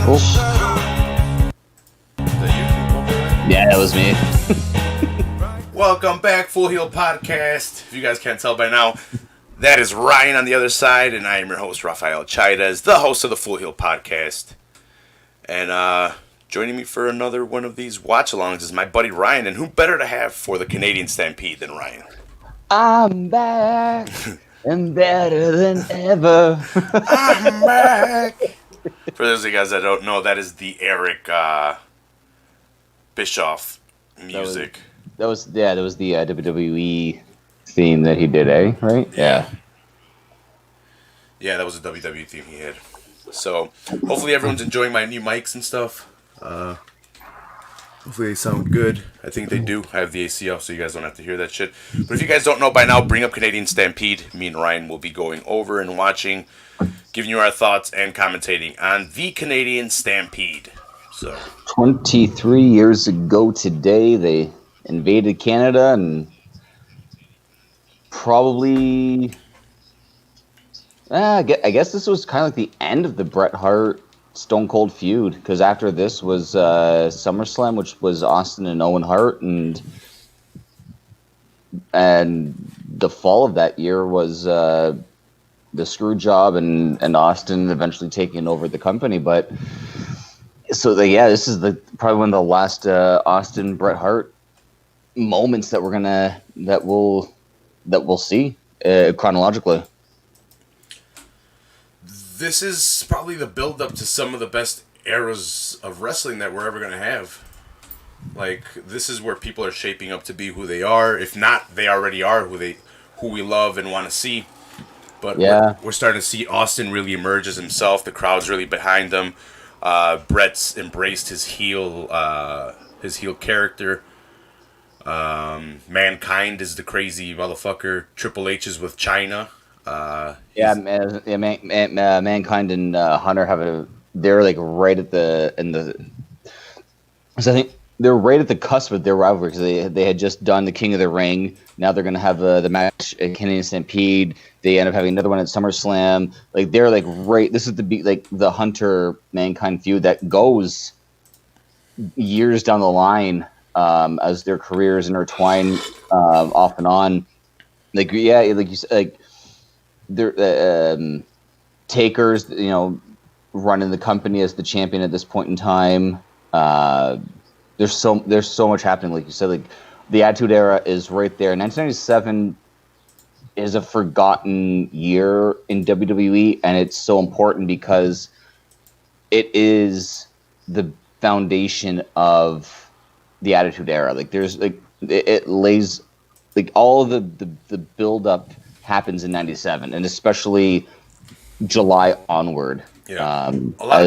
Yeah, that was me. Welcome back, Full Heel Podcast. If you guys can't tell by now, that is Ryan on the other side, and I am your host, Rafael Chaidez, the host of the Full Heel Podcast. And joining me for another one of these watch-alongs is my buddy Ryan, and who better to have for the Canadian Stampede than Ryan? I'm back and better than ever. I'm back. For those of you guys that don't know, that is the Eric Bischoff music. That was the WWE theme that he did, right? Yeah, that was a WWE theme he had. So, hopefully everyone's enjoying my new mics and stuff. Hopefully they sound good. I think they do. I have the AC off, so you guys don't have to hear that shit. But if you guys don't know by now, bring up Canadian Stampede. Me and Ryan will be going over and watching, giving you our thoughts and commentating on the Canadian Stampede. So 23 years ago today, they invaded Canada and probably... I guess this was kind of like the end of the Bret Hart Stone Cold feud, because after this was SummerSlam, which was Austin and Owen Hart, and the fall of that year was the screw job and Austin eventually taking over the company. But so this is probably one of the last Austin Bret Hart moments that we'll see chronologically. This is probably the build-up to some of the best eras of wrestling that we're ever going to have. Like, this is where people are shaping up to be who they are. If not, they already are who we love and want to see. But we're starting to see Austin really emerge as himself. The crowd's really behind him. Bret's embraced his heel character. Mankind is the crazy motherfucker. Triple H is with China. Mankind and Hunter they're like right at so I think they're right at the cusp of their rivalry, because they had just done the King of the Ring. Now they're gonna have the match at Canadian Stampede. They end up having another one at SummerSlam. Like, they're like right. This is the Hunter Mankind feud that goes years down the line as their careers intertwine off and on. Like you said, like. They're Taker's, running the company as the champion at this point in time. There's so much happening, like you said. Like, the Attitude Era is right there. 1997 is a forgotten year in WWE, and it's so important because it is the foundation of the Attitude Era. Like, there's it lays all of the build up happens in 97, and especially July onward. Yeah, a lot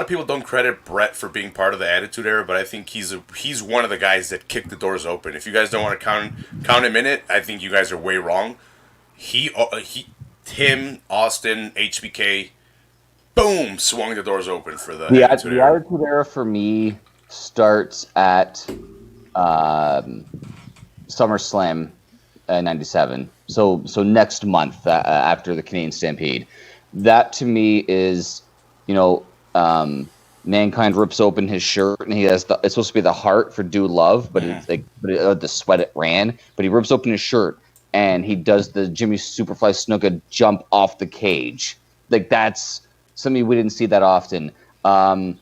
of people don't credit Bret for being part of the Attitude Era, but I think he's one of the guys that kicked the doors open. If you guys don't want to count him in it, I think you guys are way wrong. Him, Austin, HBK, boom, swung the doors open for the Attitude Era. The Attitude Era for me starts at SummerSlam 97. So next month after the Canadian Stampede. That to me is, Mankind rips open his shirt, and he has it's supposed to be the heart for Do Love, but it's like the sweat it ran. But he rips open his shirt and he does the Jimmy Superfly Snuka jump off the cage. Like, that's something we didn't see that often. The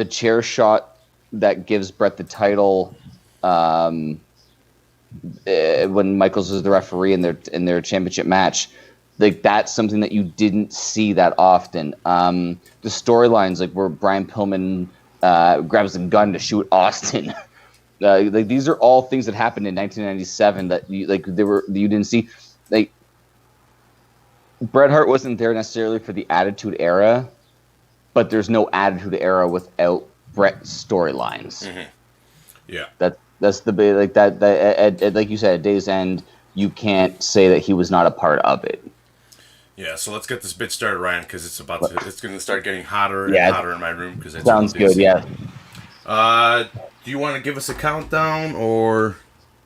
chair shot that gives Bret the title. When Michaels is the referee in their championship match, like, that's something that you didn't see that often. The storylines, like where Brian Pillman grabs a gun to shoot Austin, like, these are all things that happened in 1997 that you didn't see. Like, Bret Hart wasn't there necessarily for the Attitude Era, but there's no Attitude Era without Bret's storylines. Mm-hmm. Yeah, That's the big, like that like you said, at day's end, you can't say that he was not a part of it. Yeah, so let's get this bit started, Ryan, because it's going to start getting hotter and hotter in my room. Because sounds good. Yeah. Do you want to give us a countdown, or?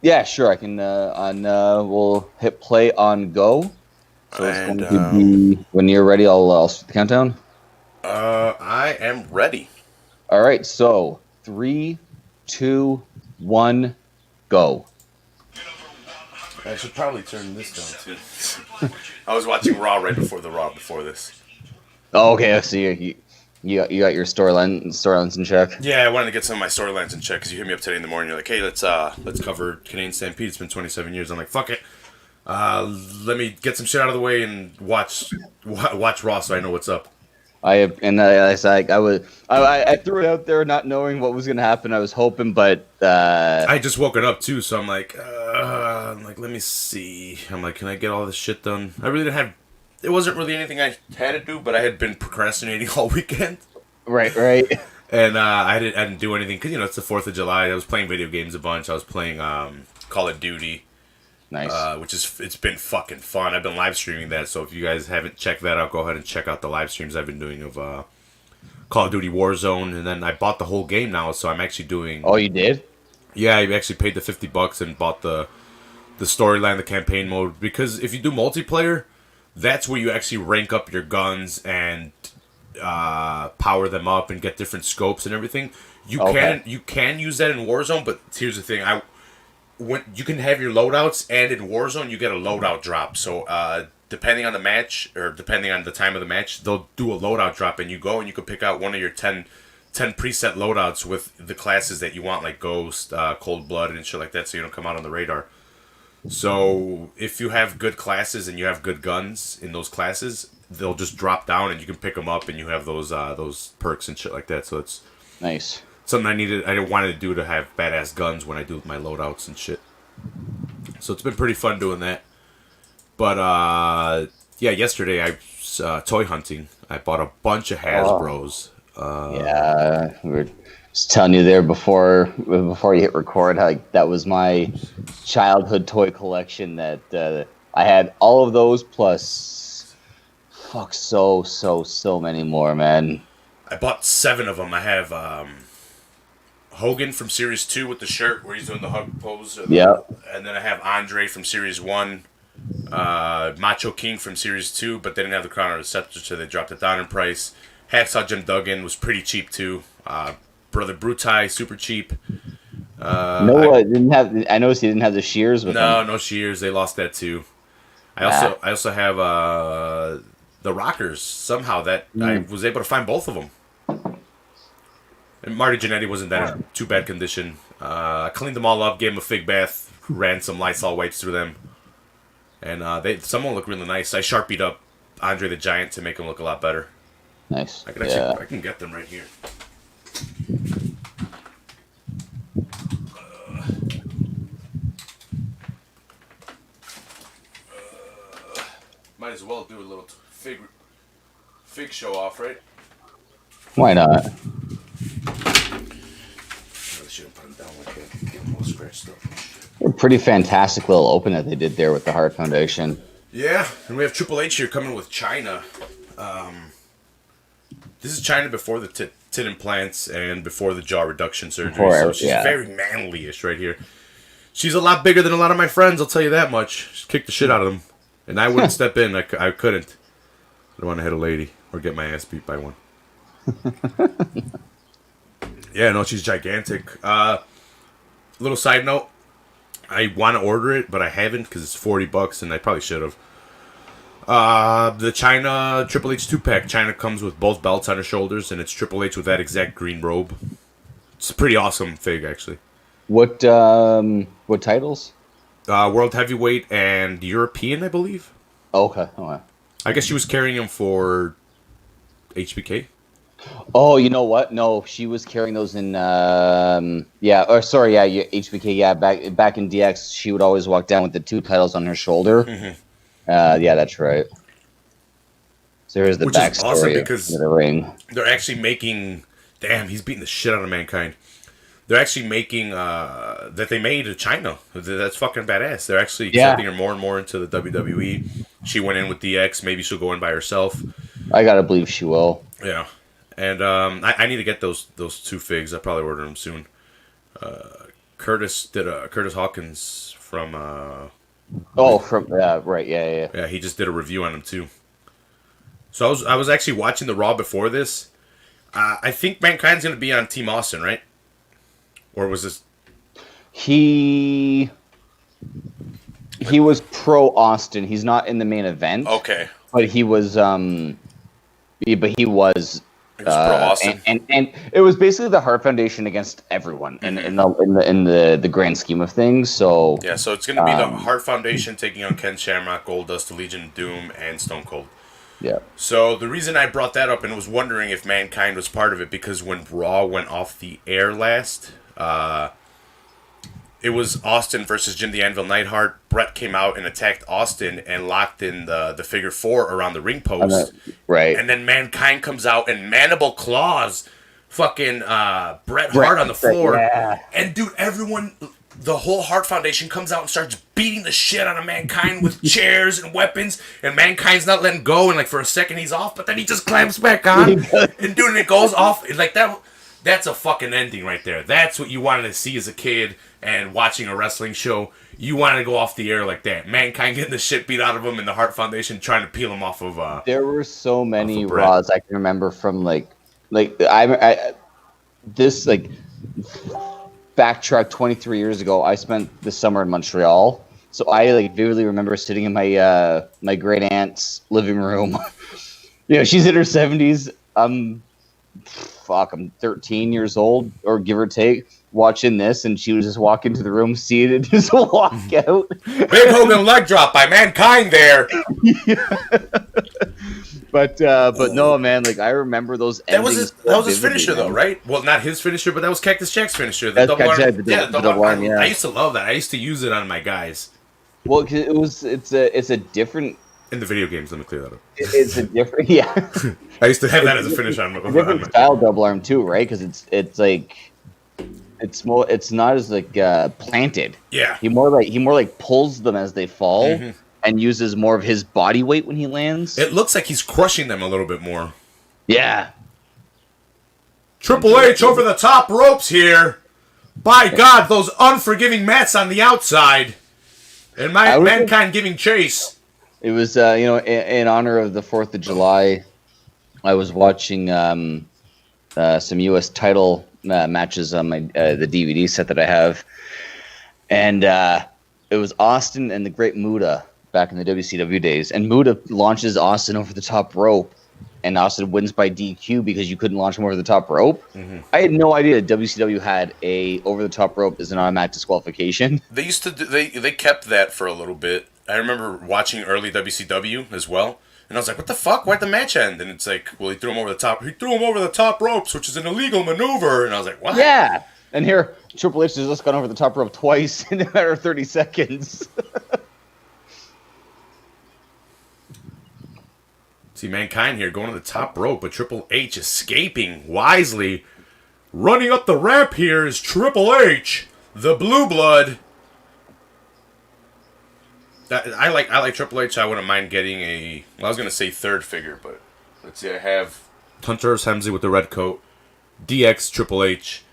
Yeah, sure. I can. We'll hit play on go. So it's going to be when you're ready. I'll start the countdown. I I am ready. All right, so 3, 2, 1, go. I should probably turn this down too. I was watching Raw right before the Raw before this. Oh, okay, so you got your storylines in check. Yeah, I wanted to get some of my storylines in check because you hit me up today in the morning. You're like, "Hey, let's cover Canadian Stampede. It's been 27 years." I'm like, "Fuck it, let me get some shit out of the way and watch Raw so I know what's up." I threw it out there not knowing what was gonna happen. I was hoping, but I just woken up too, so I'm like, let me see. I'm like, can I get all this shit done? I really didn't have. It wasn't really anything I had to do, but I had been procrastinating all weekend. Right. And I didn't do anything because it's the 4th of July. I was playing video games a bunch. I was playing Call of Duty. Nice. It's been fucking fun. I've been live streaming that, so if you guys haven't checked that out, go ahead and check out the live streams I've been doing of Call of Duty Warzone, and then I bought the whole game now, so I'm actually doing. Oh, you did? Yeah, I actually paid the $50 and bought the storyline, the campaign mode, because if you do multiplayer, that's where you actually rank up your guns and power them up and get different scopes and everything. You can use that in Warzone, but here's the thing: when you can have your loadouts, and in Warzone you get a loadout drop. So depending on the match or depending on the time of the match, they'll do a loadout drop, and you go and you can pick out one of your 10 preset loadouts with the classes that you want, like Ghost, Cold Blood, and shit like that, so you don't come out on the radar. So if you have good classes and you have good guns in those classes, they'll just drop down and you can pick them up, and you have those perks and shit like that. So it's Nice. something I wanted to do to have badass guns when I do my loadouts and shit. So it's been pretty fun doing that. But yeah, yesterday I was toy hunting. I bought a bunch of Hasbros. Yeah, we were just telling you there before you hit record, like that was my childhood toy collection. That I had all of those plus, so many more, man. I bought 7 of them. I have Hogan from Series 2 with the shirt where he's doing the hug pose. Yeah. And then I have Andre from Series 1. Macho King from Series 2, but they didn't have the Crown or the Scepter, so they dropped it down in price. Hacksaw Jim Duggan was pretty cheap too. Brother Brutai, super cheap. I noticed he didn't have the shears with him. No shears. They lost that too. I also have the Rockers. Somehow I was able to find both of them. And Marty Jannetty wasn't that in too bad condition. I cleaned them all up, gave them a fig bath, ran some Lysol wipes through them, and some of them look really nice. I Sharpied up Andre the Giant to make him look a lot better. Nice. I can get them right here. Might as well do a little fig show off, right? Why not? I shouldn't put them down like that. Get them all scratched up. A pretty fantastic little open that they did there with the Heart Foundation. Yeah, and we have Triple H here coming with China. This is China before the tit implants and before the jaw reduction surgery. So she's very manly-ish right here. She's a lot bigger than a lot of my friends, I'll tell you that much. She kicked the shit out of them. And I wouldn't step in. I couldn't. I don't want to hit a lady or get my ass beat by one. Yeah, no, she's gigantic. Little side note. I want to order it, but I haven't because it's $40 and I probably should have. The China Triple H 2-pack. China comes with both belts on her shoulders, and it's Triple H with that exact green robe. It's a pretty awesome fig, actually. What titles? World Heavyweight and European, I believe. Okay. Oh, wow. I guess she was carrying him for HBK. Oh, you know what? No, she was carrying those in. HBK. Yeah, back in DX, she would always walk down with the 2 titles on her shoulder. Mm-hmm. Yeah, that's right. So here's the backstory. Which is awesome because of the ring. They're actually making. Damn, he's beating the shit out of Mankind. They're actually making that they made in China. That's fucking badass. They're actually accepting her more and more into the WWE. She went in with DX. Maybe she'll go in by herself. I gotta believe she will. Yeah, and I need to get those 2 figs. I'll probably order them soon. Curtis Hawkins from. Right, yeah. Yeah, he just did a review on them too. So I was actually watching the Raw before this. I think Mankind's going to be on Team Austin, right? Or was this? He was pro Austin. He's not in the main event. Okay. But he was he was pro Austin. And it was basically the Hart Foundation against everyone in the grand scheme of things. So yeah, so it's going to be the Hart Foundation taking on Ken Shamrock, Goldust, the Legion of Doom, and Stone Cold. Yeah. So the reason I brought that up and was wondering if Mankind was part of it, because when Raw went off the air last, it was Austin versus Jim the Anvil Neidhart. Brett came out and attacked Austin and locked in the figure four around the ring post. Right. And then Mankind comes out and mandible claws fucking Bret Hart on the floor. Yeah. And dude, everyone, the whole Hart Foundation comes out and starts beating the shit out of Mankind with chairs and weapons. And Mankind's not letting go. And like for a second he's off, but then he just clamps back on. And dude, it goes off. Like that. That's a fucking ending right there. That's what you wanted to see as a kid and watching a wrestling show. You wanted to go off the air like that. Mankind getting the shit beat out of him and the Hart Foundation trying to peel him off of. There were so many Raws I can remember from I backtrack 23 years ago. I spent the summer in Montreal, so I vividly remember sitting in my my great aunt's living room. She's in her 70s. I'm 13 years old, or give or take, watching this, and she would just walk into the room, see it, and just walk out. Big Hogan leg drop by Mankind there. But no, man, I remember those. That was his finisher, though, right? Well, not his finisher, but that was Cactus Jack's finisher. The double arm. I used to love that. I used to use it on my guys. Well, it's a different. In the video games, let me clear that up. It's a different, yeah. I used to have that as a finish on. A different style double arm too, right? Because it's more, it's not as planted. Yeah. He more pulls them as they fall, and uses more of his body weight when he lands. It looks like he's crushing them a little bit more. Yeah. Triple H over the top ropes here. By God, those unforgiving mats on the outside, and Mankind giving chase. It was, in honor of the 4th of July, I was watching some U.S. title matches on my the DVD set that I have, and it was Austin and the Great Muta back in the WCW days, and Muta launches Austin over the top rope, and Austin wins by DQ because you couldn't launch him over the top rope. I had no idea that WCW had a over the top rope as an automatic disqualification. They used to they kept that for a little bit. I remember watching early WCW as well, and I was like, what the fuck? Why'd the match end? And it's like, well, he threw him over the top. He threw him over the top ropes, which is an illegal maneuver. And I was like, what? Yeah. And here, Triple H has just gone over the top rope twice in a matter of 30 seconds. See, Mankind here going to the top rope, but Triple H escaping wisely. Running up the ramp here is Triple H, the Blue Blood. I like Triple H. I wouldn't mind getting I was going to say third figure, but let's see. I have Hunter S. Helmsley with the red coat, DX Triple H,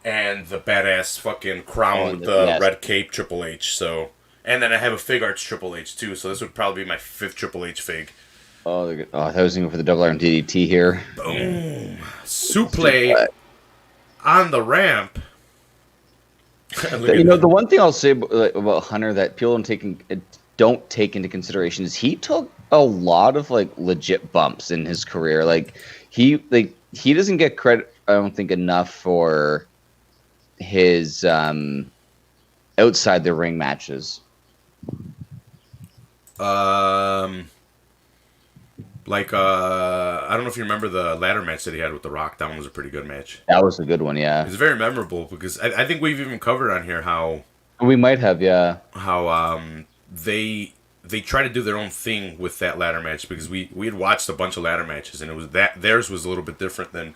and the badass fucking crown with the red cape Triple H. So, and then I have a Fig Arts Triple H too. So this would probably be my 5th Triple H fig. Oh, I was going for the double arm DDT here. Boom! Suplex on the ramp. The one thing I'll say about Hunter that people don't take into consideration is he took a lot of legit bumps in his career. He doesn't get credit, I don't think, enough for his outside the ring matches. I don't know if you remember the ladder match that he had with The Rock. That one was a pretty good match. That was a good one, yeah. It was very memorable because I think we've even covered on here how we might have, yeah. How they try to do their own thing with that ladder match because we had watched a bunch of ladder matches and it was theirs was a little bit different than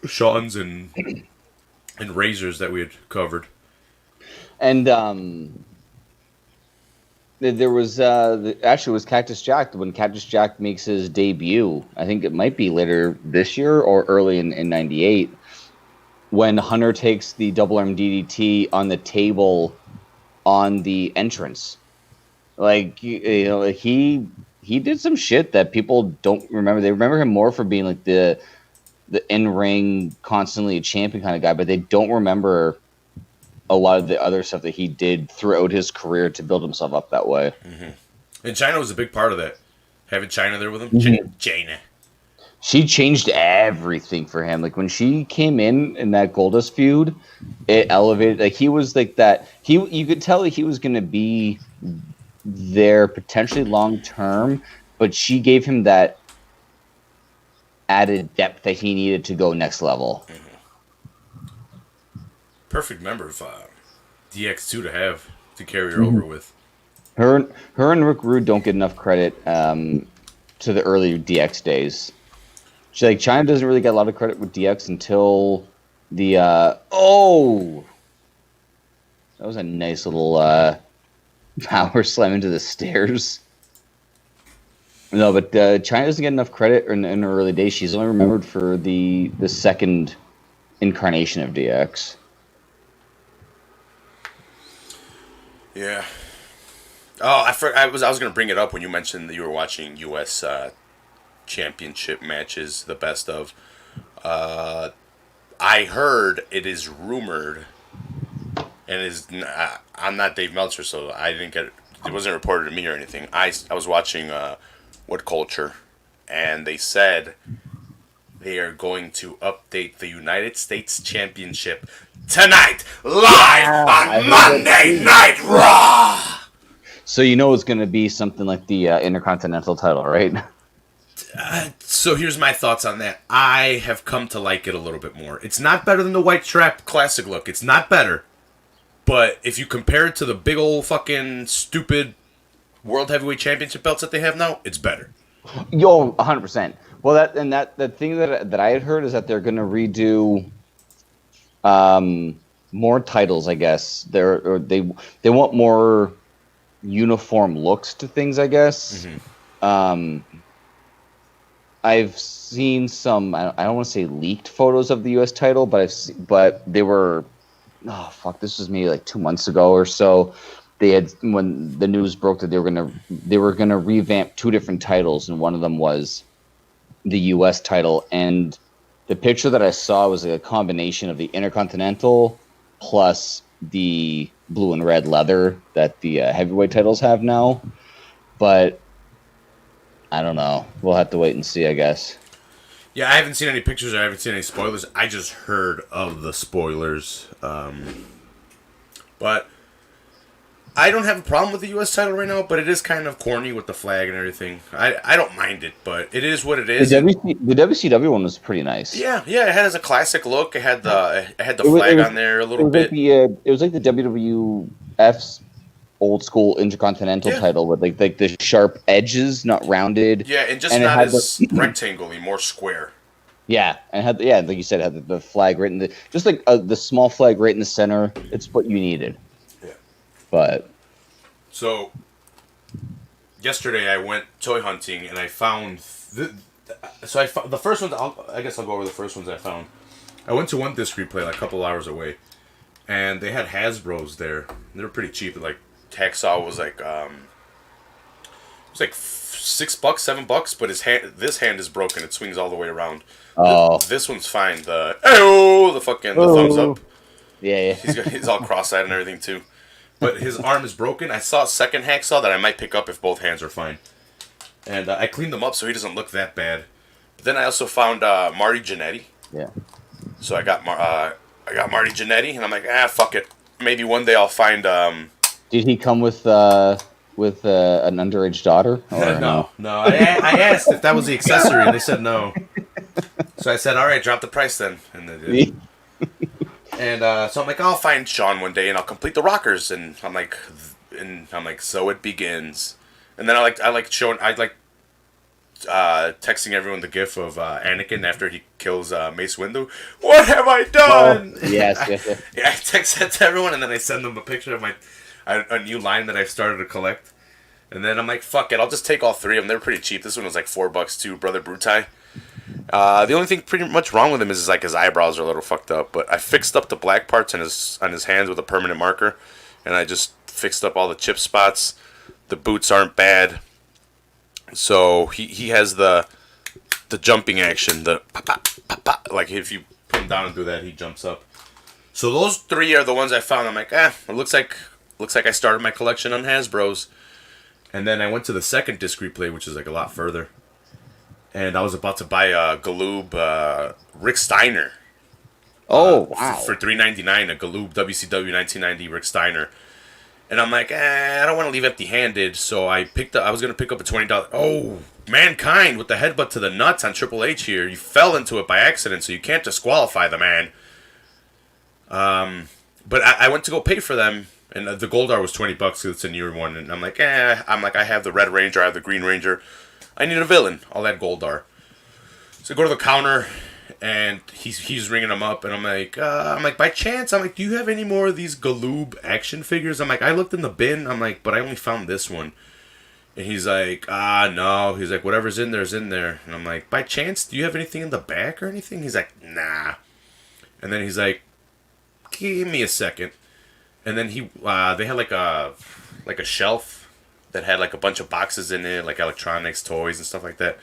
Shawn's and Razor's that we had covered. And there was actually it was Cactus Jack when Cactus Jack makes his debut. I think it might be later this year or early in '98 when Hunter takes the double arm DDT on the table on the entrance. He did some shit that people don't remember. They remember him more for being the the in-ring, constantly a champion kind of guy, but they don't remember a lot of the other stuff that he did throughout his career to build himself up that way. Mm-hmm. And China was a big part of that. Having China there with him. Mm-hmm. China. She changed everything for him. Like when she came in that Goldust feud, it elevated. Like he was like that. You could tell that he was going to be there potentially long term, but she gave him that added depth that he needed to go next level. Mm-hmm. Perfect member of DX2 to have to carry her over with. Her and Rick Rude don't get enough credit to the early DX days. China doesn't really get a lot of credit with DX until the that was a nice little power slam into the stairs. No, but China doesn't get enough credit in her early days. She's only remembered for the second incarnation of DX. Yeah. Oh, I was going to bring it up when you mentioned that you were watching U.S. Championship matches, the best of. I heard it is rumored, and I'm not Dave Meltzer, so I didn't get it. It wasn't reported to me or anything. I was watching What Culture, and they said they are going to update the United States Championship tonight, live on Monday Night Raw. So it's going to be something like the Intercontinental title, right? So here's my thoughts on that. I have come to like it a little bit more. It's not better than the White Strap Classic look. It's not better. But if you compare it to the big old fucking stupid World Heavyweight Championship belts that they have now, it's better. 100%. Well, the thing that I had heard is that they're going to redo more titles, I guess. They want more uniform looks to things, I guess. Mm-hmm. I've seen some. I don't want to say leaked photos of the U.S. title, but they were. Oh fuck! This was maybe like 2 months ago or so. They had, when the news broke that they were gonna revamp two different titles, and one of them was the U.S. title. And the picture that I saw was a combination of the Intercontinental plus the blue and red leather that the heavyweight titles have now. But I don't know. We'll have to wait and see, I guess. Yeah, I haven't seen any pictures. I haven't seen any spoilers. I just heard of the spoilers. But I don't have a problem with the U.S. title right now, but it is kind of corny with the flag and everything. I don't mind it, but it is what it is. The WCW one was pretty nice. Yeah, it had a classic look. It had the flag on there a little bit. It was like the WWF's old school Intercontinental title with like the sharp edges, not rounded. Yeah, and just not as rectangle-y, more square. Yeah, and like you said, it had the flag right in the small flag right in the center. It's what you needed. Yeah. But so yesterday I went toy hunting and I found the first ones. I guess I'll go over the first ones I found. I went to one disc replay like a couple hours away, and they had Hasbro's there. They were pretty cheap. Like Hacksaw was like it was like $6, $7, but this hand is broken. It swings all the way around. Oh, this one's fine. The thumbs up. Yeah. He's all cross-eyed and everything too. But his arm is broken. I saw a second Hacksaw that I might pick up if both hands are fine. And I cleaned them up so he doesn't look that bad. But then I also found Marty Jannetty. Yeah. So I got Marty Jannetty, and I'm like, fuck it. Maybe one day I'll find. Did he come with an underage daughter? Or no. I asked if that was the accessory, and they said no. So I said, all right, drop the price then, and they did. And so I'm like, I'll find Sean one day, and I'll complete the rockers, and I'm like, so it begins. And then I like texting everyone the gif of Anakin after he kills Mace Windu. What have I done? Oh, yes. I text that to everyone, and then I send them a picture of a new line that I've started to collect. And then I'm like, fuck it, I'll just take all three of them. They're pretty cheap. This one was like $4 too, Brother Brutai. The only thing pretty much wrong with him is like his eyebrows are a little fucked up. But I fixed up the black parts on his hands with a permanent marker, and I just fixed up all the chip spots. The boots aren't bad. So he has the the jumping action, the like if you put him down and do that, he jumps up. So those 3 are the ones I found. I'm like, it looks like I started my collection on Hasbro's. And then I went to the second disc replay, which is like a lot further. And I was about to buy a Galoob Rick Steiner. Oh, wow. For $3.99, a Galoob WCW 1990 Rick Steiner. And I'm like, I don't want to leave empty-handed, so I was going to pick up a $20. Oh, Mankind with the headbutt to the nuts on Triple H here. You fell into it by accident, so you can't disqualify the man. But I went to go pay for them, and the Goldar was $20 because it's a newer one. And I'm like, I have the Red Ranger, I have the Green Ranger. I need a villain. I'll add Goldar. So I go to the counter, and he's ringing them up, and I'm like, by chance, do you have any more of these Galoob action figures? I'm like, I looked in the bin, but I only found this one. And he's like, no. He's like, whatever's in there's in there. And I'm like, by chance, do you have anything in the back or anything? He's like, nah. And then he's like, give me a second. And then they had like a shelf that had like a bunch of boxes in it, like electronics, toys, and stuff like that.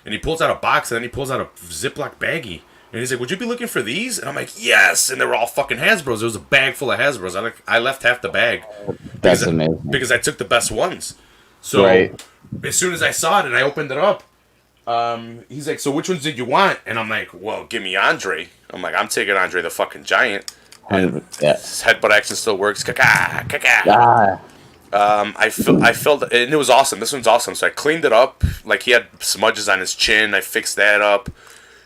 And he pulls out a box, and then he pulls out a Ziploc baggie. And he's like, would you be looking for these? And I'm like, yes! And they were all fucking Hasbro's. There was a bag full of Hasbro's. I left half the bag. That's amazing. Because I took the best ones. So, As soon as I saw it and I opened it up, he's like, so which ones did you want? And I'm like, well, give me Andre. I'm like, I'm taking Andre the fucking Giant. And his headbutt action still works. Kaka, kaka. I filled, and it was awesome. This one's awesome. So I cleaned it up. Like, he had smudges on his chin. I fixed that up.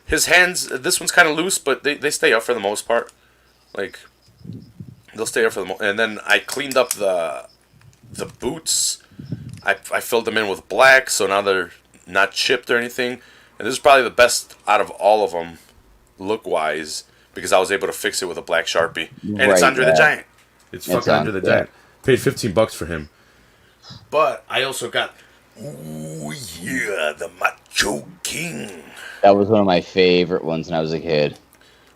His hands, this one's kind of loose, but they stay up for the most part. Like, they'll stay up for the most. And then I cleaned up the boots. I filled them in with black, so now they're not chipped or anything. And this is probably the best out of all of them, look-wise, because I was able to fix it with a black Sharpie. And it's Andre the Giant. It's fucking Andre the Giant. Paid $15 for him. But I also got, the Macho King. That was one of my favorite ones when I was a kid.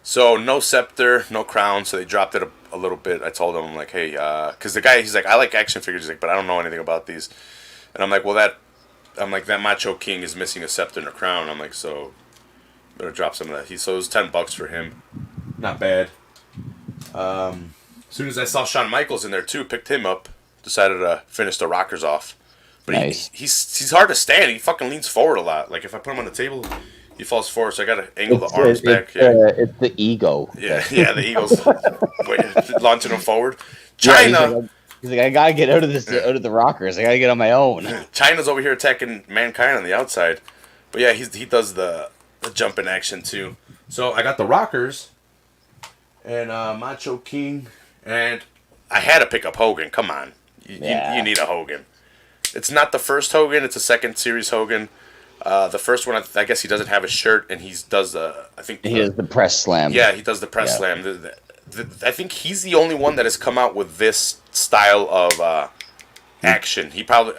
So no scepter, no crown, so they dropped it a little bit. I told him, I'm like, hey, because the guy, he's like, I like action figures, he's like, but I don't know anything about these. And I'm like, that Macho King is missing a scepter and a crown. I'm like, so better drop some of that. So it was $10 for him. Not bad. As soon as I saw Shawn Michaels in there too, picked him up. Decided to finish the rockers off. But nice. He's hard to stand. He fucking leans forward a lot. Like if I put him on the table, he falls forward. So I got to angle the arms back. It's the ego. Yeah, the eagle's launching him forward. China. He's like, I gotta get out of out of the rockers. I gotta get on my own. China's over here attacking Mankind on the outside. But yeah, he does the jumping action too. So I got the rockers and Macho King, and I had to pick up Hogan. Come on, you need a Hogan. It's not the first Hogan; it's a second series Hogan. The first one, I guess he doesn't have a shirt, and he does he does the press slam. Yeah, he does the press slam. I think he's the only one that has come out with this style of action. He probably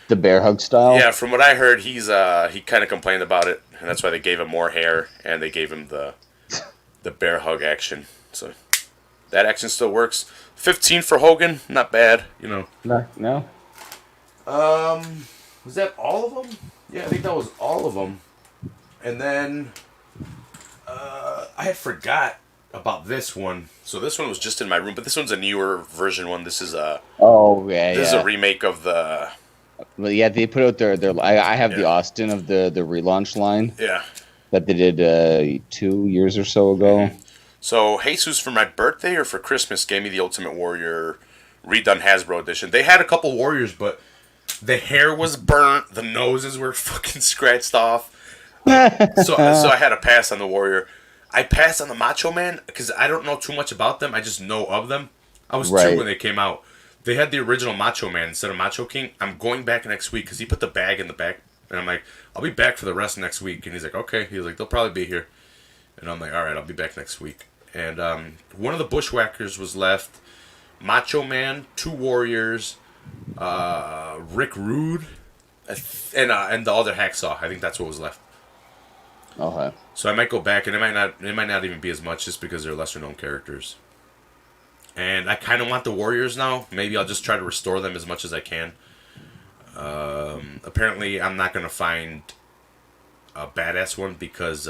the bear hug style. Yeah, from what I heard, he kind of complained about it, and that's why they gave him more hair and they gave him the bear hug action. So that action still works. 15 for Hogan, not bad, No. Was that all of them? Yeah, I think that was all of them. And then I had forgot about this one. So this one was just in my room, but this one's a newer version one. This is this is a remake of the. Well, yeah, they put out their. I have the Austin of the relaunch line. Yeah. That they did 2 years or so ago. Mm-hmm. So Jesus, for my birthday or for Christmas, gave me the Ultimate Warrior redone Hasbro edition. They had a couple Warriors, but the hair was burnt, the noses were fucking scratched off. So I had to pass on the Warrior. I passed on the Macho Man because I don't know too much about them. I just know of them. I was 2 when they came out. They had the original Macho Man instead of Macho King. I'm going back next week because he put the bag in the back. And I'm like, I'll be back for the rest next week. And he's like, okay. He's like, they'll probably be here. And I'm like, all right, I'll be back next week. And one of the Bushwhackers was left. Macho Man, 2 Warriors, Rick Rude, and the other Hacksaw. I think that's what was left. Okay. So I might go back, and it might not even be as much just because they're lesser known characters. And I kind of want the Warriors now. Maybe I'll just try to restore them as much as I can. Apparently, I'm not going to find a badass one because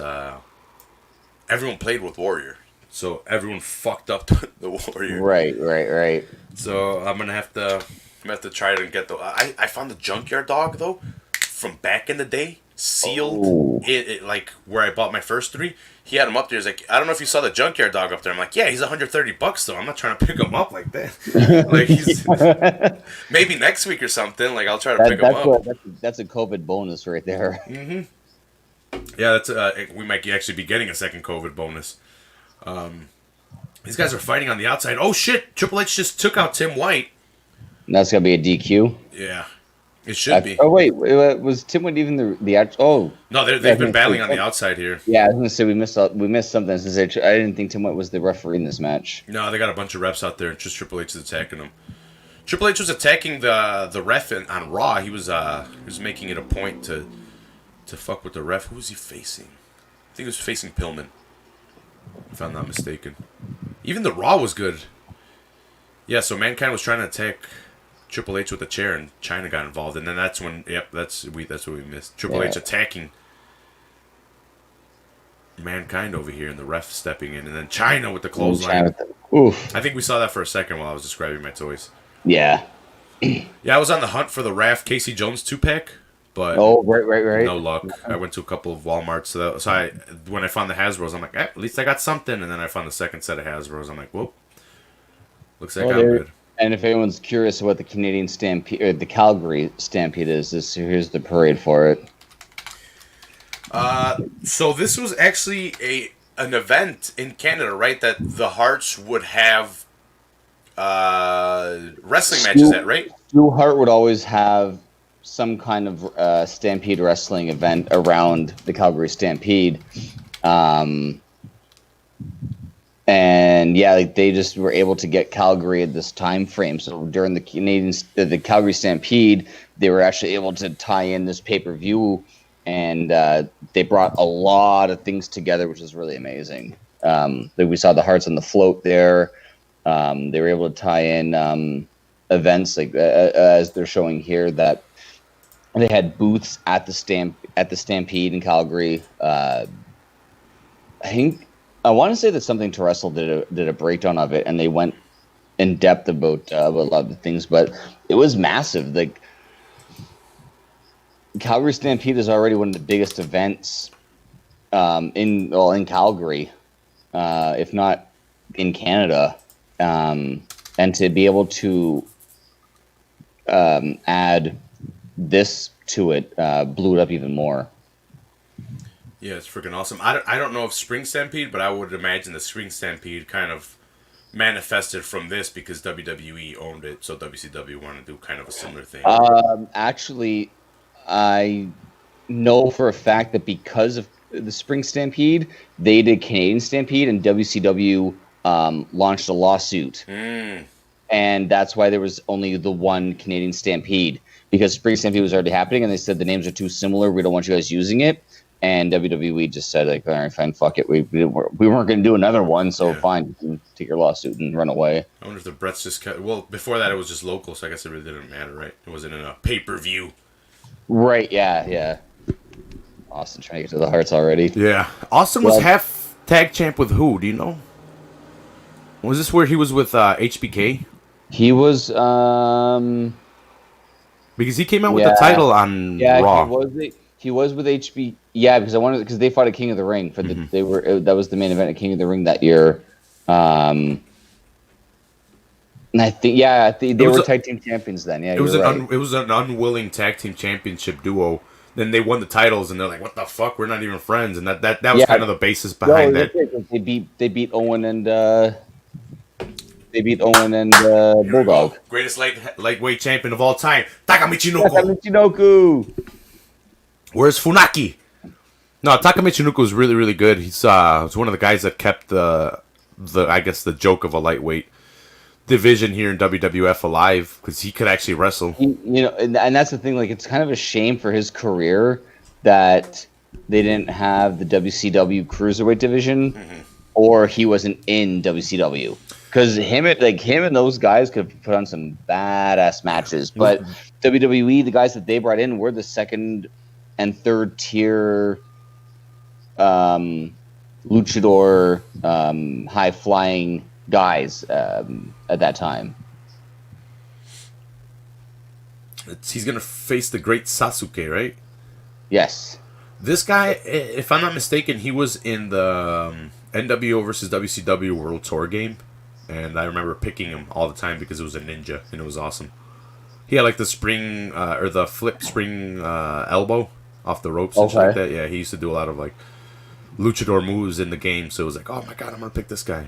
everyone played with Warrior, so everyone fucked up the Warrior. Right. So I'm gonna have to try to get the. I found the Junkyard Dog though, from back in the day, sealed. Oh. It like where I bought my first three. He had him up there. He's like, I don't know if you saw the Junkyard Dog up there. I'm like, yeah, he's $130 though. I'm not trying to pick him up like that. Like he's maybe next week or something. Like I'll try to pick him up. That's a COVID bonus right there. Yeah, that's we might actually be getting a second COVID bonus. These guys are fighting on the outside. Oh shit! Triple H just took out Tim White. That's gonna be a DQ. Yeah, it should be. Oh wait, was Tim White even the actual? Oh no, they've been battling on the outside here. Yeah, I was gonna say we missed something. Since I didn't think Tim White was the referee in this match. No, they got a bunch of refs out there. And just Triple H is attacking them. Triple H was attacking the ref on Raw. He was making it a point to fuck with the ref. Who was he facing? I think he was facing Pillman, if I'm not mistaken. Even the Raw was good. Yeah, so Mankind was trying to attack Triple H with a chair, and China got involved, and then that's when, that's what we missed. Triple H attacking Mankind over here, and the ref stepping in, and then China with the clothesline. Oof. I think we saw that for a second while I was describing my toys. Yeah. Yeah, I was on the hunt for the Raph Casey Jones 2-pack. But right. No luck. I went to a couple of Walmarts. So when I found the Hasbros, I'm like, at least I got something. And then I found the second set of Hasbros. I'm like, whoop. Looks like I'm good. And if anyone's curious what the Canadian Stampede or the Calgary Stampede is, here's the parade for it. So this was actually an event in Canada, right? That the Hearts would have wrestling matches at, right? Stu Hart would always have some kind of Stampede wrestling event around the Calgary Stampede. And yeah, like they just were able to get Calgary at this time frame. So during the Calgary Stampede, they were actually able to tie in this pay-per-view, and they brought a lot of things together, which is really amazing. We saw the Hearts on the float there. They were able to tie in events like as they're showing here, that they had booths at the Stampede in Calgary. I want to say that Something to Wrestle did a breakdown of it, and they went in depth about a lot of the things, but it was massive. Like Calgary Stampede is already one of the biggest events in Calgary, if not in Canada, and to be able to add this to it blew it up even more. Yeah, it's freaking awesome. I don't know if Spring Stampede, but I would imagine the Spring Stampede kind of manifested from this because WWE owned it, so WCW wanted to do kind of a similar thing. Actually, I know for a fact that because of the Spring Stampede, they did Canadian Stampede, and WCW launched a lawsuit. And that's why there was only the one Canadian Stampede, because Spring Stampede was already happening, and they said the names are too similar. We don't want you guys using it. And WWE just said, like, all right, fine, fuck it. We weren't going to do another one, so fine, you can take your lawsuit and run away. I wonder if the Bretts just cut. Well, before that, it was just local, so I guess it really didn't matter, right? It wasn't in a pay-per-view. Right, yeah. Austin trying to get to the Hearts already. Yeah. Austin was half tag champ with who? Do you know? Was this where he was with HBK? He was, because he came out with the title on Raw. He was with HB. Yeah, because they fought at King of the Ring for the that was the main event at King of the Ring that year. And I think they were tag team champions then. Yeah, it was an unwilling tag team championship duo. Then they won the titles, and they're like, "What the fuck? We're not even friends." And that was kind of the basis behind that. They beat Owen and Bulldog. Greatest lightweight champion of all time, Taka Michinoku. Where's Funaki? No, Taka Michinoku is really, really good. He's one of the guys that kept the joke of a lightweight division here in WWF alive, because he could actually wrestle. And that's the thing. Like, it's kind of a shame for his career that they didn't have the WCW cruiserweight division, or he wasn't in WCW. Because him and those guys could put on some badass matches. But WWE, the guys that they brought in were the second and third tier luchador, high flying guys at that time. He's gonna face the great Sasuke, right? Yes. This guy, if I'm not mistaken, he was in the NWO versus WCW World Tour game, and I remember picking him all the time because it was a ninja and it was awesome. He had like the spring or the flip spring elbow off the ropes and shit like that. Yeah, he used to do a lot of like luchador moves in the game, so it was like, oh my god, I'm gonna pick this guy.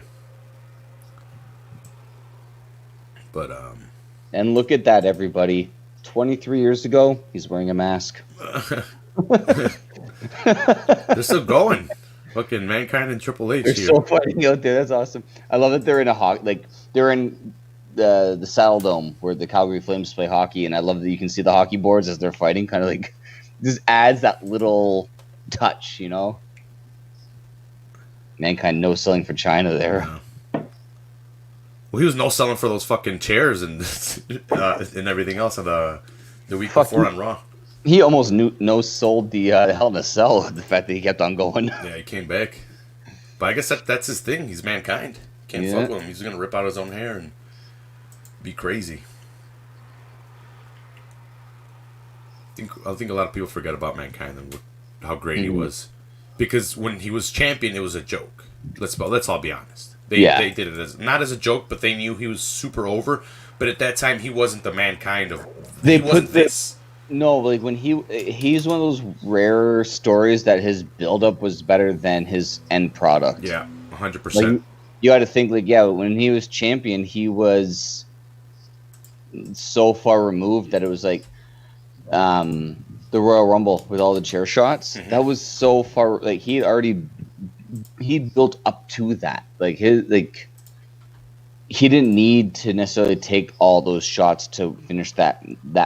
But and look at that, everybody. 23 years ago, he's wearing a mask. They're still going. Fucking Mankind and Triple H. They're still fighting out there. That's awesome. I love that they're in they're in the Saddle Dome where the Calgary Flames play hockey, and I love that you can see the hockey boards as they're fighting. Kind of like just adds that little touch, you know. Mankind no selling for China there. Yeah. Well, he was no selling for those fucking chairs and and everything else on the week before on Raw. He almost no sold the Hell in a Cell. The fact that he kept on going. Yeah, he came back. But I guess that's his thing. He's Mankind. Can't fuck with him. He's gonna rip out his own hair and be crazy. I think a lot of people forget about Mankind and how great he was, because when he was champion, it was a joke. Let's all be honest. They did it as not as a joke, but they knew he was super over. But at that time, he wasn't the Mankind of. They put this. No, like when he's one of those rare stories that his buildup was better than his end product. Yeah, 100%. Like, you got to think when he was champion, he was so far removed that it was like the Royal Rumble with all the chair shots. Mm-hmm. That was so far. Like he built up to that. Like he didn't need to necessarily take all those shots to finish that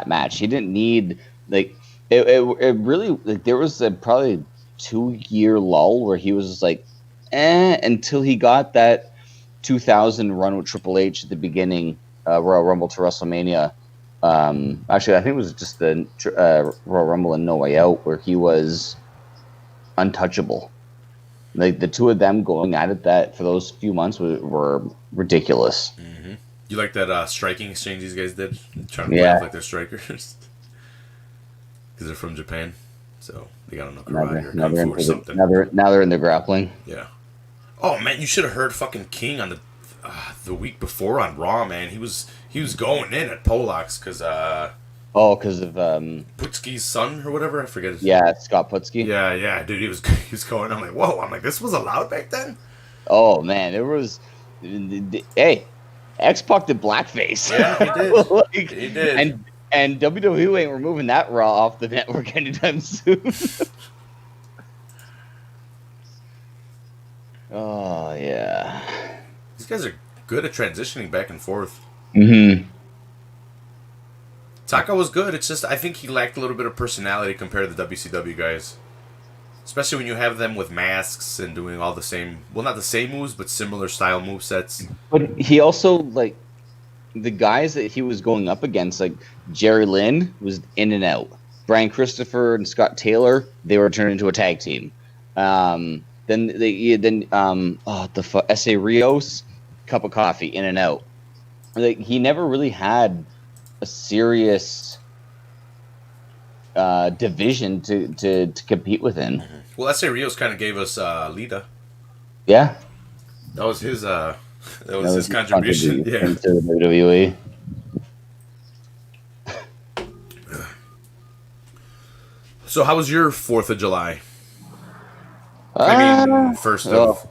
match. He didn't need it really like there was probably a 2-year lull where he was just like until he got that 2000 run with Triple H at the beginning, Royal Rumble to WrestleMania. Actually, I think it was just the Royal Rumble and No Way Out where he was untouchable. Like the two of them going at it that for those few months were ridiculous. Mm-hmm. You like that striking exchange these guys did, trying to play off like they're strikers because they're from Japan, so they got to know karate or kung fu or something. Now they're in the grappling. Yeah. Oh man, you should have heard fucking King on the week before on Raw. Man, he was going in at Polak's because because of Putski's son or whatever, I forget his name. Scott Putski. Yeah, dude, he was going. I'm like, whoa! I'm like, this was allowed back then. Oh man, it was. Hey, X-Pac did blackface. Yeah, he did. He did. And WWE ain't removing that Raw off the network anytime soon. Oh yeah. These guys are good at transitioning back and forth. Mm-hmm. Taka was good. It's just I think he lacked a little bit of personality compared to the WCW guys. Especially when you have them with masks and doing all the same, well, not the same moves, but similar style movesets. But he also, like, the guys that he was going up against, like, Jerry Lynn was in and out. Brian Christopher and Scott Taylor, they were turned into a tag team. S.A. Rios, cup of coffee, in and out. Like, he never really had a serious division to compete within. Well, S.A. Rios kind of gave us Lita. Yeah, that was his his contribution. Yeah, to the WWE. So, how was your 4th of July? I mean, first of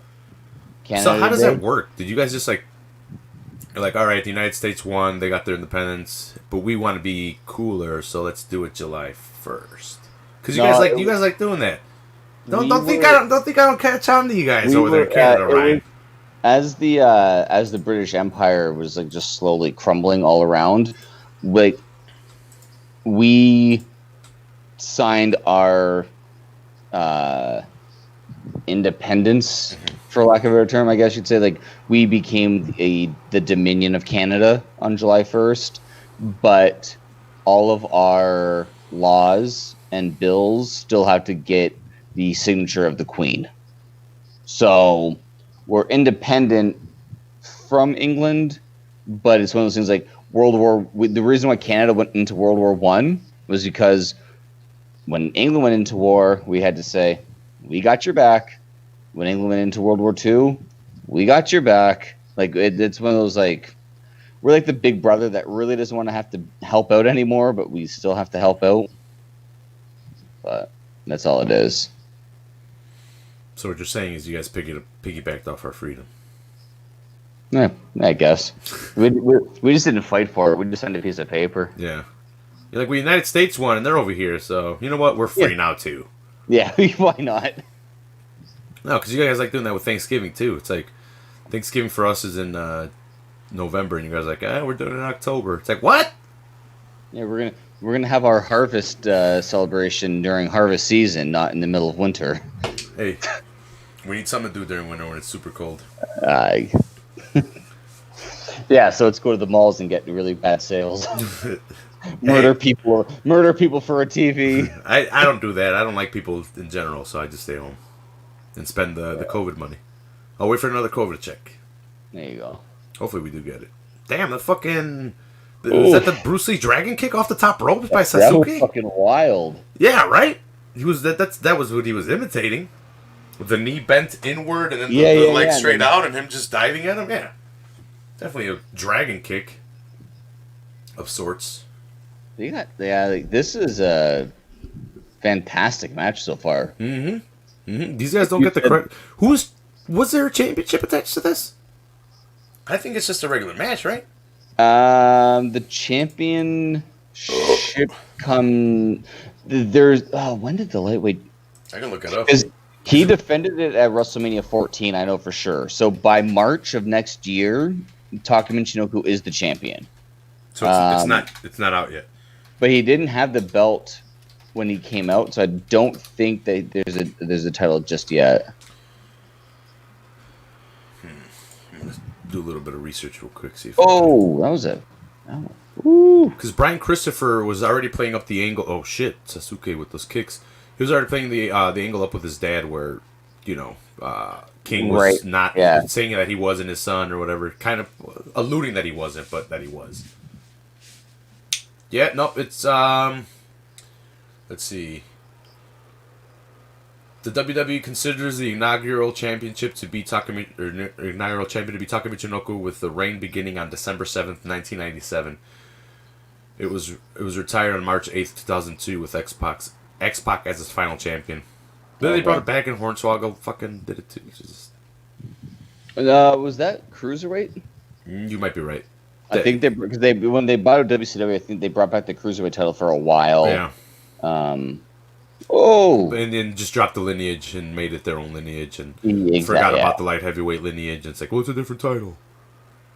Canada. So, how does that work? Did you guys just like? You're like, all right, the United States won, they got their independence, but we want to be cooler, so let's do it July 1st. Because you guys like doing that. Don't think I don't catch on to you guys over there in Canada, right? As the British Empire was like just slowly crumbling all around, like we signed our independence, for lack of a better term, I guess you'd say. Like we became the Dominion of Canada on July 1st, but all of our laws and bills still have to get the signature of the Queen. So we're independent from England, but it's one of those things like the reason why Canada went into World War I was because when England went into war, we had to say, we got your back. When England went into World War II, we got your back. Like it's one of those like we're like the big brother that really doesn't want to have to help out anymore, but we still have to help out. But that's all it is. So what you're saying is you guys piggybacked off our freedom. Yeah, I guess. we just didn't fight for it. We just signed a piece of paper. Yeah. You're like, well, United States won, and they're over here, so you know what? We're free now, too. Yeah, why not? No, because you guys like doing that with Thanksgiving, too. It's like, Thanksgiving for us is in November, and you guys are like, we're doing it in October. It's like, what? Yeah, we're gonna have our harvest celebration during harvest season, not in the middle of winter. Hey, we need something to do during winter when it's super cold. Yeah, so let's go to the malls and get really bad sales. Murder people for a TV. I don't do that. I don't like people in general, so I just stay home and spend the COVID money. I'll wait for another COVID check. There you go. Hopefully we do get it. Damn, the fucking... Was that the Bruce Lee dragon kick off the top rope by Sasuke? That was fucking wild. Yeah, right? He was that was what he was imitating. With the knee bent inward and then the leg straight out and him just diving at him. Yeah. Definitely a dragon kick of sorts. This is a fantastic match so far. Mm-hmm. Mm-hmm. These guys don't get the credit. Was there a championship attached to this? I think it's just a regular match, right? The championship there's when did the lightweight? I can look it up. Because he defended it at WrestleMania 14, I know for sure. So by March of next year, Taka Michinoku is the champion. So it's not out yet. But he didn't have the belt when he came out, so I don't think that there's a title just yet. I'm gonna do a little bit of research real quick. See if because Brian Christopher was already playing up the angle. Oh shit, Sasuke with those kicks. He was already playing the angle up with his dad, where King was not saying that he wasn't his son or whatever, kind of alluding that he wasn't, but that he was. Yeah, no, it's let's see. The WWE considers the inaugural champion to be Taka Michinoku, with the reign beginning on December 7th, 1997. It was retired on March 8th, 2002, with X-Pac as his final champion. Then they brought it back, and Hornswoggle fucking did it too. Was that Cruiserweight? You might be right. I think because when they bought WCW, I think they brought back the Cruiserweight title for a while. Yeah. And then just dropped the lineage and made it their own lineage, and forgot about the light heavyweight lineage. And it's like, well, it's a different title.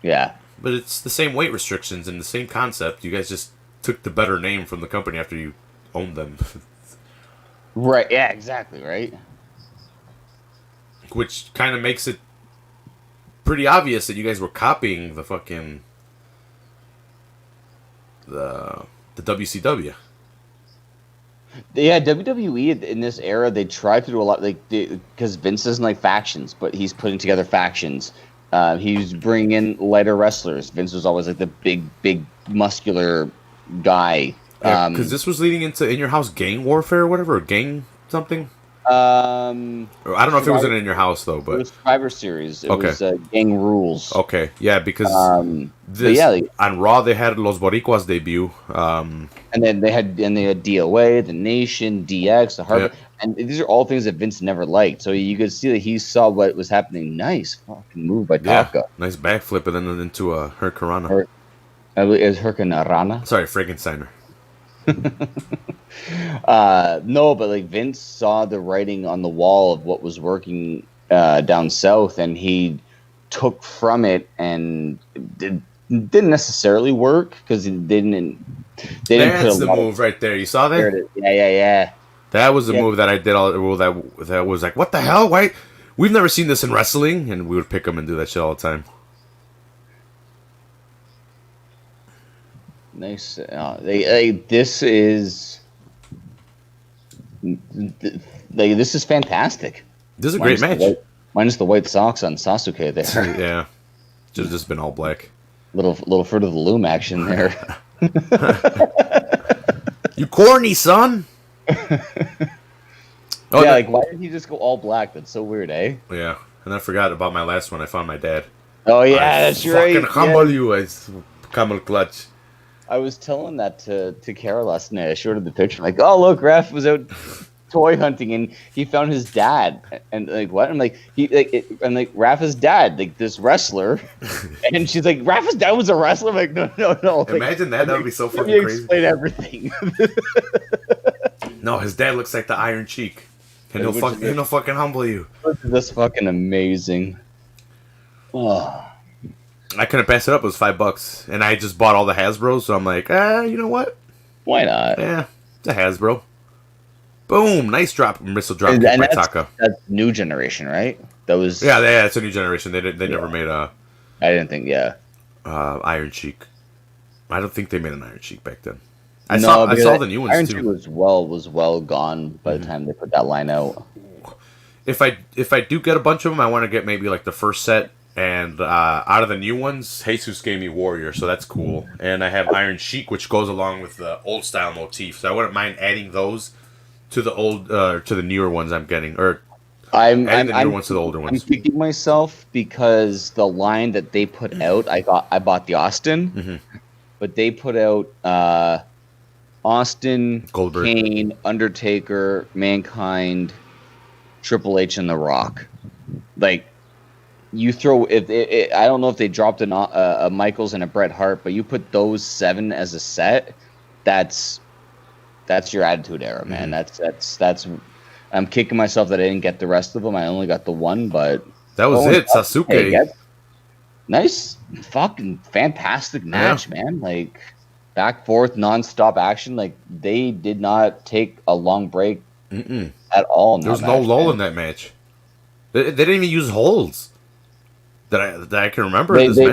Yeah. But it's the same weight restrictions and the same concept. You guys just took the better name from the company after you owned them. Right, yeah, exactly, right? Which kind of makes it pretty obvious that you guys were copying the fucking... the WCW. Yeah, WWE in this era, they tried to do a lot, because Vince doesn't like factions, but he's putting together factions. He's bringing in lighter wrestlers. Vince was always like the big muscular guy. Yeah, because this was leading into In Your House gang warfare or whatever, or gang something. I don't know if it was In Your House though, but it was Survivor Series. It was Gang Rules. Okay, yeah, because on Raw they had Los Boricuas debut, and then they had DOA, the Nation, DX, the Harbor, and these are all things that Vince never liked. So you could see that he saw what was happening. Nice fucking move by Taka. Nice backflip and then into a Hurricanrana. Is Hurricanrana? Sorry, Frankensteiner. No, but like Vince saw the writing on the wall of what was working down south, and he took from it, and didn't necessarily work because they didn't. That's the move right there. You saw that? Yeah. That was the move that I did. That was like, what the hell? Why? We've never seen this in wrestling, and we would pick them and do that shit all the time. Nice. This is like this is fantastic. This is a great match. Minus the white socks on Sasuke there. Yeah, should have just been all black. Little Fruit of the Loom action there. You corny son. Oh, yeah, like why did he just go all black? That's so weird, eh? Yeah, and I forgot about my last one. I found my dad. Oh yeah, that's right. Fucking humble you, I camel clutch. I was telling that to Kara last night. I showed her the picture. I'm like, oh look, Raph was out toy hunting and he found his dad. And like, what? I'm like, I'm like, Rapha's dad, like this wrestler. And she's like, Rapha's dad was a wrestler. I'm like, no. Like, imagine that. That would be so fucking crazy. Explain everything. No, his dad looks like the Iron Cheek. And he'll fucking humble you. That's fucking amazing. Oh. I couldn't pass it up. It was $5, and I just bought all the Hasbros. So I'm like, you know what? Why not? Yeah, it's a Hasbro. Boom! Nice missile drop kick by Taka. That's new generation, right? That was yeah. It's a new generation. They never made a. I didn't think Iron Cheek. I don't think they made an Iron Cheek back then. I saw the new ones Iron too. Cheek was well gone by the time they put that line out. If I do get a bunch of them, I want to get maybe like the first set. And out of the new ones, Jesus gave me Warrior, so that's cool. And I have Iron Sheik, which goes along with the old style motif. So I wouldn't mind adding those to the old, to the newer ones I'm getting, or adding the newer ones to the older ones. I'm kicking myself because the line that they put out, I bought the Austin, but they put out Austin, Goldberg, Kane, Undertaker, Mankind, Triple H, and The Rock. Like. You throw I don't know if they dropped a Michaels and a Bret Hart, but you put those 7 as a set. That's your Attitude Era, man. That's. I'm kicking myself that I didn't get the rest of them. I only got the one, but that was it. Sasuke. Nice, fucking fantastic match, man. Like back forth, nonstop action. Like they did not take a long break at all. There was no lull in that match. They didn't even use holds. That I can remember. They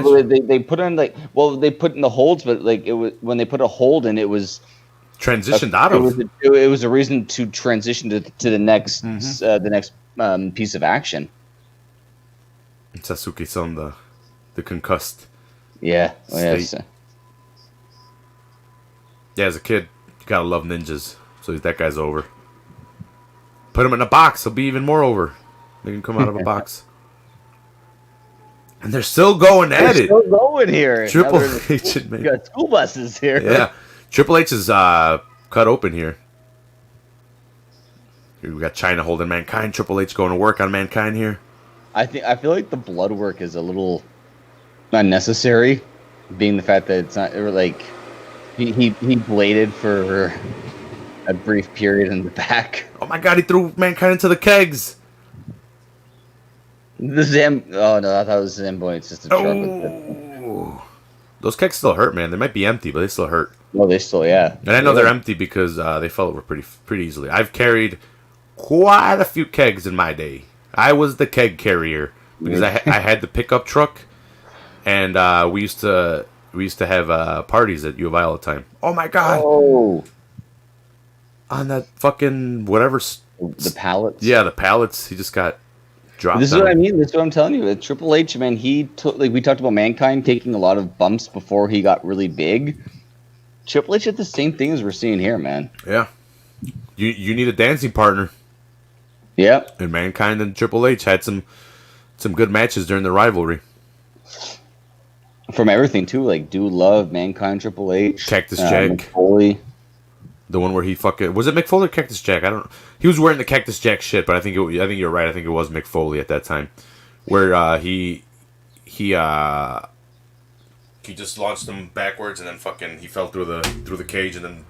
put in they put in the holds, but like it was when they put a hold in, it was transitioned out of. It was a reason to transition to the next piece of action. Sasuke's on the concussed. Yeah. Yes. Yeah, as a kid, you gotta love ninjas. So that guy's over. Put him in a box; he'll be even more over. Make him come out of a box. And they're still going at it. Still going here. Triple H and we got school buses here. Yeah, Triple H is cut open here. Here we got China holding Mankind. Triple H going to work on Mankind here. I feel like the blood work is a little unnecessary, being the fact that it's not like he bladed for a brief period in the back. Oh my God! He threw Mankind into the kegs. The Zam. Oh no, I thought it was Zamboy. It's just a truck. Those kegs still hurt, man. They might be empty, but they still hurt. No, they still, yeah. And I know they're empty because they fell over pretty easily. I've carried quite a few kegs in my day. I was the keg carrier because I had the pickup truck, and we used to have parties at U of I all the time. Oh my God! Oh, on that fucking whatever. The pallets. Yeah, the pallets. He just got. This is what I mean. This is what I'm telling you. With Triple H, man, he took we talked about Mankind taking a lot of bumps before he got really big. Triple H did the same thing as we're seeing here, man. Yeah, you need a dancing partner. Yeah, and Mankind and Triple H had some good matches during the rivalry. From everything too, like Dude Love, Mankind, Triple H, Cactus Jack, Foley. The one where he fucking was it Mick Foley or Cactus Jack? I don't know. He was wearing the Cactus Jack shit, but I think you're right. I think it was Mick Foley at that time, where he just launched him backwards and then fucking he fell through the cage and then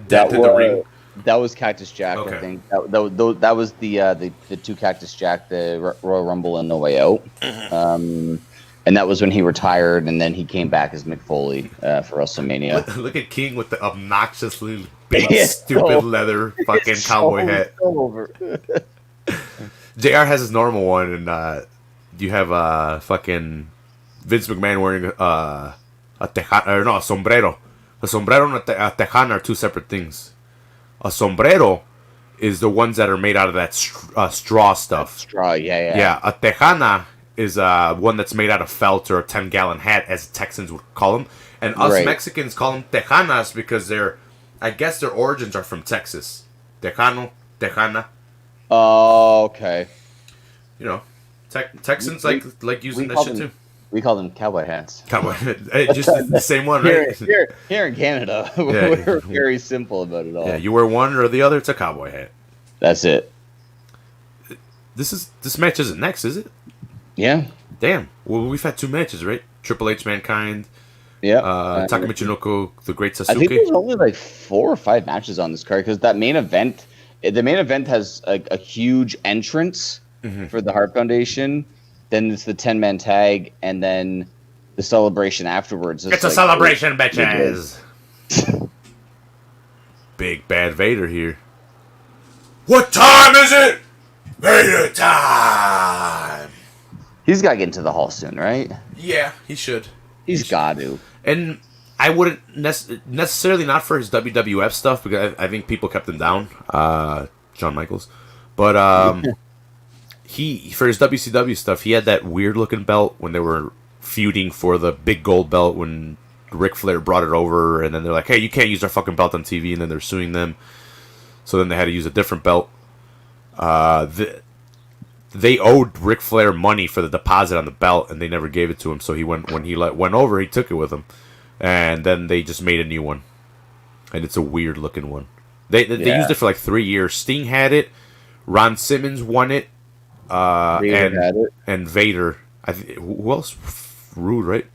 dented the ring. That was Cactus Jack, okay. I think. That was the two Cactus Jack, the Royal Rumble and No Way Out. And that was when he retired, and then he came back as Mick Foley for WrestleMania. Look at King with the obnoxiously big, stupid leather fucking cowboy hat. Over. JR has his normal one, and you have fucking Vince McMahon wearing a sombrero. A sombrero and a tejana are two separate things. A sombrero is the ones that are made out of that straw stuff. Straw, yeah. Yeah, a tejana is one that's made out of felt or a 10-gallon hat, as Texans would call them. And us Mexicans call them tejanas because I guess their origins are from Texas. Tejano, tejana. Oh, okay. You know, Texans like using that shit too. We call them cowboy hats. Cowboy, just the same one, right? Here in Canada, we're very simple about it all. Yeah, you wear one or the other, it's a cowboy hat. That's it. This match isn't next, is it? Yeah. Damn. Well, we've had 2 matches, right? Triple H, Mankind. Yeah. Taka Michinoku, the Great Sasuke. I think there's only like 4 or 5 matches on this card because that main event. The main event has a huge entrance for the Hart Foundation. Then it's the 10-man tag, and then the celebration afterwards. It's a celebration, bitches. Big Bad Vader here. What time is it? Vader time. He's got to get into the hall soon, right? Yeah, he should. He's got to. And I wouldn't necessarily not for his WWF stuff because I think people kept him down, Shawn Michaels, but he for his WCW stuff he had that weird looking belt when they were feuding for the big gold belt when Ric Flair brought it over, and then they're like, hey, you can't use our fucking belt on TV, and then they're suing them, so then they had to use a different belt. They owed Ric Flair money for the deposit on the belt, and they never gave it to him. So when he went over, he took it with him. And then they just made a new one, and it's a weird looking one. They used it for like 3 years. Sting had it, Ron Simmons won it, Vader had it, and Vader. Who else? Rude, right?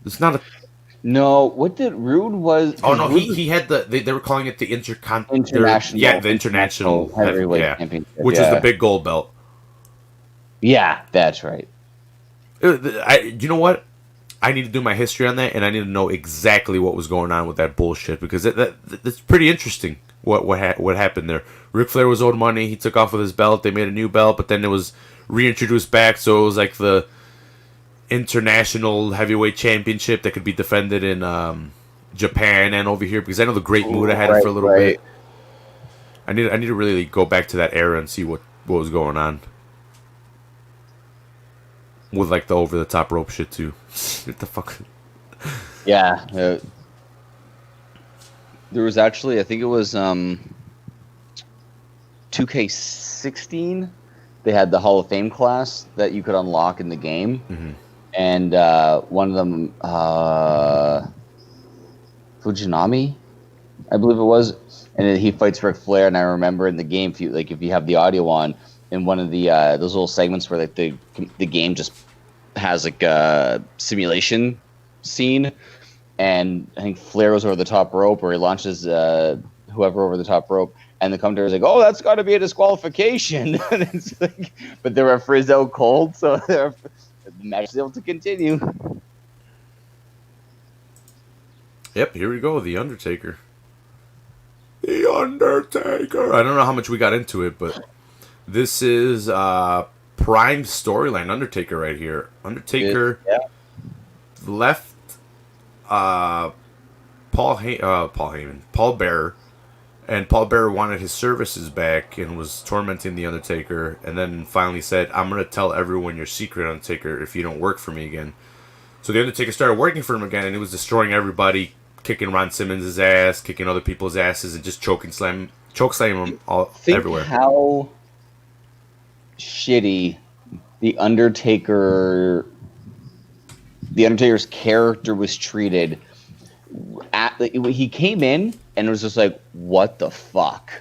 It's not a. No, what did Rude was? Oh no, he had they were calling it the international. Yeah, the international heavyweight championship, which is the big gold belt. Yeah, that's right. You know what? I need to do my history on that, and I need to know exactly what was going on with that bullshit because that's pretty interesting. What happened there? Ric Flair was owed money. He took off with his belt. They made a new belt, but then it was reintroduced back, so it was like the international heavyweight championship that could be defended in Japan and over here because I know the Great Muta had it for a little bit. I need to really go back to that era and see what was going on. With like the over the top rope shit too. What the fuck? Yeah. There was actually, I think it was 2K16. They had the Hall of Fame class that you could unlock in the game. Mm-hmm. And one of them, Fujinami, I believe it was. And then he fights Ric Flair. And I remember in the game, if you have the audio on, in one of the those little segments where like the game just has like a simulation scene, and I think Flair goes over the top rope, or he launches whoever over the top rope, and the commentator is like, "Oh, that's got to be a disqualification." And it's like, but the referee's out cold, so the match is able to continue. Yep, here we go, the Undertaker. The Undertaker. I don't know how much we got into it, but this is prime storyline Undertaker right here. Undertaker left Paul Bearer, and Paul Bearer wanted his services back and was tormenting the Undertaker, and then finally said, "I'm gonna tell everyone your secret, Undertaker, if you don't work for me again." So the Undertaker started working for him again, and he was destroying everybody, kicking Ron Simmons' ass, kicking other people's asses, and just choke slam them all everywhere. How shitty the Undertaker's character was treated. He came in and it was just like, what the fuck?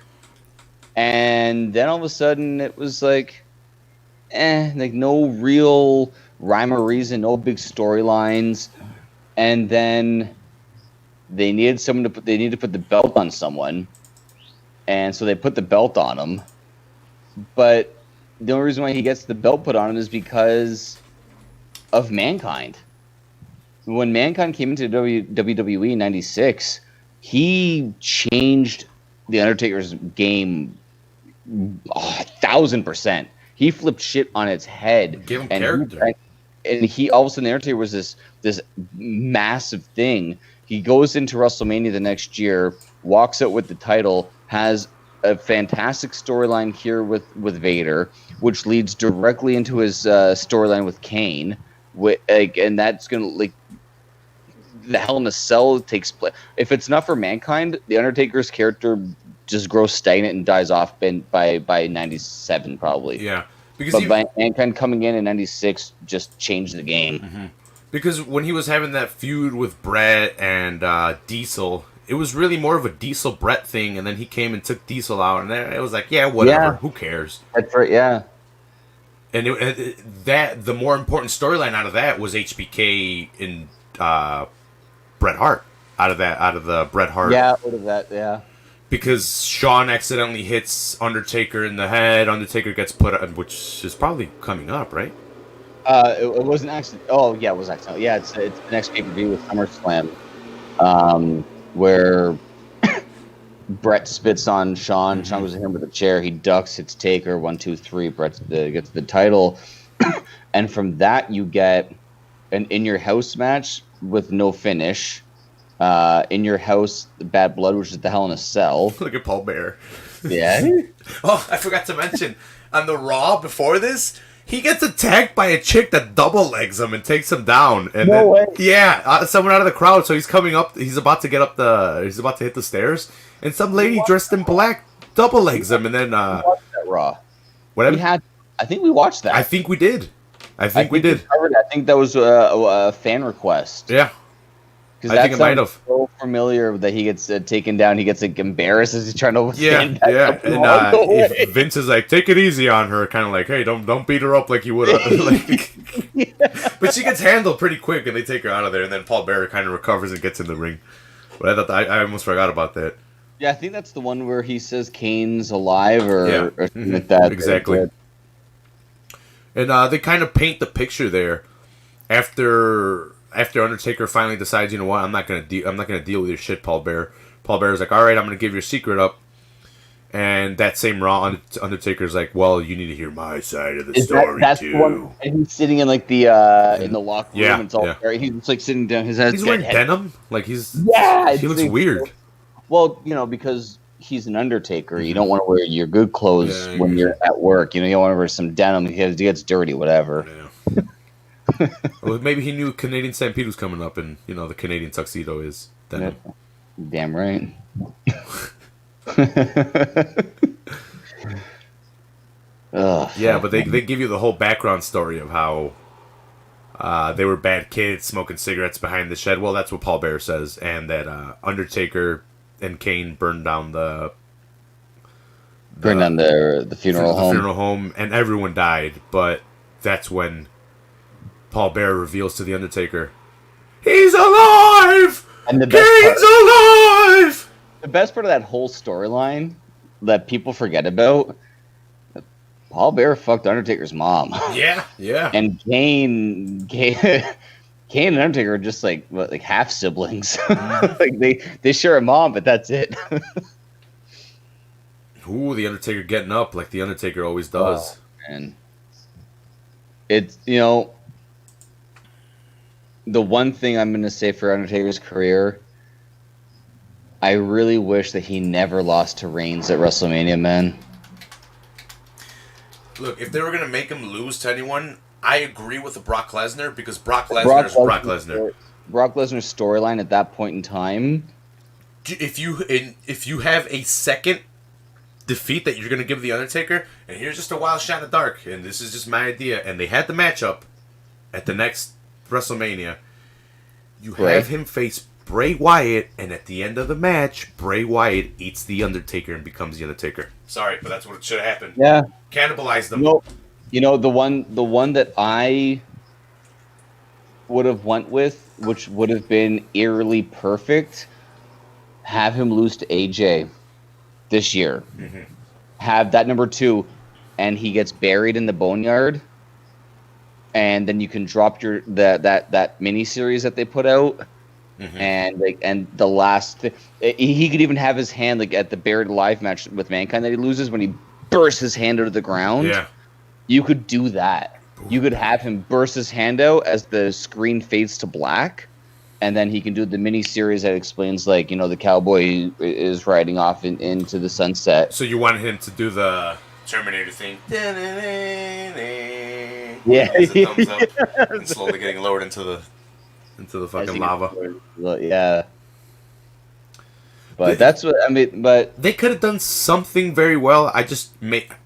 And then all of a sudden it was like no real rhyme or reason, no big storylines. And then they needed to put the belt on someone, and so they put the belt on him. But the only reason why he gets the belt put on him is because of Mankind. When Mankind came into WWE in '96, he changed the Undertaker's game 1,000%. He flipped shit on its head. Give him character. And he all of a sudden the Undertaker was this massive thing, He goes into WrestleMania the next year, walks out with the title, has a fantastic storyline here with Vader, which leads directly into his storyline with Kane. And that's gonna the Hell in a Cell takes place. If it's not for Mankind, the Undertaker's character just grows stagnant and dies off by 97 probably. Yeah, but by Mankind coming in 96 just changed the game. Mm-hmm. Because when he was having that feud with Brett and Diesel, it was really more of a Diesel Brett thing, and then he came and took Diesel out, and it was like, yeah, whatever, who cares? That's right, yeah. And the more important storyline out of that was HBK and Bret Hart out of the Bret Hart. Yeah, out of that, yeah. Because Shawn accidentally hits Undertaker in the head. Undertaker gets put on, which is probably coming up, right? It was an accident. Oh, yeah, it was accidental. Yeah, it's the next pay-per-view with SummerSlam, where Brett spits on Shawn. Mm-hmm. Shawn goes to him with a chair. He ducks, hits Taker. 1, 2, 3. Brett gets the title. And from that, you get an in-your-house match with no finish. In your house, the Bad Blood, which is the Hell in a Cell. Look at Paul Bearer. Yeah. Oh, I forgot to mention, on the Raw before this, he gets attacked by a chick that double legs him and takes him down. And no way. Yeah, someone out of the crowd. So he's coming up. He's about to hit the stairs, and some lady dressed in black double legs him, and then we watched that Raw. Whatever. I think we watched that. I think we did. I think we did. I think that was a fan request. Yeah. I think it might have. So familiar that he gets taken down. He gets embarrassed as he's trying to stand. Yeah. And Vince is like, "Take it easy on her," kind of like, "Hey, don't beat her up like you would." Yeah. But she gets handled pretty quick, and they take her out of there. And then Paul Bearer kind of recovers and gets in the ring. But I thought I almost forgot about that. Yeah, I think that's the one where he says Kane's alive or something like that. Exactly. And they kind of paint the picture there after Undertaker finally decides, you know what, I'm not gonna deal with your shit, Paul Bearer. Paul Bearer's like, all right, I'm gonna give your secret up. And that same Raw, Undertaker's like, well, you need to hear my side of the story that's too. The one, and he's sitting in like the in the locker room. Yeah, it's all he's like sitting down. His head's he's wearing denim. Like he looks weird. Well, because he's an Undertaker. You don't want to wear your good clothes when you're at work. You don't want to wear some denim because it gets dirty, whatever. Yeah. Well, maybe he knew Canadian Stampede was coming up, and the Canadian tuxedo is denim. Damn right. Yeah, but they give you the whole background story of how they were bad kids smoking cigarettes behind the shed. Well, that's what Paul Bearer says, and that Undertaker and Kane burned down the funeral home. The funeral home, and everyone died. But that's when Paul Bearer reveals to the Undertaker, he's alive! And Kane's alive! The best part of that whole storyline that people forget about, Paul Bearer fucked Undertaker's mom. Yeah. And Kane and Undertaker are just like half siblings. Like they share a mom, but that's it. Ooh, the Undertaker getting up like the Undertaker always does. And it's the one thing I'm going to say for Undertaker's career, I really wish that he never lost to Reigns at WrestleMania, man. Look, if they were going to make him lose to anyone, I agree with the Brock Lesnar, because Brock Lesnar is Brock Lesnar. Brock Lesnar's storyline at that point in time. If you have a second defeat that you're going to give the Undertaker, and here's just a wild shot in the dark, and this is just my idea, and they had the matchup at the next WrestleMania, you have him face Bray Wyatt, and at the end of the match, Bray Wyatt eats the Undertaker and becomes the Undertaker. Sorry, but that's what should have happened. Yeah, cannibalize them. The one that I would have went with, which would have been eerily perfect, have him lose to AJ this year. Mm-hmm. Have that number 2, and he gets buried in the boneyard. And then you can drop that mini series that they put out, and the last he could even have his hand at the Buried Alive match with Mankind that he loses when he bursts his hand out of the ground. Yeah, you could do that. You could have him burst his hand out as the screen fades to black, and then he can do the mini series that explains, like, the cowboy is riding off into the sunset. So you wanted him to do the Terminator thing? Yeah, As it thumbs up and slowly getting lowered into the fucking lava. Yeah. But that's what I mean. But they could have done something very well.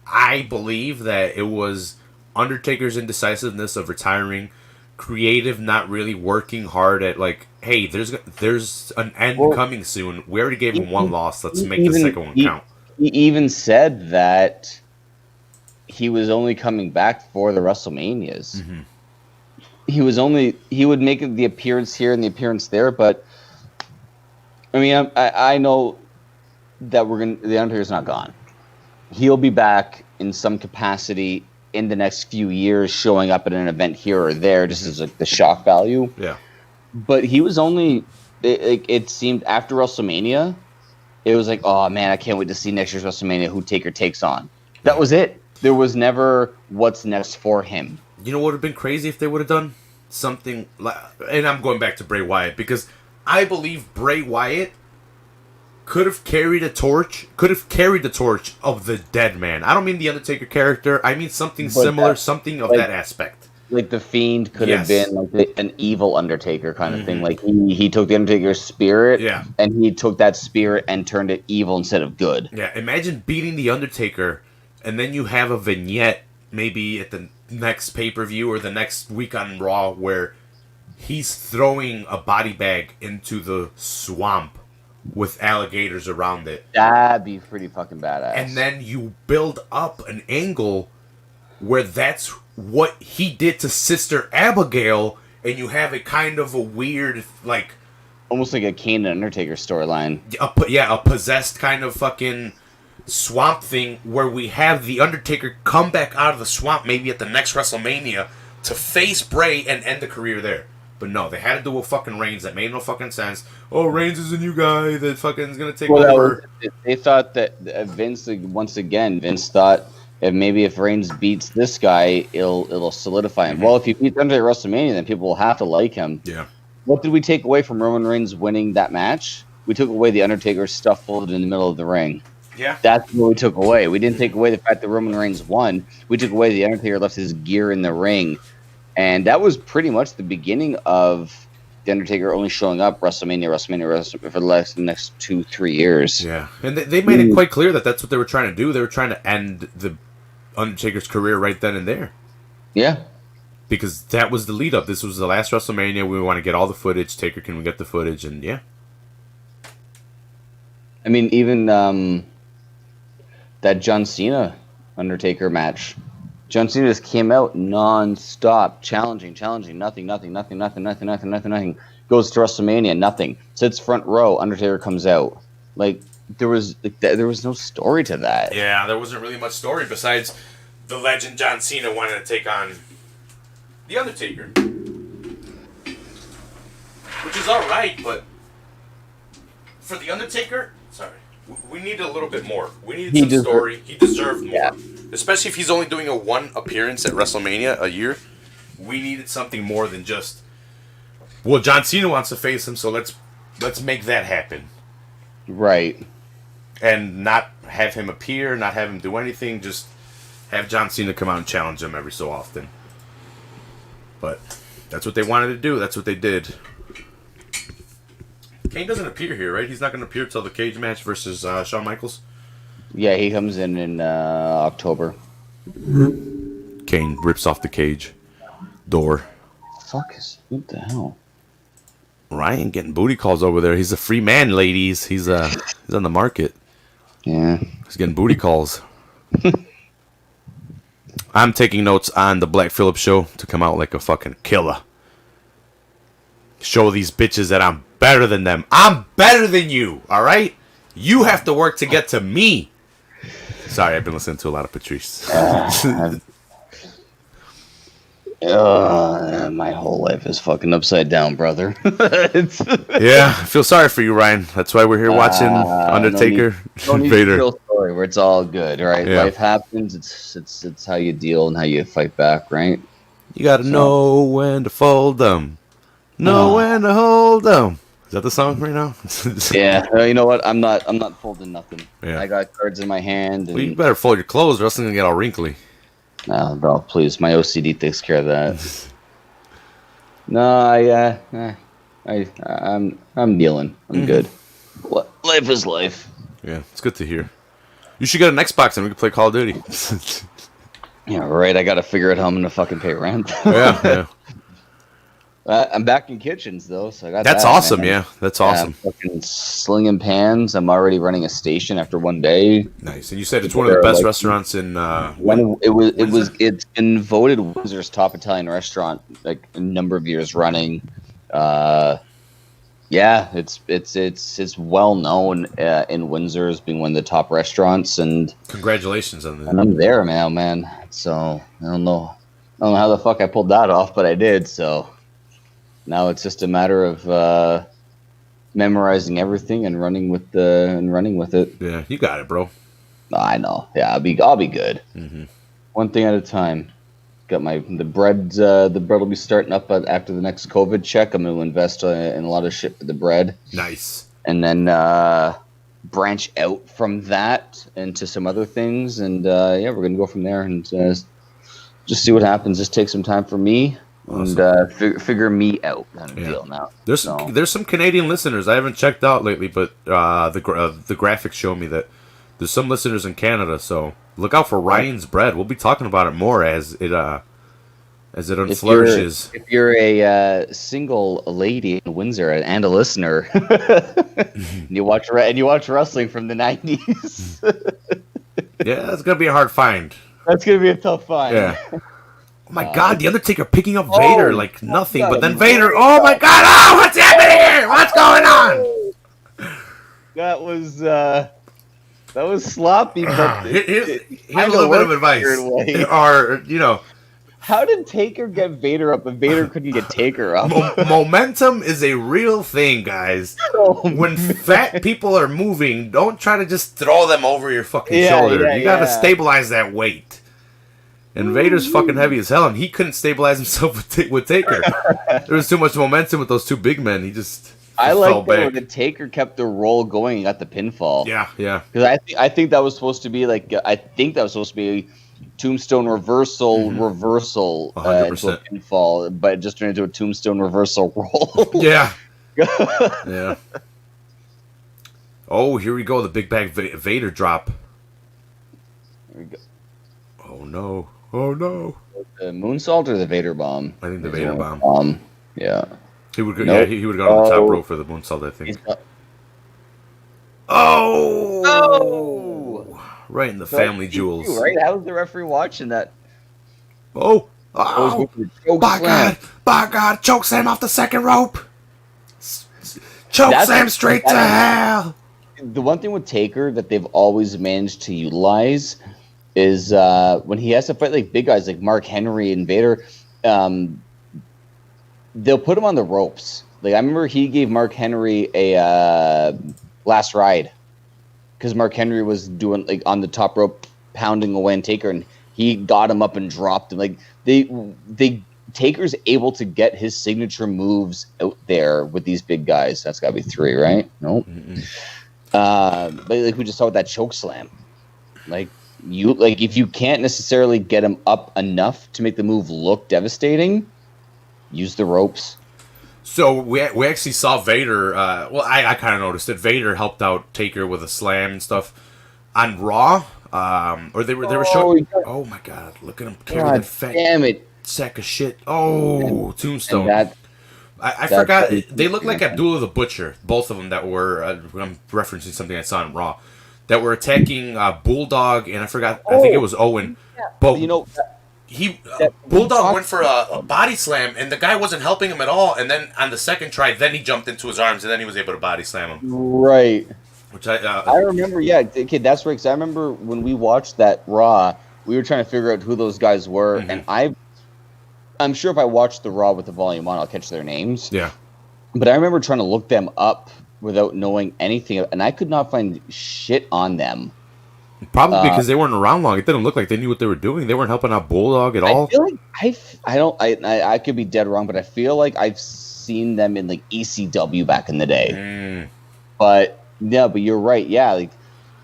I believe that it was Undertaker's indecisiveness of retiring, creative not really working hard at, like, hey, there's an end coming soon. We already gave him one loss. Let's make the second one count. He even said that he was only coming back for the WrestleManias. Mm-hmm. He would make the appearance here and the appearance there, but I mean, I know that the Undertaker's not gone. He'll be back in some capacity in the next few years, showing up at an event here or there, just as like the shock value. Yeah. But he was only. It seemed after WrestleMania, it was like, oh man, I can't wait to see next year's WrestleMania who Taker takes on. That was it. There was never what's next for him. You know what would have been crazy if they would have done something like, and I'm going back to Bray Wyatt, because I believe Bray Wyatt could have carried the torch of the dead man. I don't mean the Undertaker character. I mean something similar, something of that aspect. Like the Fiend could have been like an evil Undertaker kind of thing. Like he took the Undertaker's spirit, and he took that spirit and turned it evil instead of good. Yeah, imagine beating the Undertaker, and then you have a vignette maybe at the next pay-per-view or the next week on Raw where he's throwing a body bag into the swamp with alligators around it. That'd be pretty fucking badass. And then you build up an angle where that's what he did to Sister Abigail, and you have a kind of a weird, like, almost like a Kane and Undertaker storyline. A possessed kind of fucking swamp thing where we have the Undertaker come back out of the swamp maybe at the next WrestleMania to face Bray and end the career there. But no, they had to do a fucking Reigns that made no fucking sense. Oh, Reigns is a new guy that fucking is going to take over. They thought that Vince, once again, Vince thought if Reigns beats this guy, it'll solidify him. Mm-hmm. Well, if he beats Undertaker at WrestleMania, then people will have to like him. Yeah. What did we take away from Roman Reigns winning that match? We took away the Undertaker stuff folded in the middle of the ring. Yeah. That's what we took away. We didn't take away the fact that Roman Reigns won. We took away the Undertaker left his gear in the ring. And that was pretty much the beginning of the Undertaker only showing up WrestleMania for the next 2-3 years. Yeah. And they made it quite clear that that's what they were trying to do. They were trying to end the Undertaker's career right then and there. Yeah. Because that was the lead up. This was the last WrestleMania. We want to get all the footage. Taker, can we get the footage? And yeah. I mean, even that John Cena Undertaker match. John Cena just came out non-stop, challenging, nothing. Goes to WrestleMania, nothing. Sits front row, Undertaker comes out. Like, there was no story to that. Yeah, there wasn't really much story besides the legend John Cena wanted to take on the Undertaker. Which is alright, but for the Undertaker, we need a little bit more. We needed some story. He deserved more. Yeah. Especially if he's only doing a one appearance at WrestleMania a year. We needed something more than just, well, John Cena wants to face him, so let's make that happen. Right. And not have him appear, not have him do anything, just have John Cena come out and challenge him every so often. But that's what they wanted to do. That's what they did. Kane doesn't appear here, right? He's not going to appear till the cage match versus Shawn Michaels? Yeah, he comes in October. Kane rips off the cage door. What the hell? Ryan getting booty calls over there. He's a free man, ladies. He's on the market. Yeah. He's getting booty calls. I'm taking notes on the Black Phillip show to come out like a fucking killer. Show these bitches that I'm better than them. I'm better than you, all right? You have to work to get to me. Sorry, I've been listening to a lot of Patrice. My whole life is fucking upside down, brother. Yeah, I feel sorry for you, Ryan. That's why we're here watching Undertaker, Vader. No story where it's all good, right? Yeah. Life happens. It's how you deal and how you fight back, right? You got to know when to fold them. Know when to hold 'em. Is that the song right now? Yeah, you know what? I'm not folding nothing. Yeah. I got cards in my hand. And... Well, you better fold your clothes, or else it's gonna get all wrinkly. No, please. My OCD takes care of that. No, I'm dealing. I'm good. Life is life. Yeah, it's good to hear. You should get an Xbox and we can play Call of Duty. Yeah, right. I got to figure out how I'm gonna fucking pay rent. Yeah. I'm back in kitchens though, so I got That's that, awesome. man. Yeah, that's awesome. I'm fucking slinging pans. I'm already running a station after one day. Nice. And you said it's one of the best restaurants in. It's been voted Windsor's top Italian restaurant like a number of years running. Yeah, it's well known in Windsor as being one of the top restaurants, and congratulations on that. And I'm there now, man. So I don't know how the fuck I pulled that off, but I did. So. Now it's just a matter of memorizing everything and running with it. Yeah, you got it, bro. I know. Yeah, I'll be good. Mm-hmm. One thing at a time. Got the bread. The bread will be starting up after the next COVID check. I'm going to invest in a lot of shit for the bread. Nice. And then branch out from that into some other things, and we're going to go from there and just see what happens. Just take some time for me. Awesome. And figure me out kind of deal now. There's some Canadian listeners I haven't checked out lately, but the graphics show me that there's some listeners in Canada. So look out for Ryan's bread. We'll be talking about it more as it unflourishes. If you're a single lady in Windsor and a listener, and you watch wrestling from the 90s, yeah, that's gonna be a hard find. That's gonna be a tough find. Yeah. Oh my God, the Undertaker picking up Vader like nothing, but then Vader, oh my God, oh, what's happening here? What's going on? That was sloppy, but here's a little bit of advice. Or, how did Taker get Vader up and Vader couldn't get Taker up? Momentum is a real thing, guys. When fat people are moving, don't try to just throw them over your fucking shoulder. You gotta stabilize that weight. And Vader's fucking heavy as hell, and he couldn't stabilize himself with Taker. There was too much momentum with those two big men. He just I like that when the Taker kept the roll going and got the pinfall. Yeah. Because I think that was supposed to be tombstone reversal into a pinfall, but it just turned into a tombstone reversal roll. Yeah. Oh, here we go. The Big Bad Vader drop. Here we go. Oh no! The moonsault or the Vader bomb? I think the Vader bomb. Yeah. He would. Yeah, he would have gone on the top rope for the moonsault. I think. Oh! Right in the family jewels. Right? How was the referee watching that? Oh! By God! Choke slam off the second rope. Choke slam straight to hell. The one thing with Taker that they've always managed to utilize is when he has to fight like big guys like Mark Henry and Vader, they'll put him on the ropes. Like I remember he gave Mark Henry a last ride because Mark Henry was doing like on the top rope pounding away on Taker, and he got him up and dropped him. Like they Taker's able to get his signature moves out there with these big guys. That's got to be 3, right? Nope. But like we just saw with that choke slam, if you can't necessarily get him up enough to make the move look devastating, use the ropes. So we actually saw Vader. I kind of noticed that Vader helped out Taker with a slam and stuff on Raw. Or they were showing. Oh my God! Look at him carry that fat sack of shit. Oh, Tombstone. I forgot. They look like Abdullah the Butcher. Both of them that were. I'm referencing something I saw in Raw. That were attacking Bulldog, and I forgot. I think it was Owen. But Bulldog went for a body slam, and the guy wasn't helping him at all. And then on the second try, then he jumped into his arms, and then he was able to body slam him. Right. Which I remember. Yeah, kid, that's right. Because I remember when we watched that Raw, we were trying to figure out who those guys were, and I'm sure if I watched the Raw with the volume on, I'll catch their names. Yeah. But I remember trying to look them up without knowing anything, and I could not find shit on them. Probably because they weren't around long. It didn't look like they knew what they were doing. They weren't helping out Bulldog at all. I feel like I could be dead wrong, but I feel like I've seen them in like ECW back in the day. But yeah, but you're right. Yeah, like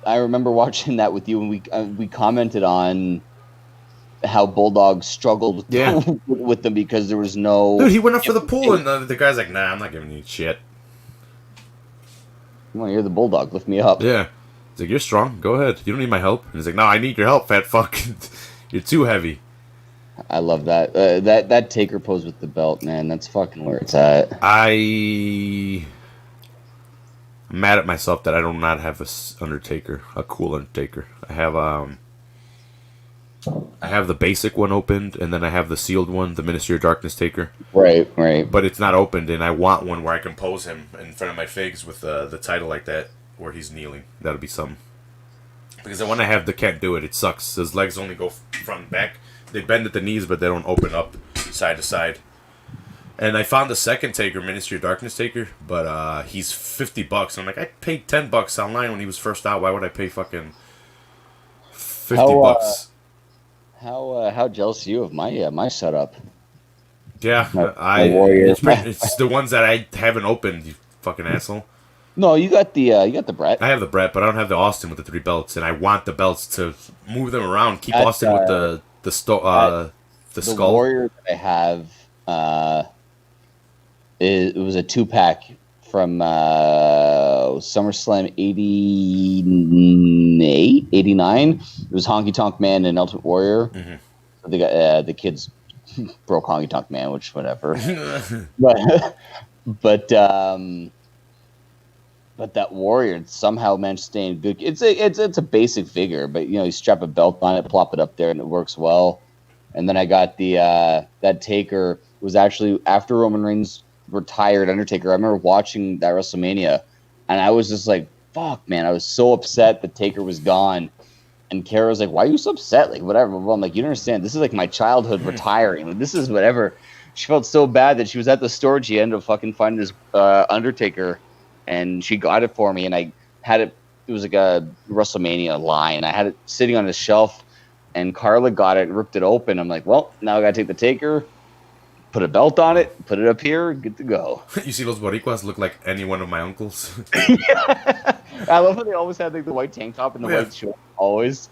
I remember watching that with you, and we commented on how Bulldog struggled with them because there was no. Dude, he went up for the pool, and the guy's like, "Nah, I'm not giving you shit." Come on, you're the Bulldog. Lift me up. Yeah. He's like, "You're strong. Go ahead. You don't need my help." And he's like, "No, I need your help, fat fuck. You're too heavy." I love that. That Taker pose with the belt, man. That's fucking where it's at. I'm mad at myself that I do not have a Undertaker, a cool Undertaker. I have the basic one opened, and then I have the sealed one, the Ministry of Darkness Taker. Right. But it's not opened, and I want one where I can pose him in front of my figs with the title like that, where he's kneeling. That'll be something. Because the one I have, can't do it. It sucks. His legs only go front and back. They bend at the knees, but they don't open up side to side. And I found the second Taker, Ministry of Darkness Taker, but he's $50. I'm like, I paid $10 online when he was first out. Why would I pay fucking $50? How jealous are you of my setup? Yeah, it's the ones that I haven't opened. You fucking asshole. No, you got the Brett. I have the Brett, but I don't have the Austin with the 3 belts, and I want the belts to move them around. Keep Austin with the skull. The Warrior that I have, it was a 2-pack from SummerSlam 88, 89. It was Honky Tonk Man and Ultimate Warrior. Mm-hmm. So they got the kids broke Honky Tonk Man, which whatever. but that Warrior somehow managed to stay in good. It's a basic figure, but you strap a belt on it, plop it up there, and it works well. And then I got that Taker was actually after Roman Reigns retired Undertaker. I remember watching that WrestleMania, and I was just like, "Fuck, man!" I was so upset that Taker was gone. And Kara was like, "Why are you so upset?" Like, whatever. Well, I'm like, "You don't understand. This is like my childhood retiring. Like, this is whatever." She felt so bad that she was at the store. She ended up fucking finding this Undertaker, and she got it for me. And I had it. It was like a WrestleMania line. I had it sitting on the shelf, and Carla got it, ripped it open. I'm like, "Well, now I gotta take the Taker, put a belt on it, put it up here, good to go." You see those Boricuas look like any one of my uncles. Yeah. I love how they always had like the white tank top and the white shorts. Always.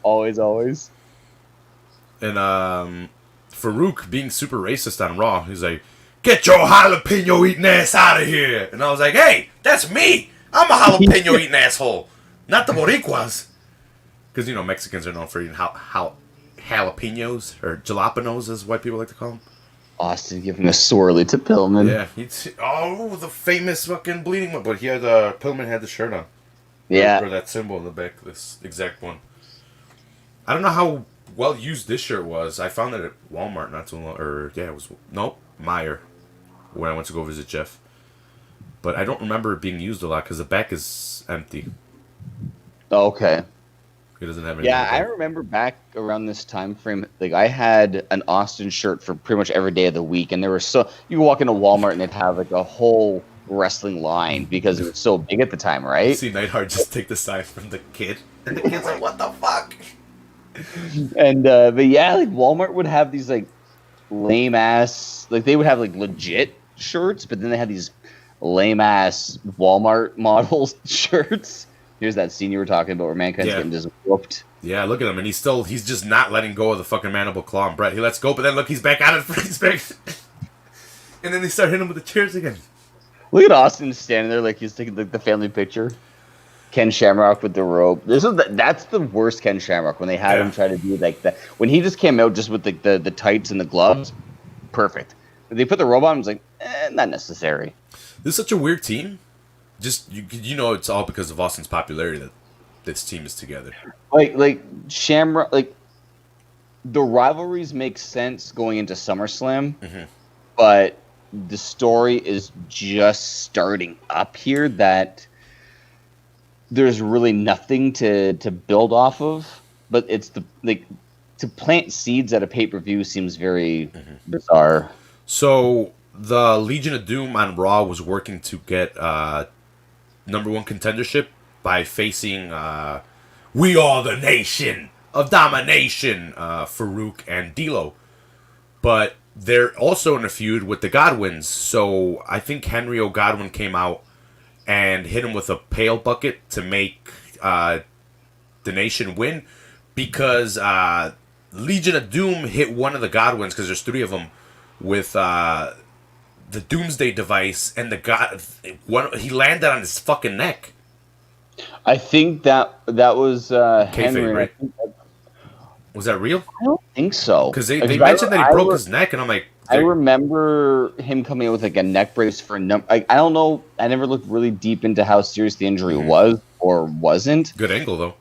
And Farouk being super racist on Raw, he's like, "Get your jalapeno eating ass out of here!" And I was like, "Hey, that's me. I'm a jalapeno eating asshole, not the Boricuas." Because Mexicans are known for eating jalapenos or jalapenos, as white people like to call them. Austin giving a swirly to Pillman. Yeah, the famous fucking bleeding one. But he had Pillman had the shirt on. Yeah, or that symbol in the back. This exact one. I don't know how well used this shirt was. I found it at Walmart not too long. It was Meijer when I went to go visit Jeff. But I don't remember it being used a lot because the back is empty. Okay. It doesn't have any. Yeah, I remember back around this time frame, like I had an Austin shirt for pretty much every day of the week, and there were you walk into Walmart and it'd have like a whole wrestling line because it was so big at the time, right? You see Neidhart just take the sign from the kid, and the kid's like, "What the fuck?" And but yeah, like Walmart would have these like lame ass, like they would have like legit shirts, but then they had these lame ass Walmart model shirts. Here's that scene you were talking about where Mankind's getting just whooped. Yeah, look at him, and he's just not letting go of the fucking mandible claw and Brett. He lets go, but then look, he's back at it. He's back. And then they start hitting him with the chairs again. Look at Austin standing there like he's taking the family picture. Ken Shamrock with the rope. That's the worst Ken Shamrock when they had him try to do like that. When he just came out just with the tights and the gloves, perfect. But they put the robe on, I was like, not necessary. This is such a weird team. Just it's all because of Austin's popularity that this team is together. Like Shamrock, like the rivalries make sense going into SummerSlam, but the story is just starting up here that there's really nothing to build off of. But it's to plant seeds at a pay-per-view seems very bizarre. So the Legion of Doom on Raw was working to get number one contendership by facing We Are the Nation of Domination, Farouk and D'Lo. But they're also in a feud with the Godwins. So I think Henry O. Godwin came out and hit him with a pail bucket to make the Nation win because Legion of Doom hit one of the Godwins, because there's 3 of them, with the Doomsday device, and he landed on his fucking neck. I think that was Henry. Right? Was that real? I don't think so. Because they mentioned that he broke his neck, and I'm like... I remember him coming out with like a neck brace for a number... I don't know. I never looked really deep into how serious the injury was or wasn't. Good angle, though.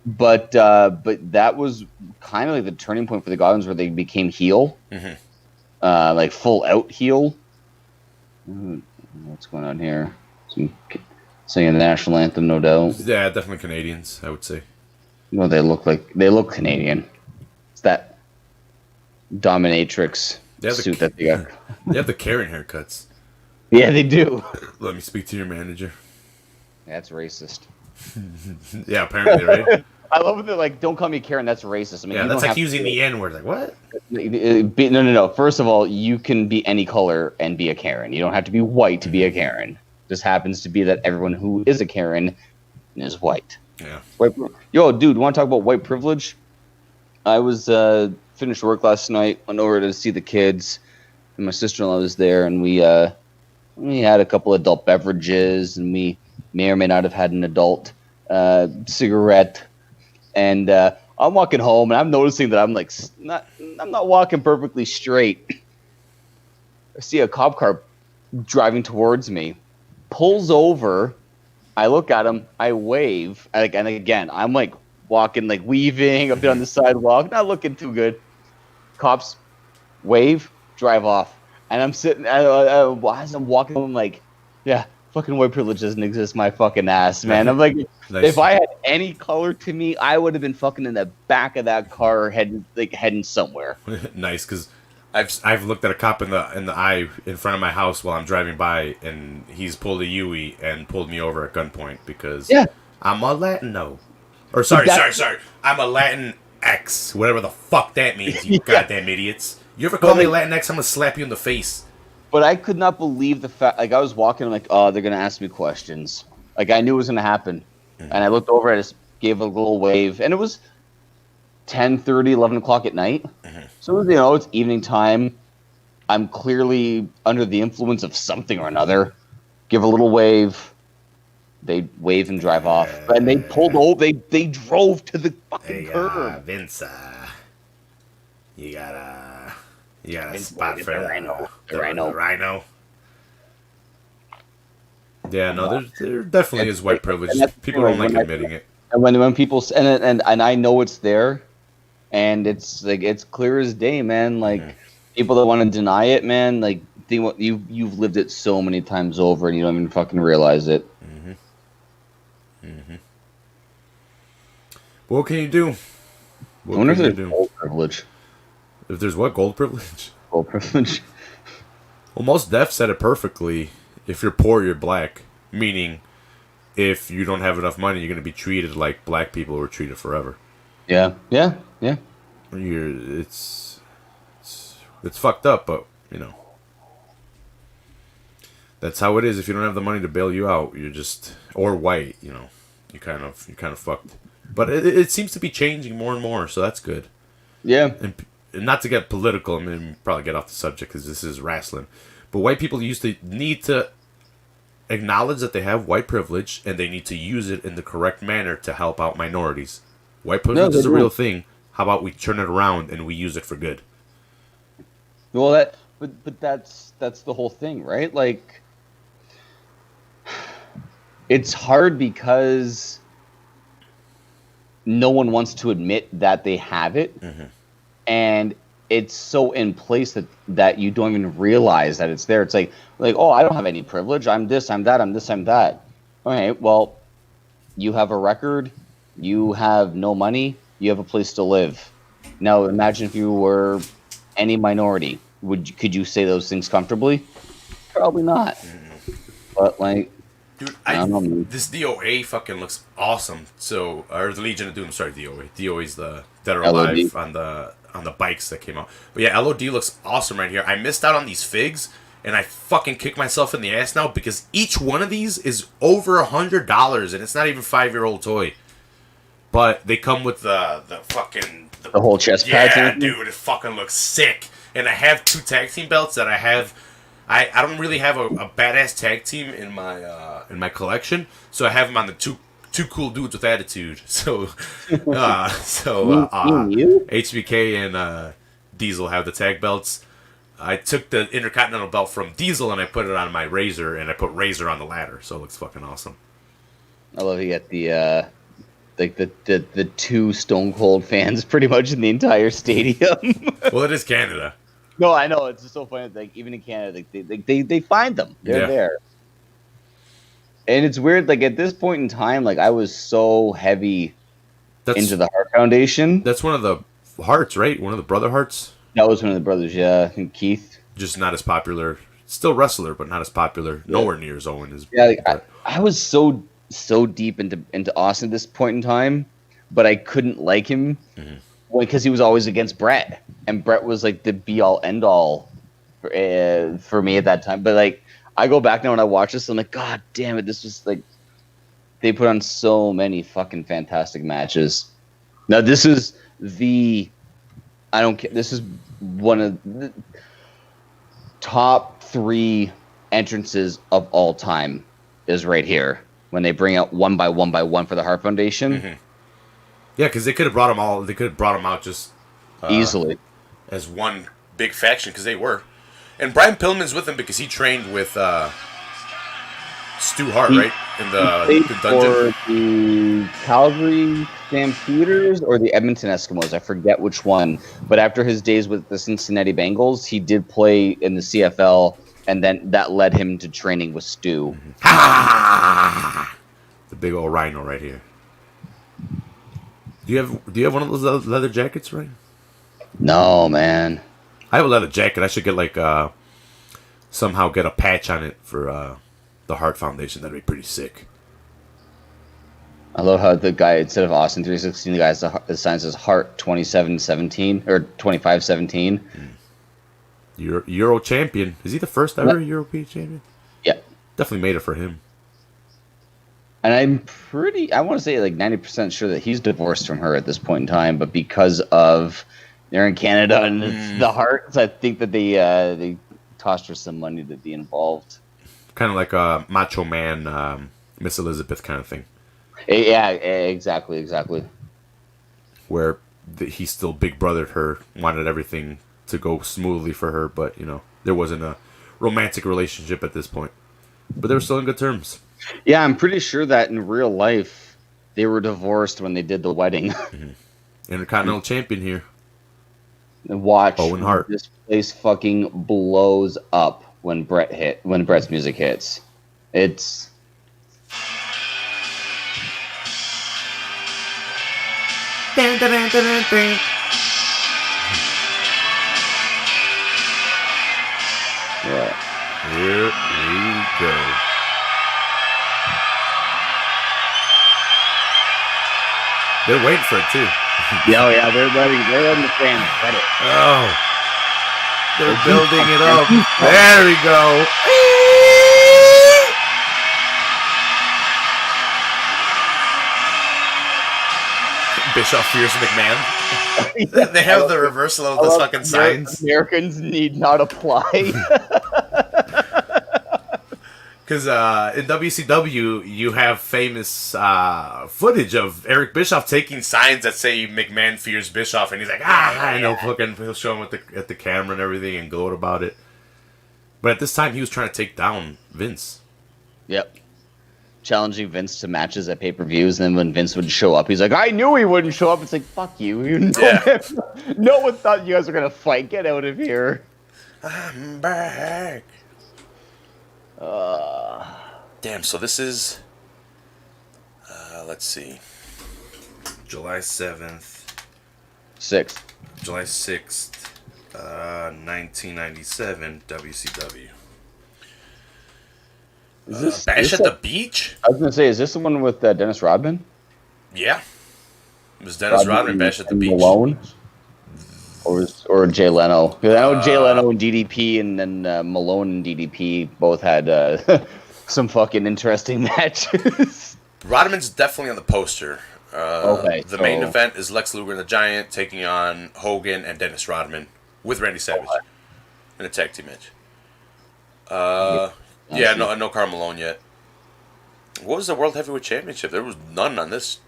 But that was kind of like the turning point for the Godwins, where they became heel. Mm-hmm. Like full out heel. What's going on here? Singing the national anthem, no doubt. Yeah, definitely Canadians, I would say. No, they look Canadian. It's that dominatrix suit that they got. They have the Karen haircuts. Yeah, they do. Let me speak to your manager. That's racist. Yeah, apparently, right? I love that. Like, don't call me Karen. That's racist. I mean, yeah, that's like using the N word. Like, what? No. First of all, you can be any color and be a Karen. You don't have to be white to be a Karen. Just happens to be that everyone who is a Karen is white. Yeah. Yo, dude, want to talk about white privilege? I was finished work last night, went over to see the kids, and my sister-in-law was there, and we had a couple adult beverages, and we may or may not have had an adult cigarette. And I'm walking home, and I'm noticing that I'm not walking perfectly straight. I see a cop car driving towards me, pulls over. I look at him, I wave, and again, I'm like walking, like weaving a bit on the sidewalk, not looking too good. Cops wave, drive off, and I'm sitting. As I'm walking, I'm like, yeah, fucking white privilege doesn't exist, my fucking ass, man. I'm like, nice. If I had any color to me, I would have been fucking in the back of that car, heading somewhere. Nice, because I've looked at a cop in the eye in front of my house while I'm driving by, and he's pulled a Yui and pulled me over at gunpoint because I'm a Latino. Or sorry, I'm a Latin X, whatever the fuck that means, you goddamn idiots. You ever call me Latin X, I'm gonna slap you in the face. But I could not believe the fact, like, I was walking, I'm like, oh, they're gonna ask me questions. Like, I knew it was gonna happen. Mm-hmm. And I looked over, I just gave a little wave, and it was 10:30, 11 o'clock at night. Mm-hmm. So, it's evening time. I'm clearly under the influence of something or another. Give a little wave. They wave and drive off. And they pulled over. They drove to the fucking curb. Vince, you got a spot for the rhino. Yeah, no, there definitely is white privilege. People don't like admitting it. And when people and I know it's there, and it's like it's clear as day, man. Like people that want to deny it, man, like you've lived it so many times over, and you don't even fucking realize it. Mm-hmm. Mm-hmm. What can you do? I wonder if there's gold privilege. If there's what? Gold privilege? Gold privilege. Well, most Def said it perfectly. If you're poor, you're black. Meaning, if you don't have enough money, you're going to be treated like black people were treated forever. Yeah. It's fucked up, but, that's how it is. If you don't have the money to bail you out, you're just... Or white, you're kind of fucked. But it seems to be changing more and more, so that's good. Yeah. And not to get political, I mean, probably get off the subject because this is wrestling. But white people used to need to acknowledge that they have white privilege, and they need to use it in the correct manner to help out minorities. White privilege is a real thing. How about we turn it around and we use it for good? Well, but that's the whole thing, right? Like, it's hard because no one wants to admit that they have it, and it's so in place that you don't even realize that it's there. It's like, oh, I don't have any privilege. I'm this, I'm that, I'm this, I'm that. Okay, well, you have a record. You have no money. You have a place to live. Now, imagine if you were any minority. Could you say those things comfortably? Probably not. But, like... Dude, this DOA fucking looks awesome. So, or the Legion of Doom, sorry, DOA. DOA is the Dead or Alive on the on the bikes that came out. But yeah, LOD looks awesome right here. I missed out on these figs, and I fucking kick myself in the ass now because each one of these is over $100, and it's not even 5-year-old toy. But they come with the fucking the whole chest pads. Yeah, dude, it fucking looks sick. And I have 2 tag team belts that I have. I don't really have a badass tag team in my collection, so I have them on the two cool dudes with attitude. So HBK and Diesel have the tag belts. I took the Intercontinental belt from Diesel and I put it on my Razor, and I put Razor on the ladder, so it looks fucking awesome. I love you get the like the 2 Stone Cold fans pretty much in the entire stadium. Well, it is Canada. No, I know, it's just so funny. Like even in Canada, they find them. They're there. And it's weird. Like at this point in time, like I was so heavy into the Hart Foundation. That's one of the Harts, right? One of the brother Harts. That was one of the brothers. Yeah, I think Keith. Just not as popular. Still wrestler, but not as popular. Yeah. Nowhere near as Owen is. Yeah, like, I was so deep into Austin at this point in time, but I couldn't like him because he was always against Brett, and Brett was like the be all end all for me at that time. But like I go back now and I watch this, I'm like, God damn it, this was like they put on so many fucking fantastic matches. Now this is I don't care. This is one of the top 3 entrances of all time is right here when they bring out one by one for the Hart Foundation. Mm-hmm. Yeah, because they could have brought them all. They could have brought them out just easily as one big faction because they were. And Brian Pillman's with them because he trained with Stu Hart, right? In the dungeon. For the Calgary Stampeders or the Edmonton Eskimos, I forget which one. But after his days with the Cincinnati Bengals, he did play in the CFL, and then that led him to training with Stu. Mm-hmm. The big old rhino right here. Do you have one of those leather jackets, right? No, man. I have a leather jacket. I should get somehow get a patch on it for the Hart Foundation. That'd be pretty sick. I love how the guy, instead of Austin 316, the guy the sign says Hart 2717 or 2517. Euro champion. Is he the first ever European champion? Yeah. Definitely made it for him. And I want to say like 90% sure that he's divorced from her at this point in time, but because of they're in Canada and it's the Harts, I think that they tossed her some money to be involved. Kind of like a Macho Man, Miss Elizabeth kind of thing. Yeah, exactly. Where he still big brothered her, wanted everything to go smoothly for her, but there wasn't a romantic relationship at this point. But they were still in good terms. Yeah, I'm pretty sure that in real life they were divorced when they did the wedding. Intercontinental champion here. And watch Owen Hart. This place fucking blows up when Brett's music hits. It's yeah. Here we go. They're waiting for it too. yeah, they're letting the fans get it. Oh, they're building it up. There we go. Bischoff fears McMahon. They have the reversal of the fucking signs. Americans need not apply. Because in WCW, you have famous footage of Eric Bischoff taking signs that say McMahon fears Bischoff, and he's like, I know, fucking, he'll show him at the camera and everything and gloat about it. But at this time, he was trying to take down Vince. Yep. Challenging Vince to matches at pay-per-views, and then when Vince would show up, he's like, I knew he wouldn't show up. It's like, fuck you. No one thought you guys were going to fight. Get out of here. I'm back. Damn, so this is, let's see, July 7th. 6th. July 6th, 1997, WCW. Is this Bash at the Beach? I was going to say, is this the one with Dennis Rodman? Yeah. It was Dennis Rodman, Bash at the Beach. Malone? or Jay Leno. 'Cause I know Jay Leno and DDP, and then Malone and DDP both had some fucking interesting matches. Rodman's definitely on the poster. Okay, the main event is Lex Luger and the Giant taking on Hogan and Dennis Rodman with Randy Savage in a tag team match. No Karl Malone yet. What was the World Heavyweight Championship? There was none on this.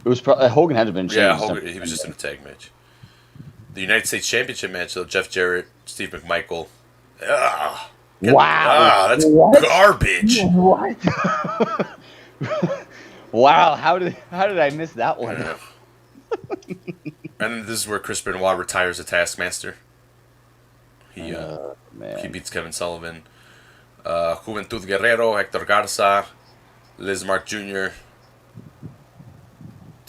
It was probably Hogan had to have been. Yeah, Hogan. He was just in a tag match. The United States Championship match, though, Jeff Jarrett, Steve McMichael. Wow, that's garbage. What? Wow, how did I miss that one? And this is where Chris Benoit retires a Taskmaster. He beats Kevin Sullivan. Juventud Guerrero, Hector Garza, Liz Mark Jr.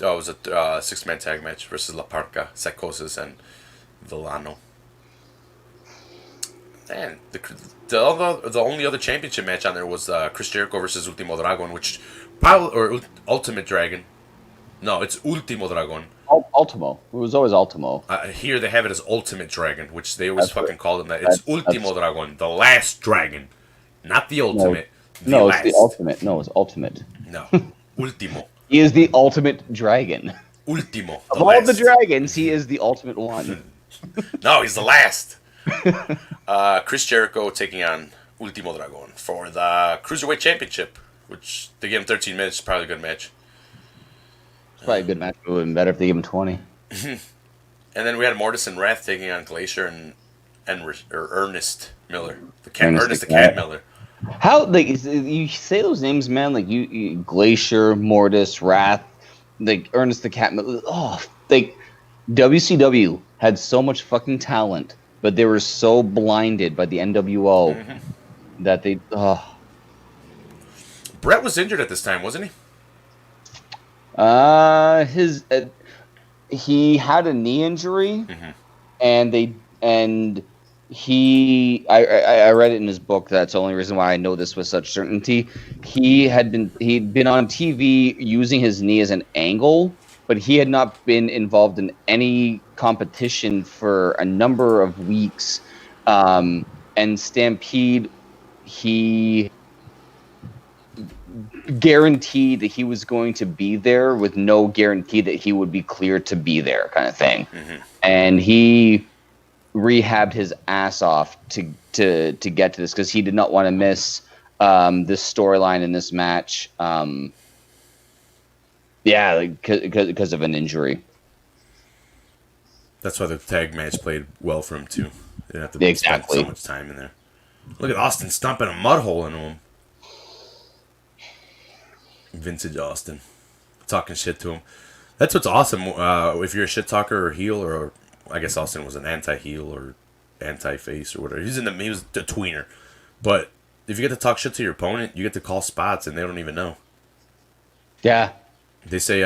Oh, it was a 6-man tag match versus La Parca, Psychosis, and Villano. Man, the only other championship match on there was Chris Jericho versus Ultimo Dragon, or Ultimate Dragon. No, it's Ultimo Dragon. Ultimo. It was always Ultimo. Here they have it as Ultimate Dragon, which they always call them that. It's Ultimo Dragon, the last dragon. Not the ultimate. It's the ultimate. No, it's ultimate. No. Ultimo. He is the ultimate dragon. Ultimo. Of all the dragons, he is the ultimate one. No, he's the last. Chris Jericho taking on Ultimo Dragon for the Cruiserweight Championship, which they gave him 13 minutes. Probably a good match. It's probably a good match. It would have been better if they gave him 20. And then we had Mortis and Wrath taking on Glacier and Ernest Miller. Ernest the Cat Miller. How you say those names, man? Like you Glacier, Mortis, Wrath, like Ernest the Cat Miller. Oh, WCW had so much fucking talent, but they were so blinded by the NWO that they. Brett was injured at this time, wasn't he? He had a knee injury, and I read it in his book. That's the only reason why I know this with such certainty. He'd been on TV using his knee as an angle, but he had not been involved in any competition for a number of weeks. And Stampede, he guaranteed that he was going to be there with no guarantee that he would be cleared to be there, kind of thing. And he rehabbed his ass off to get to this because he did not want to miss this storyline in this match. Because of an injury. That's why the tag match played well for him too. They didn't have to spend so much time in there. Look at Austin stomping a mud hole into him. Vintage Austin talking shit to him. That's what's awesome. If you're a shit talker or heel, or I guess Austin was an anti-heel or anti-face or whatever. He was a tweener. But if you get to talk shit to your opponent, you get to call spots and they don't even know. Yeah. They say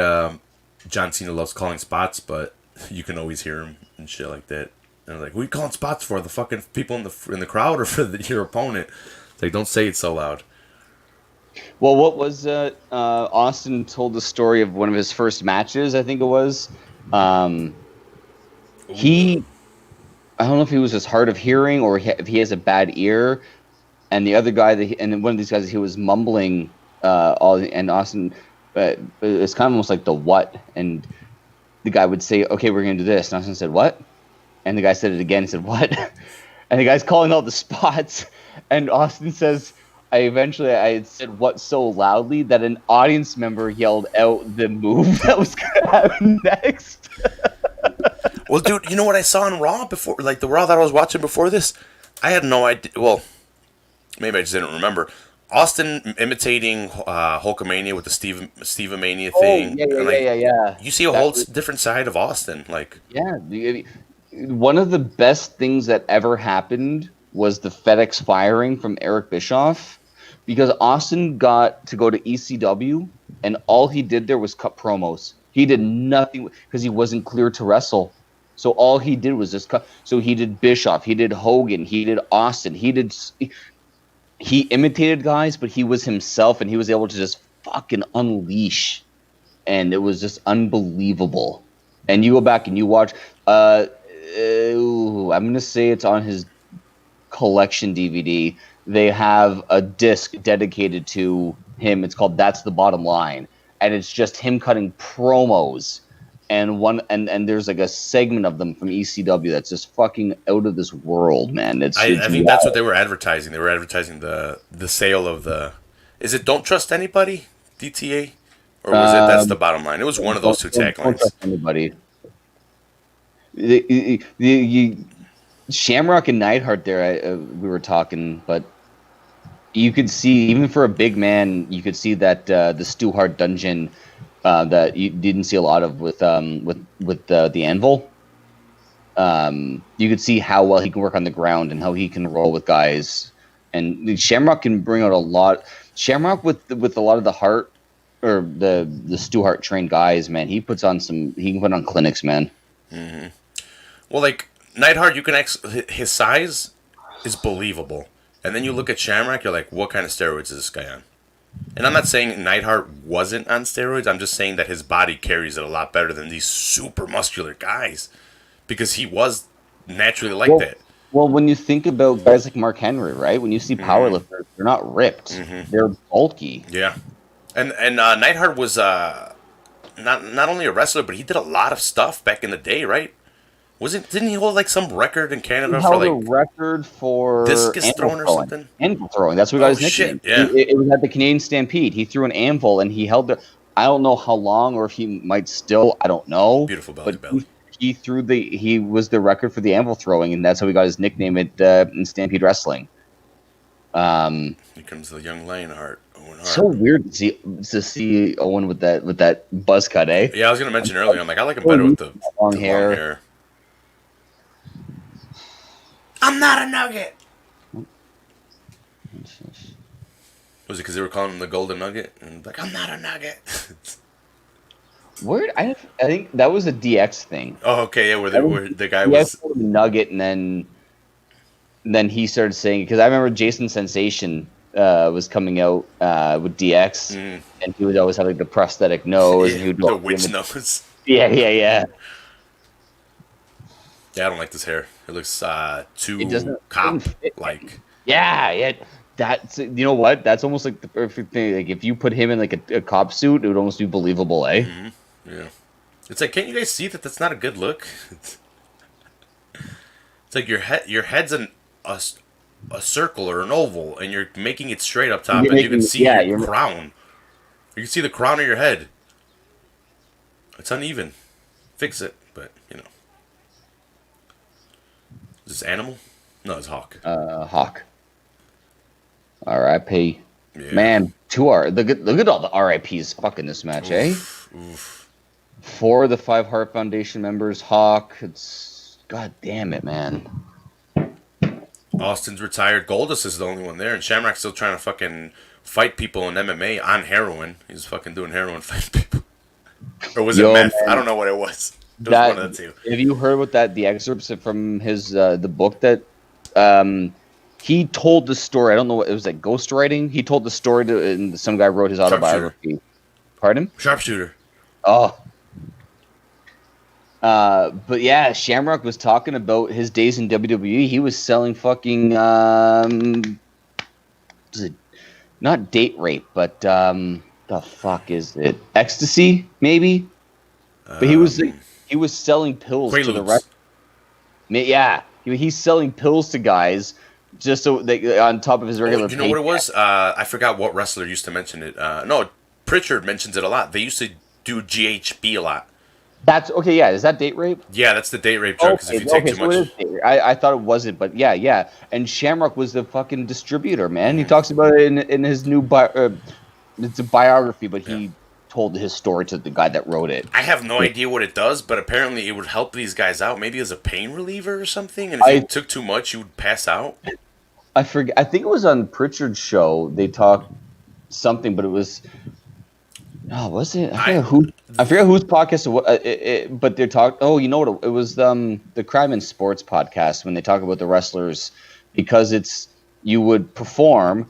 John Cena loves calling spots, but you can always hear him and shit like that. And they're like, "What are you calling spots for? The fucking people in the crowd or for your opponent?" It's like, don't say it so loud. Well, what was Austin told the story of one of his first matches, I think it was. I don't know if he was just hard of hearing or if he has a bad ear. And the other guy, and one of these guys, he was mumbling and Austin, it's kind of almost like the what. And the guy would say, "Okay, we're going to do this." And Austin said, "What?" And the guy said it again and said, "What?" And the guy's calling all the spots. And Austin says, I had said "what" so loudly that an audience member yelled out the move that was going to happen next. Well, dude, you know what I saw on Raw before, like the Raw that I was watching before this? I had no idea. Well, maybe I just didn't remember. Austin imitating Hulkamania with the Steve-a-mania thing. Yeah. You see a whole different side of Austin. Like, yeah. One of the best things that ever happened was the FedEx firing from Eric Bischoff, because Austin got to go to ECW, and all he did there was cut promos. He did nothing because he wasn't cleared to wrestle. So all he did was just cut. So he did Bischoff, he did Hogan, he did Austin, he imitated guys, but he was himself, and he was able to just fucking unleash, and it was just unbelievable. And you go back and you watch. I'm gonna say it's on his collection DVD. They have a disc dedicated to him. It's called "That's the Bottom Line," and it's just him cutting promos. And there's like a segment of them from ECW that's just fucking out of this world, man. I think that's what they were advertising. They were advertising the sale of the. Is it "Don't Trust Anybody" DTA, or was it "That's the Bottom Line"? It was one of those two taglines. Don't trust anybody. Shamrock and Neidhart there, we were talking, but you could see, even for a big man, you could see that the Stu Hart dungeon that you didn't see a lot of with the Anvil. You could see how well he can work on the ground and how he can roll with guys. And Shamrock can bring out a lot. Shamrock with a lot of the Hart or the Stu Hart trained guys, man. He can put on clinics, man. Mm-hmm. Well, like Neidhart, you can his size is believable, and then you look at Shamrock, you're like, what kind of steroids is this guy on? And I'm not saying Neidhart wasn't on steroids. I'm just saying that his body carries it a lot better than these super muscular guys, because he was naturally like that. Well, when you think about guys like Mark Henry, right? When you see powerlifters, they're not ripped; they're bulky. Yeah, and Neidhart was not only a wrestler, but he did a lot of stuff back in the day, right? Didn't he hold like some record in Canada for like a record for discus throwing or something? Anvil throwing. That's what got his nickname. Yeah. It was at the Canadian Stampede. He threw an anvil and he held the. I don't know how long, or if he might still. I don't know. Beautiful belly. He was the record for the anvil throwing, and that's how he got his nickname in Stampede Wrestling. Here comes the young Lionheart. So weird to see Owen with that buzz cut, eh? Yeah, I was gonna mention earlier. I'm like, I like him better with the long hair. I'm not a nugget. Was it because they were calling him the Golden Nugget? And like, I'm not a nugget. Word, I think that was a DX thing. Oh, okay, yeah, where the guy was Nugget, and then he started saying, because I remember Jason Sensation was coming out with DX, and he would always have like the prosthetic nose, and he would the witch nose. Yeah. Yeah, I don't like this hair. It looks too cop-like. Yeah. That's, you know what? That's almost like the perfect thing. Like if you put him in like a cop suit, it would almost be believable, eh? Mm-hmm. Yeah. It's like, can't you guys see that that's not a good look? It's like your head's a circle or an oval, and you're making it straight up top, and you can see your crown. You can see the crown of your head. It's uneven. Fix it, but you know. Is this Animal? No, it's Hawk. Hawk. R.I.P. Yeah. Man, look at all the R.I.P.s fucking this match, Oof. 4 of the 5 Hart Foundation members, Hawk. It's, god damn it, man. Austin's retired. Goldust is the only one there, and Shamrock's still trying to fucking fight people in MMA on heroin. He's fucking doing heroin fighting people. Or was it meth? Man. I don't know what it was. It was one of the two. Have you heard what the excerpts from his the book that he told the story? I don't know what it was, like ghostwriting. He told the story and some guy wrote his autobiography. Pardon? Sharpshooter. Oh. But yeah, Shamrock was talking about his days in WWE. He was selling fucking was it not date rape, but the fuck is it? Ecstasy, maybe? But he was selling pills to the rest. Yeah, he's selling pills to guys just so they on top of his regular. You know what it was? I forgot what wrestler used to mention it. No, Pritchard mentions it a lot. They used to do GHB a lot. That's okay. Yeah, is that date rape? Yeah, that's the date rape drug. Because if you take too much, I thought it wasn't, but yeah. And Shamrock was the fucking distributor, man. He talks about it in his new it's a biography, but he told his story to the guy that wrote it. I have no idea what it does, but apparently it would help these guys out, maybe as a pain reliever or something. And if you took too much, you would pass out. I forget. I think it was on Pritchard's show. They talked something, but it was. Oh, was it? I forget whose podcast it was, but they talked. Oh, you know what? It was the Crime and Sports podcast when they talk about the wrestlers, because you would perform,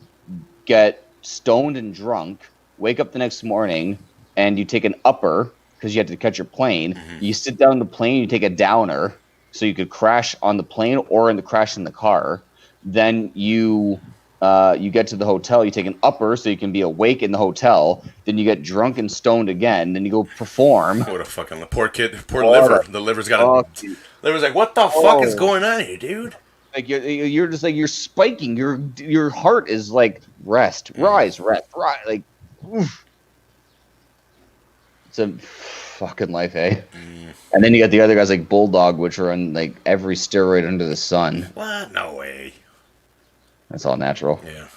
get stoned and drunk, wake up the next morning, and you take an upper because you had to catch your plane. Mm-hmm. You sit down on the plane, you take a downer, so you could crash on the plane or crash in the car. Then you get to the hotel. You take an upper so you can be awake in the hotel. Then you get drunk and stoned again. Then you go perform. What a fucking poor kid, poor liver. The liver's got a liver's like, what the fuck is going on here, dude? Like you're just like you're spiking. Your heart is like rest, rise, like. Oof. It's a fucking life, eh? And then you got the other guys like Bulldog, which are on like every steroid under the sun. What? No way. That's all natural. Yeah.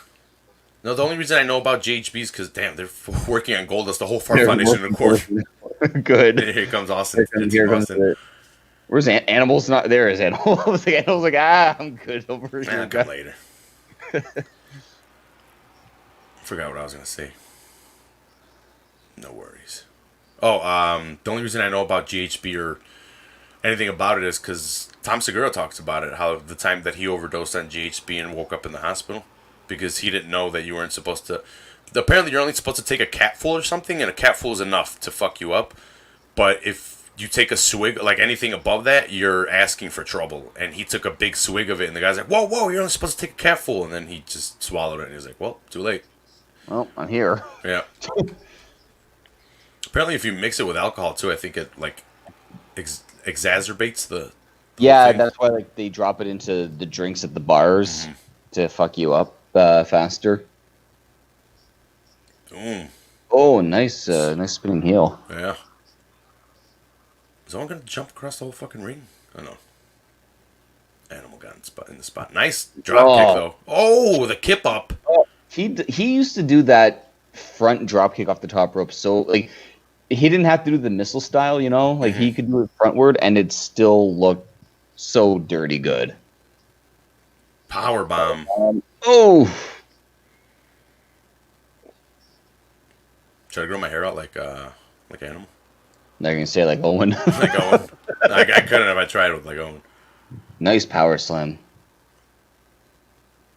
No, the only reason I know about GHB is because, damn, they're working on Gold. That's the whole Fart Foundation, of course. Good. And here comes Austin. Here comes where's Animal's not there? Is Animal? I was like, Animal's like, I'm good over here. I'll come later. Forgot what I was gonna say. No worries. Oh, the only reason I know about GHB or anything about it is because Tom Segura talks about it. How the time that he overdosed on GHB and woke up in the hospital because he didn't know that you weren't supposed to. Apparently, you're only supposed to take a capful or something, and a capful is enough to fuck you up. But if you take a swig, like anything above that, you're asking for trouble. And he took a big swig of it, and the guy's like, whoa, you're only supposed to take a capful. And then he just swallowed it, and he was like, well, too late. Well, I'm here. Yeah. Apparently, if you mix it with alcohol, too, I think it, like, exacerbates the yeah, that's why like they drop it into the drinks at the bars to fuck you up faster. Oh, nice spinning heel. Yeah. Is someone gonna jump across the whole fucking ring? Oh no. Animal got in the spot. Nice drop kick though. Oh, the kip up. Oh, he used to do that front drop kick off the top rope. So like he didn't have to do the missile style, you know. Like he could do it frontward, and it still looked so dirty good. Power bomb. Oh. Should I grow my hair out like Animal? They're gonna say like Owen. Like Owen. I couldn't if I tried with like Owen. Nice power slam.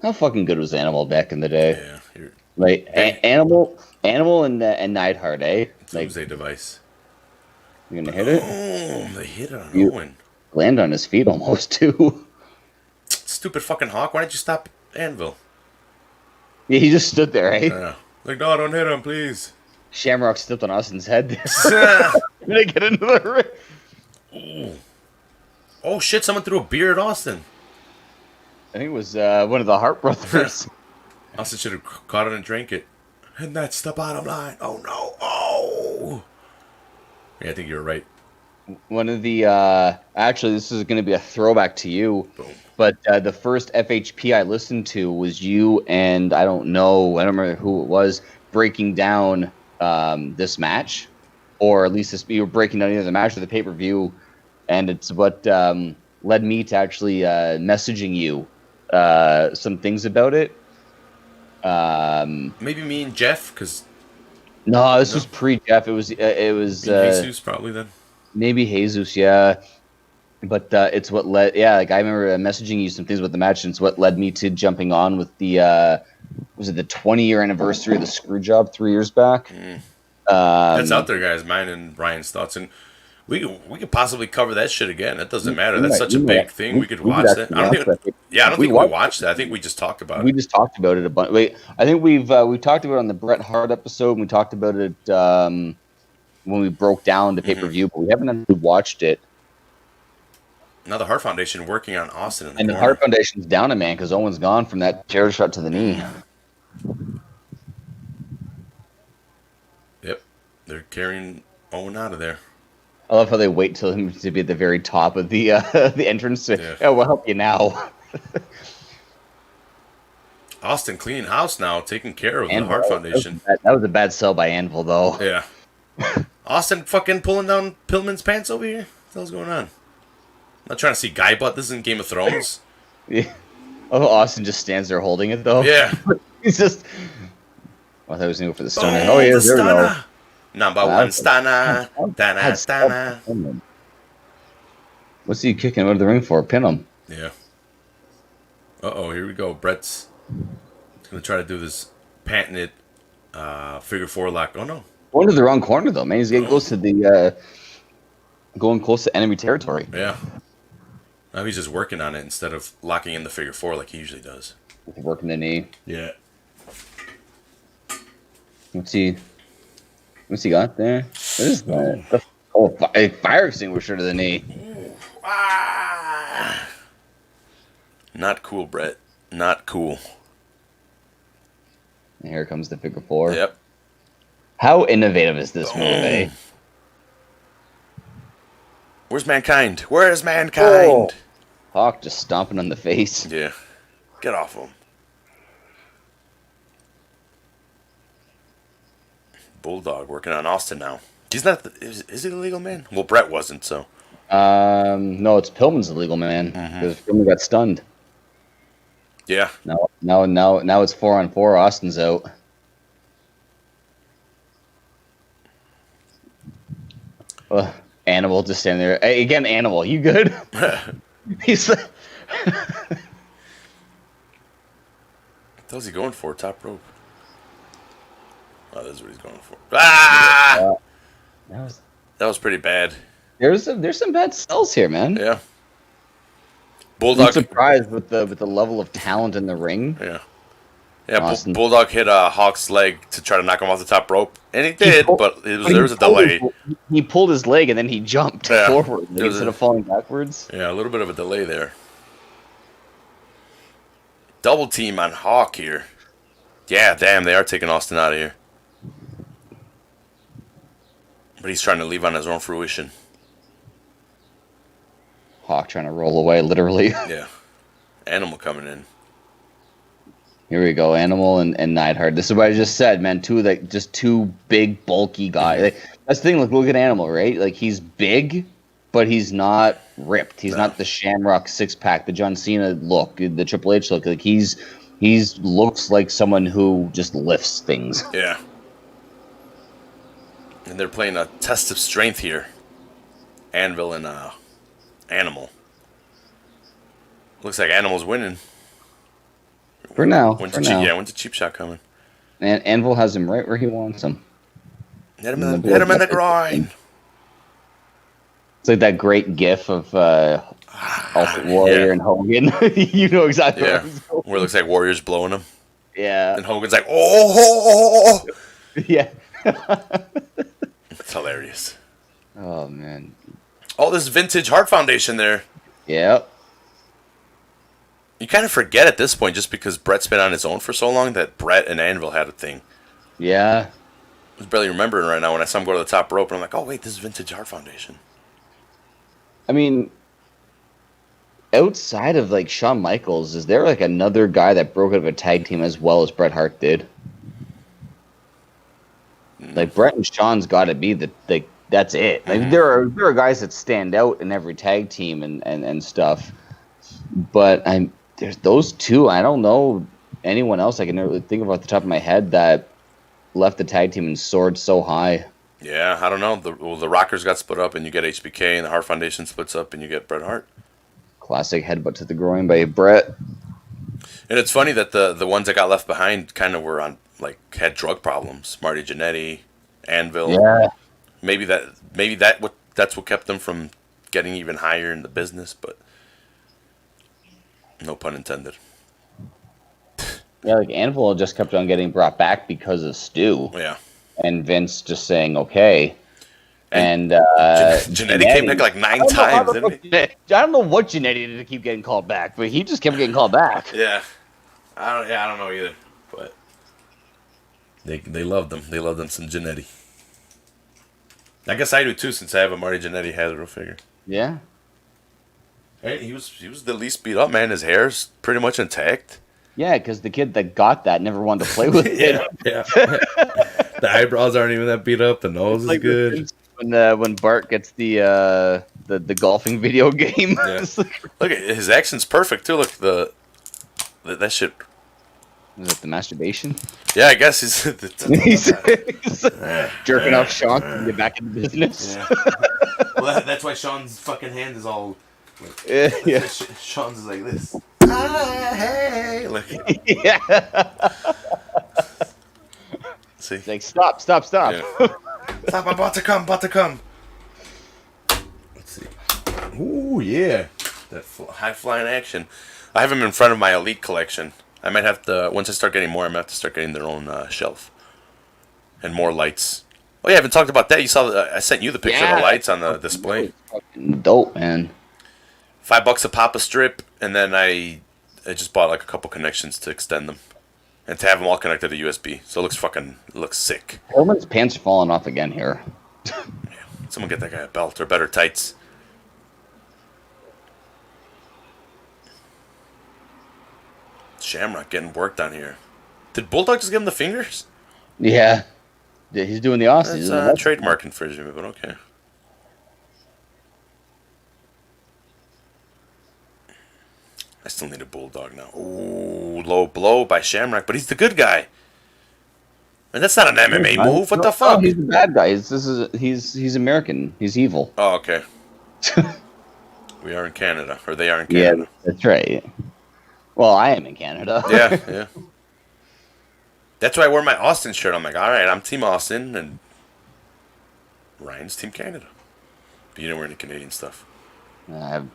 How fucking good was Animal back in the day? Yeah. Like Animal and Neidhart, eh? Like Tuesday device. You gonna hit it? Oh, they hit it on Owen. Land on his feet almost too. Stupid fucking Hawk. Why didn't you stop Anvil? Yeah, he just stood there, eh? Like, no, don't hit him, please. Shamrock stepped on Austin's head there. They get into the ring. Oh shit! Someone threw a beer at Austin. I think it was one of the Hart brothers. Austin should have caught it and drank it. And that's the bottom line. Oh no! Oh. Yeah, I think you're right. One of the actually, this is going to be a throwback to you. Boom. But the first FHP I listened to was you and I don't remember who it was breaking down this match, or at least you were breaking down either the match or the pay-per-view, and it's what led me to actually messaging you some things about it. Maybe me and Jeff, because no, this was pre-Jeff. It was Jesus probably then. Maybe Jesus, yeah. But it's what led, like I remember messaging you some things about the match, and it's what led me to jumping on with the was it the 20-year anniversary of the screw job 3 years back? That's out there, guys. Mine and Brian's thoughts, and we could possibly cover that shit again. That doesn't matter. That's such a big thing. We could watch that. I don't think we watched that. I think we just talked about it. We just talked about it a bunch. Wait, I think we talked about it on the Bret Hart episode. And we talked about it when we broke down the pay-per-view, but we haven't actually watched it. Now the Hart Foundation working on Austin and the Hart Foundation's down a man because Owen's gone from that chair shot to the knee. Yep, they're carrying Owen out of there. I love how they wait till him to be at the very top of the the entrance. We'll help you now. Austin cleaning house now, taking care of the Hart Foundation. That was a bad sell by Anvil, though. Yeah. Austin fucking pulling down Pillman's pants over here. What the hell's going on? I'm not trying to see guy butt. This isn't Game of Thrones. Yeah. Oh, Austin just stands there holding it, though. Yeah. He's just... I thought he was going to go for the stunner. Oh, yeah, there we go. Number one stunner. Stunner. What's he kicking out of the ring for? Pin him. Yeah. Uh-oh, here we go. Brett's going to try to do this patented figure four lock. Oh, no. Going to the wrong corner, though, man. He's getting close to the... going close to enemy territory. Yeah. Now he's just working on it instead of locking in the figure four like he usually does. Working the knee. Yeah. What's he got there? What is that? A fire extinguisher to the knee. Ah! Not cool, Brett. Not cool. And here comes the figure four. Yep. How innovative is this move, eh? Where's Mankind? Where's Mankind? Oh. Hawk just stomping on the face. Yeah. Get off him. Bulldog working on Austin now. He's not. Is he the legal man? Well, Brett wasn't, so. No, it's Pillman's the legal man because Pillman got stunned. Yeah. Now it's 4-on-4. Austin's out. Animal just standing there. Hey, again, Animal, you good? He's like... What was he going for? Top rope. Oh, this is what he's going for. Ah! That was pretty bad. There's some bad sells here, man. Yeah. Bulldog. I'm surprised with the level of talent in the ring. Yeah. Yeah, Bulldog hit Hawk's leg to try to knock him off the top rope, and he did, but there was a delay. He pulled his leg and then he jumped forward instead of falling backwards. Yeah, a little bit of a delay there. Double team on Hawk here. Yeah, damn, they are taking Austin out of here. But he's trying to leave on his own fruition. Hawk trying to roll away, literally. Yeah. Animal coming in. Here we go, Animal and Neidhart. This is what I just said, man. Two big, bulky guys. Like, that's the thing. Look at Animal, right? Like, he's big, but he's not ripped. He's not the Shamrock six-pack, the John Cena look, the Triple H look. Like, he's looks like someone who just lifts things. Yeah. And they're playing a test of strength here. Anvil and Animal. Looks like Animal's winning. For now. When's the cheap shot coming? And Anvil has him right where he wants him. Hit him in the groin. It's like that great gif of Ultimate Warrior and Hogan. You know exactly where it looks like Warrior's blowing him. Yeah. And Hogan's like, oh! Yeah. It's hilarious. Oh, man. All this vintage Heart Foundation there. Yep. You kind of forget at this point, just because Brett's been on his own for so long, that Brett and Anvil had a thing. Yeah. I was barely remembering right now when I saw him go to the top rope, and I'm like, oh, wait, this is vintage Heart Foundation. I mean, outside of, like, Shawn Michaels, is there, like, another guy that broke out of a tag team as well as Bret Hart did? Like, Bret and Shawn's got to be that's it. Like, there are guys that stand out in every tag team and stuff, but there's those two. I don't know anyone else I can really think of off the top of my head that left the tag team and soared so high. Yeah, I don't know. The Rockers got split up, and you get HBK, and the Heart Foundation splits up, and you get Bret Hart. Classic headbutt to the groin by Bret. And it's funny that the ones that got left behind kind of were on, like, had drug problems. Marty Jannetty, Anvil. Yeah. Maybe that's what kept them from getting even higher in the business, but no pun intended. Yeah, like Anvil just kept on getting brought back because of Stu. Yeah. And Vince just saying, okay. And Jannetty came back like 9 times, didn't he? I don't know what Jannetty did to keep getting called back, but he just kept getting called back. Yeah. I don't know either, but they loved him. They loved him some Jannetty. I guess I do too, since I have a Marty Jannetty Hasbro figure. Yeah. Hey, he was the least beat up, man. His hair's pretty much intact. Yeah, because the kid that got that never wanted to play with it. Yeah. The eyebrows aren't even that beat up. The nose is good. When Bart gets the golfing video game. Yeah. Look at his accent's perfect too. Look that shit. Is it the masturbation? Yeah, I guess he's jerking off Sean to get back in the business. Yeah. Well, that's why Sean's fucking hand is all. Like, yeah. Sean's is like this. Hey, look. Yeah. See, it's like stop. Yeah. Stop! I'm about to come. Let's see. Ooh, yeah. high flying action. I have them in front of my Elite collection. I might have to, once I start getting more, I might have to start getting their own shelf. And more lights. Oh yeah, I haven't talked about that. You saw, I sent you the picture of the lights on the display. Fucking dope, man. $5 a pop a strip, and then I just bought like a couple connections to extend them. And to have them all connected to USB. So it looks sick. Herman's pants are falling off again here. Yeah. Someone get that guy a belt or better tights. Shamrock getting worked on here. Did Bulldog just give him the fingers? Yeah. He's doing the Aussie. That's trademark infringement, but okay. I still need a Bulldog now. Ooh, low blow by Shamrock, but he's the good guy. And that's not an MMA move. What the fuck? Oh, he's the bad guy. He's American. He's evil. Oh, okay. We are in Canada, or they are in Canada. Yeah, that's right. Well, I am in Canada. Yeah. That's why I wore my Austin shirt. I'm like, all right, I'm Team Austin, and Ryan's Team Canada. But you didn't wear any Canadian stuff.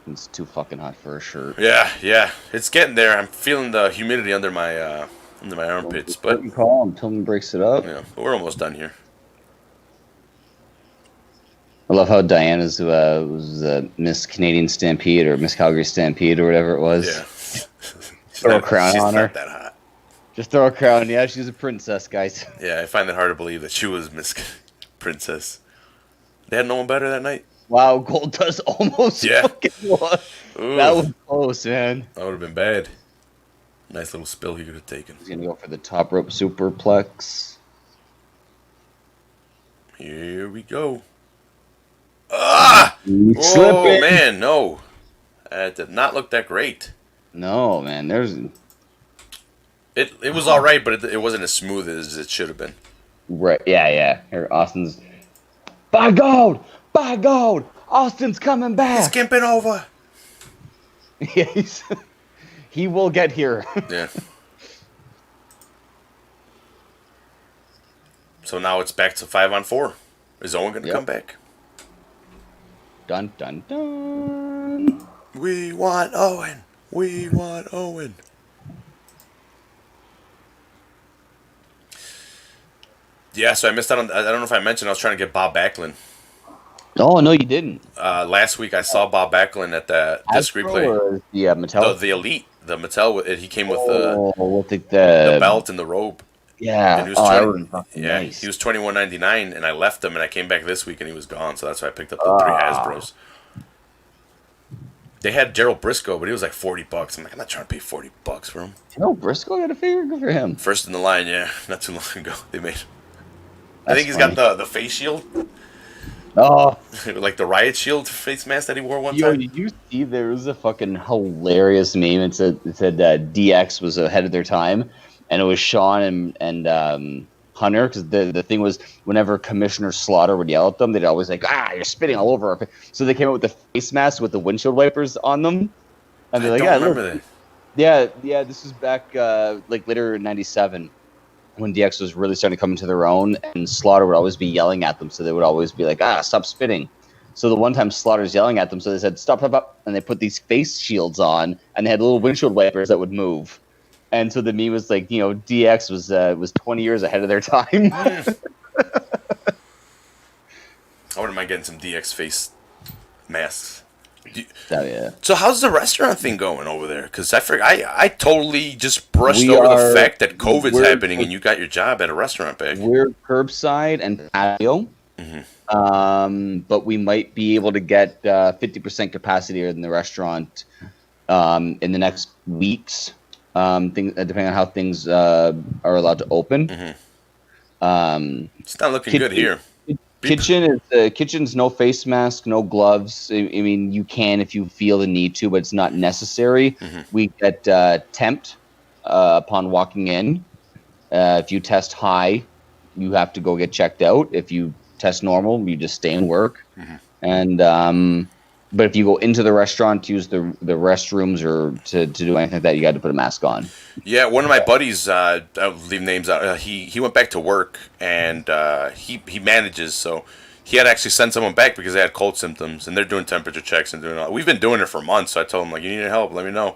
It's too fucking hot for a shirt. Yeah. It's getting there. I'm feeling the humidity under my armpits, but you call him, Tillman breaks it up. Yeah, but we're almost done here. I love how Diana's was Miss Canadian Stampede or Miss Calgary Stampede or whatever it was. Yeah. Throw a crown on her. She's not that hot. Just throw a crown. Yeah, she's a princess, guys. Yeah, I find it hard to believe that she was Miss Princess. They had no one better that night. Wow, Goldust almost fucking won. That was close, man. That would have been bad. Nice little spill he could have taken. He's going to go for the top rope superplex. Here we go. Ah! Oh, man, no. It did not look that great. No, man, It was all right, but it wasn't as smooth as it should have been. Right, yeah. Here, Austin's... By God! Austin's coming back! He's skimping over! Yeah, he will get here. Yeah. So now it's back to 5-on-4. Is Owen going to come back? Dun, dun, dun. We want Owen. Yeah, so I missed out on... I don't know if I mentioned I was trying to get Bob Backlund. Oh, no, you didn't. Last week I saw Bob Backlund at the disc replay. Yeah, Mattel? The Elite. The Mattel. He came with the belt and the robe. Yeah. And he was nice. He was $21.99, and I left him, and I came back this week, and he was gone, so that's why I picked up the 3 Hasbros. They had Gerald Briscoe, but he was like $40. I'm like, I'm not trying to pay $40 for him. Gerald Briscoe got a figure? Good for him. First in the line, yeah. Not too long ago. They made... I think he's got the face shield. Oh. Like the riot shield face mask that he wore one time. Did you see there was a fucking hilarious meme? It said DX was ahead of their time, and it was Sean and Hunter, because the thing was, whenever Commissioner Slaughter would yell at them, they'd always like, you're spitting all over our face. So they came out with the face mask with the windshield wipers on them, and they're like, I don't remember that. Yeah, this was back like later in '97. When DX was really starting to come into their own, and Slaughter would always be yelling at them, so they would always be like, stop spitting. So the one time Slaughter's yelling at them, so they said, stop, and they put these face shields on, and they had little windshield wipers that would move. And so the meme was like, DX was 20 years ahead of their time. I wouldn't mind getting some DX face masks. Yeah. So how's the restaurant thing going over there? Because I totally just brushed over the fact that COVID's happening and you got your job at a restaurant back. We're curbside and patio, but we might be able to get 50% capacity in the restaurant in the next weeks, depending on how things are allowed to open. It's not looking good here. Kitchen's no face mask, no gloves. I mean, you can if you feel the need to, but it's not necessary. We get temped upon walking in. If you test high, you have to go get checked out. If you test normal, you just stay and work. And but if you go into the restaurant to use the restrooms or to do anything like that, you got to put a mask on. Yeah, one of my buddies, I'll leave names out. He went back to work, and he manages, so he had to actually send someone back because they had cold symptoms, and they're doing temperature checks and doing all. We've been doing it for months, so I told him, like, you need help, let me know.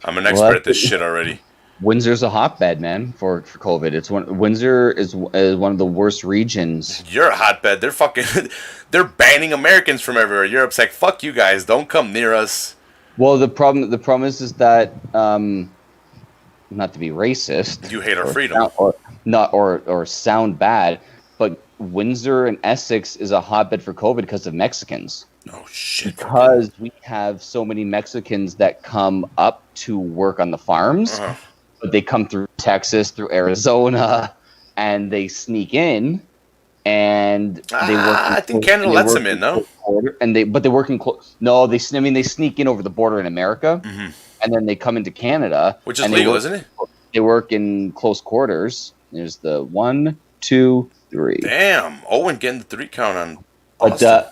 I'm an expert at this shit already. Windsor's a hotbed, man, for COVID. Windsor is one of the worst regions. You're a hotbed. They're fucking. They're banning Americans from everywhere. Europe's like, fuck you guys, don't come near us. Well, the problem is that not to be racist, You hate our freedom, or sound bad, but Windsor and Essex is a hotbed for COVID because of Mexicans. Oh shit! Because we have so many Mexicans that come up to work on the farms, but they come through Texas, through Arizona, and they sneak in, and they work. I think Canada lets them in, no? But they work in no. They sneak in over the border in America, and then they come into Canada, which is legal, isn't it? They work in close quarters. There's the 1, 2, 3. Damn, Owen getting the 3 count on. But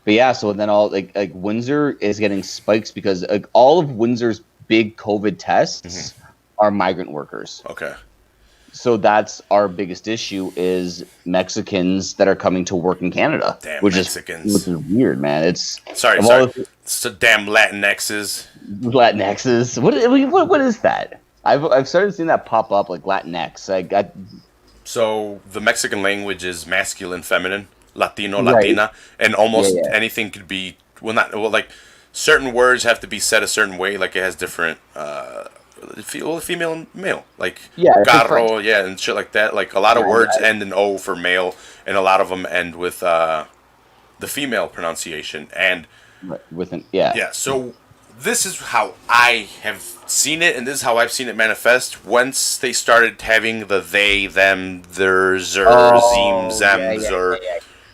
yeah, so then all like Windsor is getting spikes because all of Windsor's big COVID tests are migrant workers. Okay. So that's our biggest issue is Mexicans that are coming to work in Canada. Damn which Mexicans. Which is weird, man. It's sorry. It's the damn Latinxes. Latinxes. What is that? I've started seeing that pop up like Latinx. So the Mexican language is masculine, feminine, Latino, Latina, and almost anything could be like certain words have to be said a certain way. Like it has different female and male, like carro, and shit like that. Like a lot of words end in O for male, and a lot of them end with the female pronunciation. And so this is how I have seen it, and this is how I've seen it manifest. Once they started having the they, them, theirs, or zems, zems, or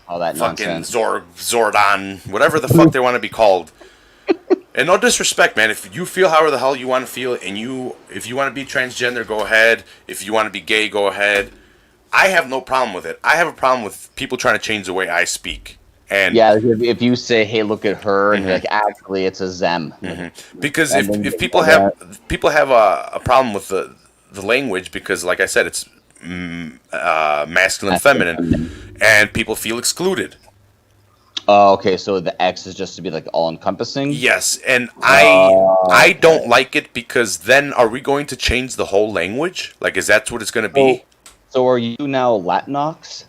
all that fucking nonsense. Zordon, whatever the fuck they want to be called. And no disrespect, man. If you feel however the hell you want to feel, and if you want to be transgender, go ahead. If you want to be gay, go ahead. I have no problem with it. I have a problem with people trying to change the way I speak. And if you say, "Hey, look at her," and you're like, "Actually, it's a them," because if people have a problem with the language, because like I said, it's masculine, feminine, and people feel excluded. Oh, okay. So the X is just to be like all encompassing. Yes, and I don't like it because then are we going to change the whole language? Like, is that what it's going to be? So are you now Latinx?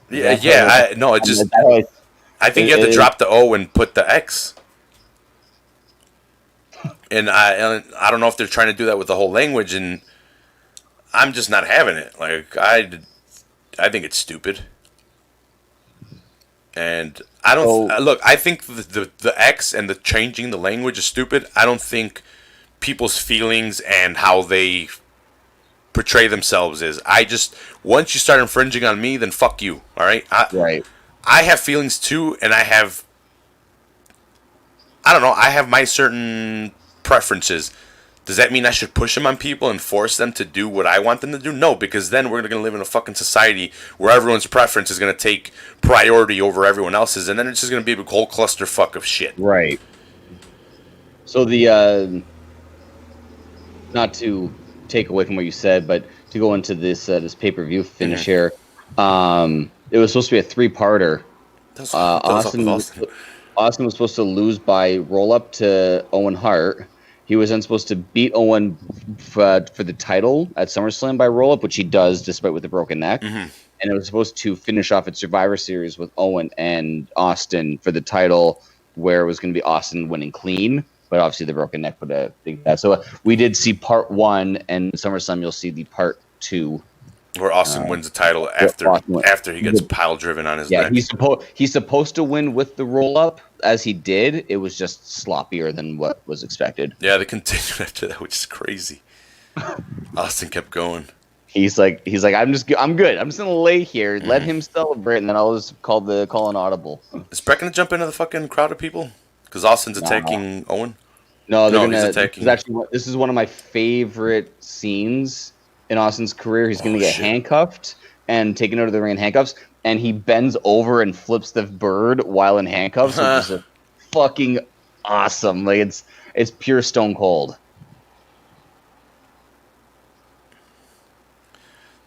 I think you have to drop the O and put the X. And I don't know if they're trying to do that with the whole language, and I'm just not having it. Like I think it's stupid. And I don't look. I think the X and the changing the language is stupid. I don't think people's feelings and how they portray themselves is. Once you start infringing on me, then fuck you. All right. I have feelings too, and I don't know. I have my certain preferences. Does that mean I should push them on people and force them to do what I want them to do? No, because then we're going to live in a fucking society where everyone's preference is going to take priority over everyone else's, and then it's just going to be a whole clusterfuck of shit. Right. So not to take away from what you said, but to go into this pay-per-view finish here, it was supposed to be a 3-parter. Austin was supposed to lose by roll-up to Owen Hart. He was then supposed to beat Owen for the title at SummerSlam by roll-up, which he does despite with the broken neck. And it was supposed to finish off at Survivor Series with Owen and Austin for the title, where it was going to be Austin winning clean. But obviously the broken neck put a big that. So we did see part 1, and SummerSlam you'll see the part 2. Where Austin wins the title after he gets pile driven on his neck. He's supposed to win with the roll up, as he did. It was just sloppier than what was expected. Yeah, they continued after that, which is crazy. Austin kept going. He's like, I'm good. I'm just gonna lay here, let him celebrate, and then I'll just call an audible. Is Brett gonna jump into the fucking crowd of people? Because Austin's attacking Owen. No, he's attacking. This is one of my favorite scenes in Austin's career. He's going to get handcuffed and taken out of the ring in handcuffs, and he bends over and flips the bird while in handcuffs, which is fucking awesome. Like it's pure Stone Cold.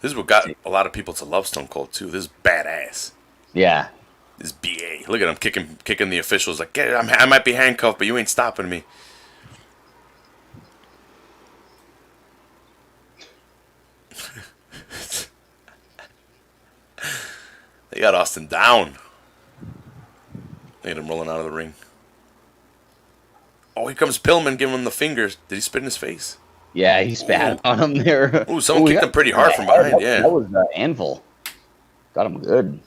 This is what got a lot of people to love Stone Cold too. This is badass. Yeah. This BA. Look at him kicking the officials. Like, get it, I might be handcuffed, but you ain't stopping me. They got Austin down. Look at him rolling out of the ring. Oh, here comes Pillman giving him the fingers. Did he spit in his face? Yeah, he spat on him there. Ooh, someone kicked him pretty hard from behind. Yeah, that was Anvil. Got him good.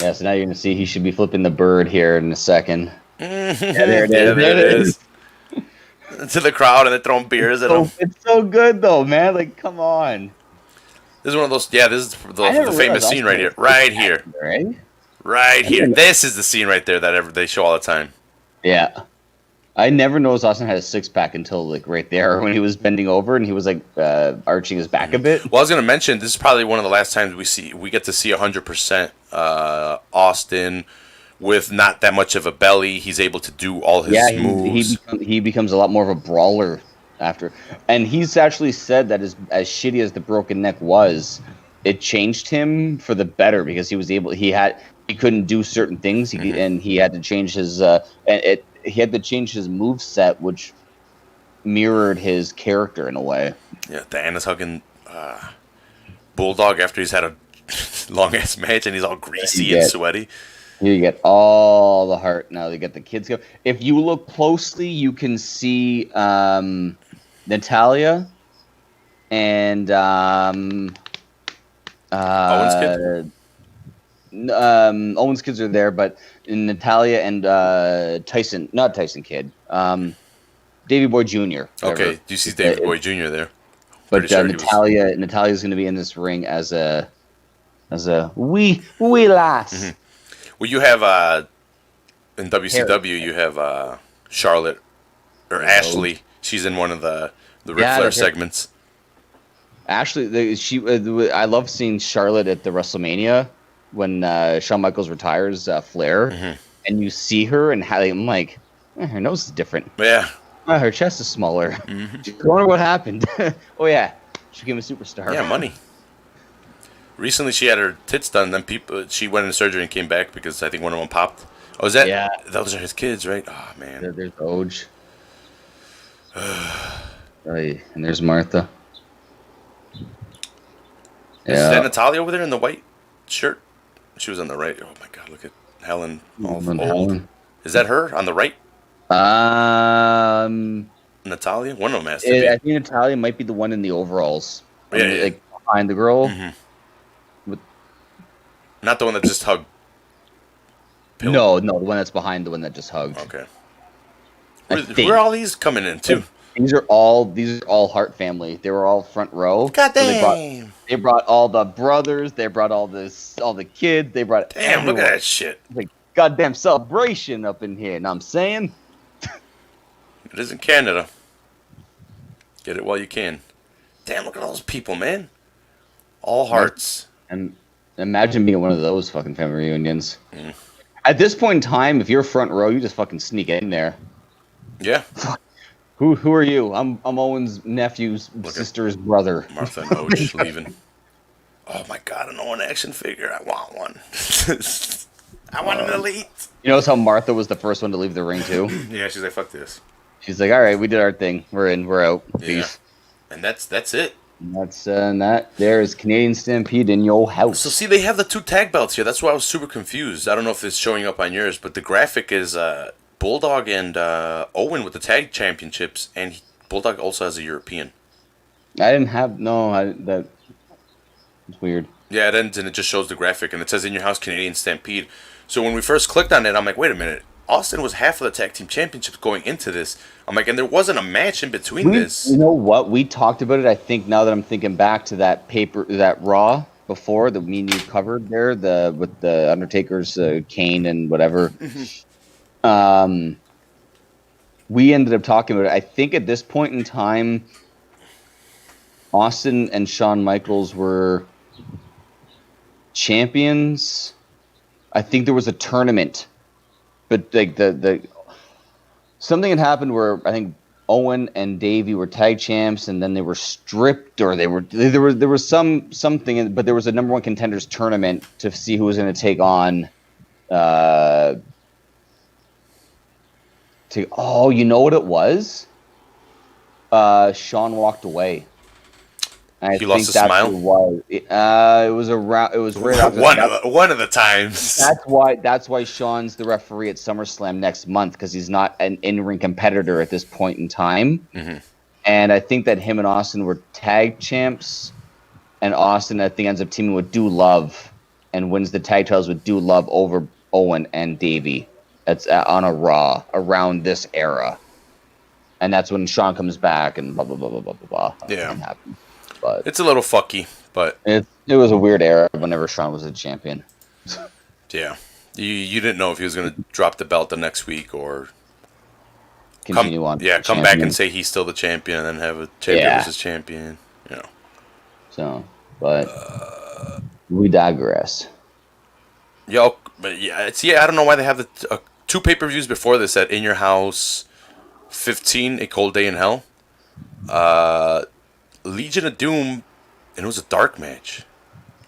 Yeah, so now you're gonna see he should be flipping the bird here in a second. Yeah, there it is. To the crowd, and they're throwing beers at him. It's so good though, man. Like, come on. This is one of those. Yeah, this is the famous scene right here. Right here. Right here. This is the scene right there that they show all the time. Yeah. I never noticed Austin had a six-pack until, like, right there when he was bending over and he was, like, arching his back a bit. Well, I was going to mention, this is probably one of the last times we get to see 100% Austin with not that much of a belly. He's able to do all his moves. He becomes a lot more of a brawler after. And he's actually said that as shitty as the broken neck was, it changed him for the better because he couldn't do certain things and he had to change his he had to change his move set, which mirrored his character in a way. Yeah, Diana's hugging Bulldog after he's had a long ass match and he's all greasy and sweaty. You get all the heart. Now they get the kids go. If you look closely, you can see Natalia and Owen's kids. Owen's kids are there, but Natalia and not Tyson Kid, Davey Boy Jr. Okay, do you see Davey Boy Jr. there? But Natalia's going to be in this ring as a wee lass. Mm-hmm. Well, you have in WCW you have Charlotte or Ashley. She's in one of the Ric Flair segments. Ashley, I love seeing Charlotte at the WrestleMania when Shawn Michaels retires Flair, and you see her and how I'm like, her nose is different. Yeah. Her chest is smaller. Mm-hmm. I wonder what happened. Oh yeah, she became a superstar. Yeah, money. Recently, she had her tits done. Then she went into surgery and came back because I think one of them popped. Oh, is that? Yeah. Those are his kids, right? Oh man. There's Oj. And there's Martha. Is that Natalia over there in the white shirt? She was on the right. Oh my God! Look at Helen. Helen. Is that her on the right? Natalia. One of them has to be. I think Natalia might be the one in the overalls. Yeah, like behind the girl. Mm-hmm. Not the one that just hugged. No, the one that's behind the one that just hugged. Okay. Where are all these coming in too? These are all Hart family. They were all front row. God damn. So they brought all the brothers. They brought all the kids. They brought everyone. Look at that shit. Like goddamn celebration up in here. Know what I'm saying? It isn't Canada. Get it while you can. Damn, look at all those people, man. All Harts. And imagine being at one of those fucking family reunions. Mm. At this point in time, if you're front row, you just fucking sneak in there. Yeah. Who are you? I'm Owen's nephew's sister's brother. Martha and Oj leaving. Oh my God, an Owen action figure. I want one. I want an elite. You notice how Martha was the first one to leave the ring too? Yeah, she's like, fuck this. She's like, all right, we did our thing. We're in. We're out. Peace. Yeah. And that's it. And that's that. There is Canadian Stampede in your house. So see, they have the 2 tag belts here. That's why I was super confused. I don't know if it's showing up on yours, but the graphic is Bulldog and Owen with the tag championships, and Bulldog also has a European. I didn't have that. It's weird. Yeah, it ends and it just shows the graphic, and it says in your house Canadian Stampede. So when we first clicked on it, I'm like, wait a minute. Austin was half of the tag team championships going into this. I'm like, and there wasn't a match in between this. You know what? We talked about it. I think now that I'm thinking back to that Raw before that me and you covered there, with the Undertaker's cane and whatever. We ended up talking about it. I think at this point in time, Austin and Shawn Michaels were champions. I think there was a tournament. But like the something had happened where I think Owen and Davey were tag champs, and then they were stripped, or there was something, but there was a number one contenders tournament to see who was going to take on. You know what it was? Sean walked away. And He lost a smile. It was around. It was right after one of the times. That's why Sean's the referee at SummerSlam next month, because he's not an in-ring competitor at this point in time. Mm-hmm. And I think that him and Austin were tag champs, and Austin I think ends up teaming with Do Love and wins the tag titles with Do Love over Owen and Davey. That's on a Raw around this era, and that's when Sean comes back and blah blah blah blah blah blah. Yeah. But it's a little fucky, but it was a weird era whenever Sean was a champion. Yeah, you didn't know if he was going to drop the belt the next week or continue on. Yeah, come back and say he's still the champion, and then have a champion versus champion. You know. So, but we digress. But I don't know why they have the 2 pay-per-views before this at In Your House, 15, A Cold Day in Hell. Legion of Doom, and it was a dark match.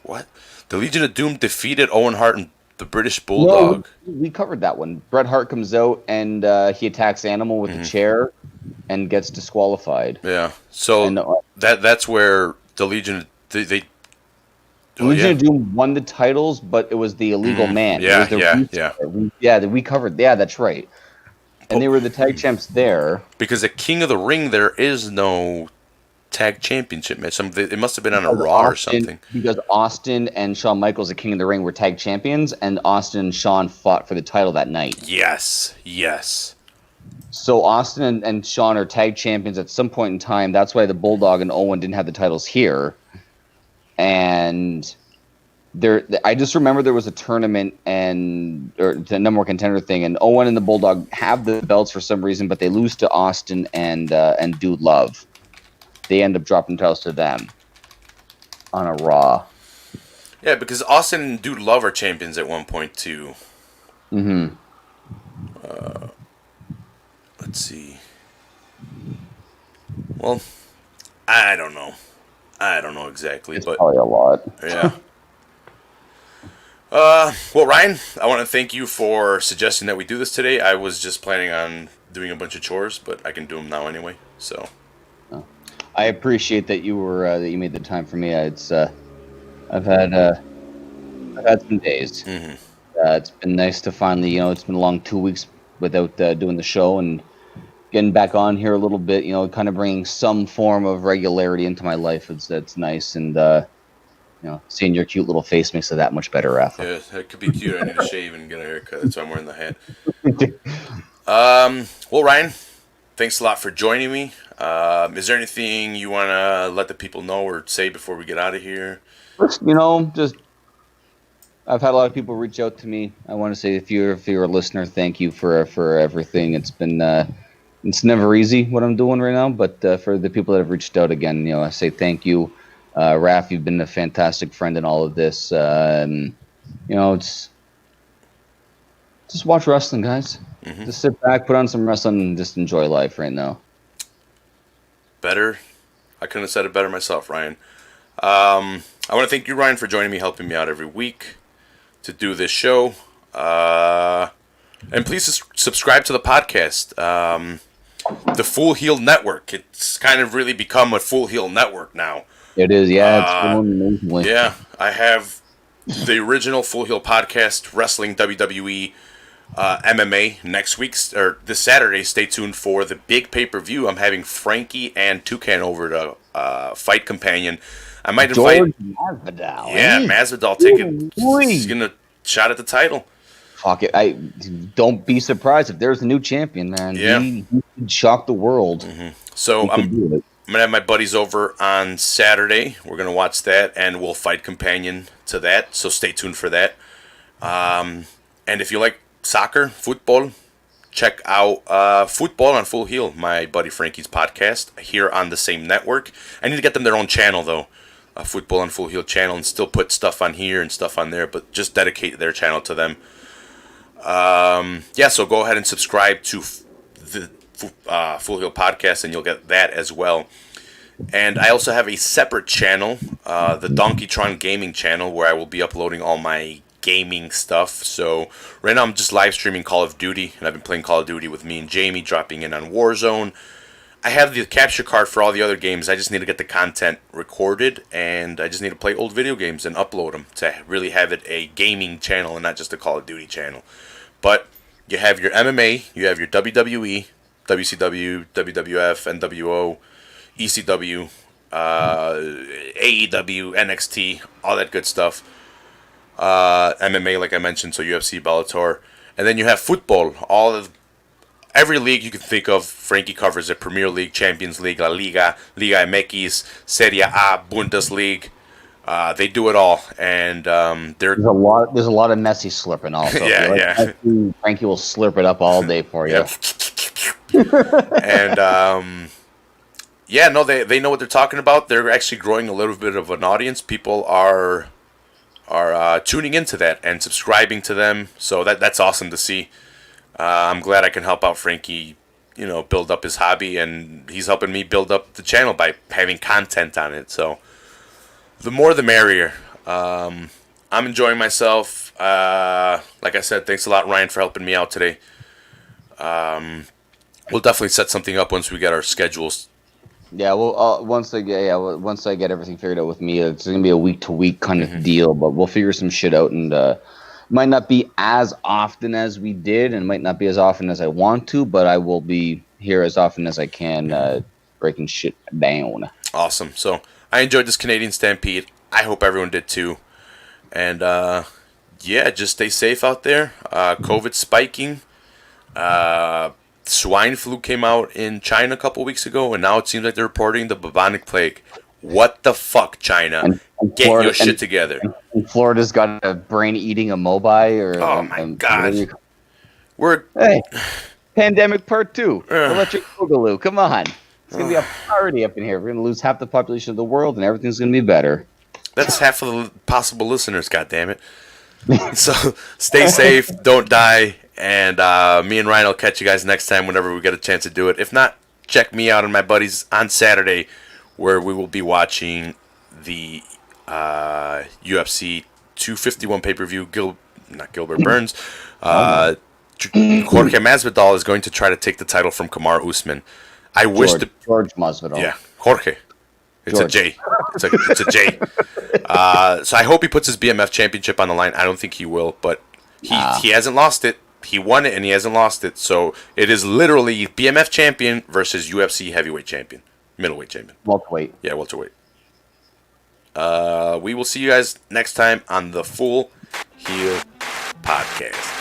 What? The Legion of Doom defeated Owen Hart and the British Bulldog. No, we covered that one. Bret Hart comes out and he attacks Animal with the chair and gets disqualified. Yeah. So that's where the Legion of Doom won the titles, but it was the illegal man. Yeah. We covered. Yeah, that's right. And they were the tag champs there. Because at King of the Ring, there is no tag championship match. It must have been on a Raw or something. Because Austin and Shawn Michaels at King of the Ring were tag champions, and Austin and Shawn fought for the title that night. Yes. So Austin and Shawn are tag champions at some point in time. That's why the Bulldog and Owen didn't have the titles here. And I just remember there was a tournament or the number one contender thing, and Owen and the Bulldog have the belts for some reason, but they lose to Austin and Dude Love. They end up dropping titles to them on a Raw. Yeah, because Austin and Dude Love are champions at one point too. Mm-hmm. Let's see. Well, I don't know. Exactly, it's but probably a lot. Yeah. Well, Ryan, I want to thank you for suggesting that we do this today. I was just planning on doing a bunch of chores, but I can do them now anyway. So. I appreciate that you made the time for me. I've had some days. Mm-hmm. It's been nice to finally, it's been a long 2 weeks without doing the show, and getting back on here a little bit, kind of bringing some form of regularity into my life. That's nice, and seeing your cute little face makes it that much better, Rafa. Yeah, that could be cute. I need to shave and get a haircut. That's why I'm wearing the hat. Well, Ryan, thanks a lot for joining me. Is there anything you want to let the people know or say before we get out of here? Just I've had a lot of people reach out to me. I want to say if you're a listener, thank you for everything. It's been it's never easy what I'm doing right now, but for the people that have reached out again, I say thank you. Raph, you've been a fantastic friend in all of this. It's just watch wrestling, guys. Mm-hmm. Just sit back, put on some wrestling, and just enjoy life right now. Better. I couldn't have said it better myself, Ryan. I want to thank you, Ryan, for joining me, helping me out every week to do this show. And please subscribe to the podcast. The Full Heel Network. It's kind of really become a Full Heel Network now. It is, yeah. It's grown amazingly. Yeah, I have the original Full Heel podcast, Wrestling, WWE, MMA next week, or this Saturday. Stay tuned for the big pay-per-view. I'm having Frankie and Toucan over to Fight Companion. I might invite George Masvidal. Yeah, Masvidal taking he's gonna shot at the title. Fuck it! I don't be surprised if there's a new champion, man. Yeah, he could shock the world. Mm-hmm. So I'm gonna have my buddies over on Saturday. We're gonna watch that, and we'll Fight Companion to that. So stay tuned for that. And if you like soccer, football, check out Football on Full Heel, my buddy Frankie's podcast here on the same network. I need to get them their own channel though, Football on Full Heel channel, and still put stuff on here and stuff on there, but just dedicate their channel to them. So go ahead and subscribe to Full Heel Podcast, and you'll get that as well. And I also have a separate channel, the Donkeytron Gaming channel, where I will be uploading all my gaming stuff. So right now I'm just live streaming Call of Duty, and I've been playing Call of Duty with me and Jamie, dropping in on Warzone. I have the capture card for all the other games. I just need to get the content recorded, and I just need to play old video games and upload them to really have it a gaming channel and not just a Call of Duty channel. But you have your MMA, you have your WWE, WCW, WWF, NWO, ECW, AEW, NXT, all that good stuff. MMA, like I mentioned, so UFC, Bellator. And then you have football, every league you can think of. Frankie covers it: Premier League, Champions League, La Liga, Liga MX, Serie A, Bundesliga. They do it all, and there's a lot of Messi slurping also. Yeah. Frankie will slurp it up all day for you. And yeah, no, they know what they're talking about. They're actually growing a little bit of an audience. People are tuning into that and subscribing to them. So that's awesome to see. I'm glad I can help out Frankie, build up his hobby, and he's helping me build up the channel by having content on it. So the more the merrier. I'm enjoying myself. Like I said, thanks a lot, Ryan, for helping me out today. We'll definitely set something up once we get our schedules. Yeah, well, once I get everything figured out with me, it's gonna be a week-to-week kind of deal. But we'll figure some shit out, and might not be as often as we did, and might not be as often as I want to. But I will be here as often as I can, breaking shit down. Awesome. So I enjoyed this Canadian Stampede. I hope everyone did too. And yeah, just stay safe out there. COVID spiking. Swine flu came out in China a couple weeks ago, and now it seems like they're reporting the bubonic plague. What the fuck, China? And Get your shit together. And Florida's got a brain eating a mobile. Oh my god. Hey, pandemic part 2. Electric Boogaloo. Come on. It's going to be a party up in here. We're going to lose half the population of the world, and everything's going to be better. That's half of the possible listeners, goddammit. So stay safe, don't die, and me and Ryan will catch you guys next time whenever we get a chance to do it. If not, check me out and my buddies on Saturday, where we will be watching the UFC 251 pay-per-view. Not Gilbert Burns. Jorge Masvidal is going to try to take the title from Kamaru Usman. George Masvidal. Yeah, Jorge. It's George. A J. It's a J. So I hope he puts his BMF championship on the line. I don't think he will, but he hasn't lost it. He won it and he hasn't lost it. So it is literally BMF champion versus UFC heavyweight champion, middleweight champion, welterweight. Yeah, welterweight. We will see you guys next time on the Full Heel Podcast.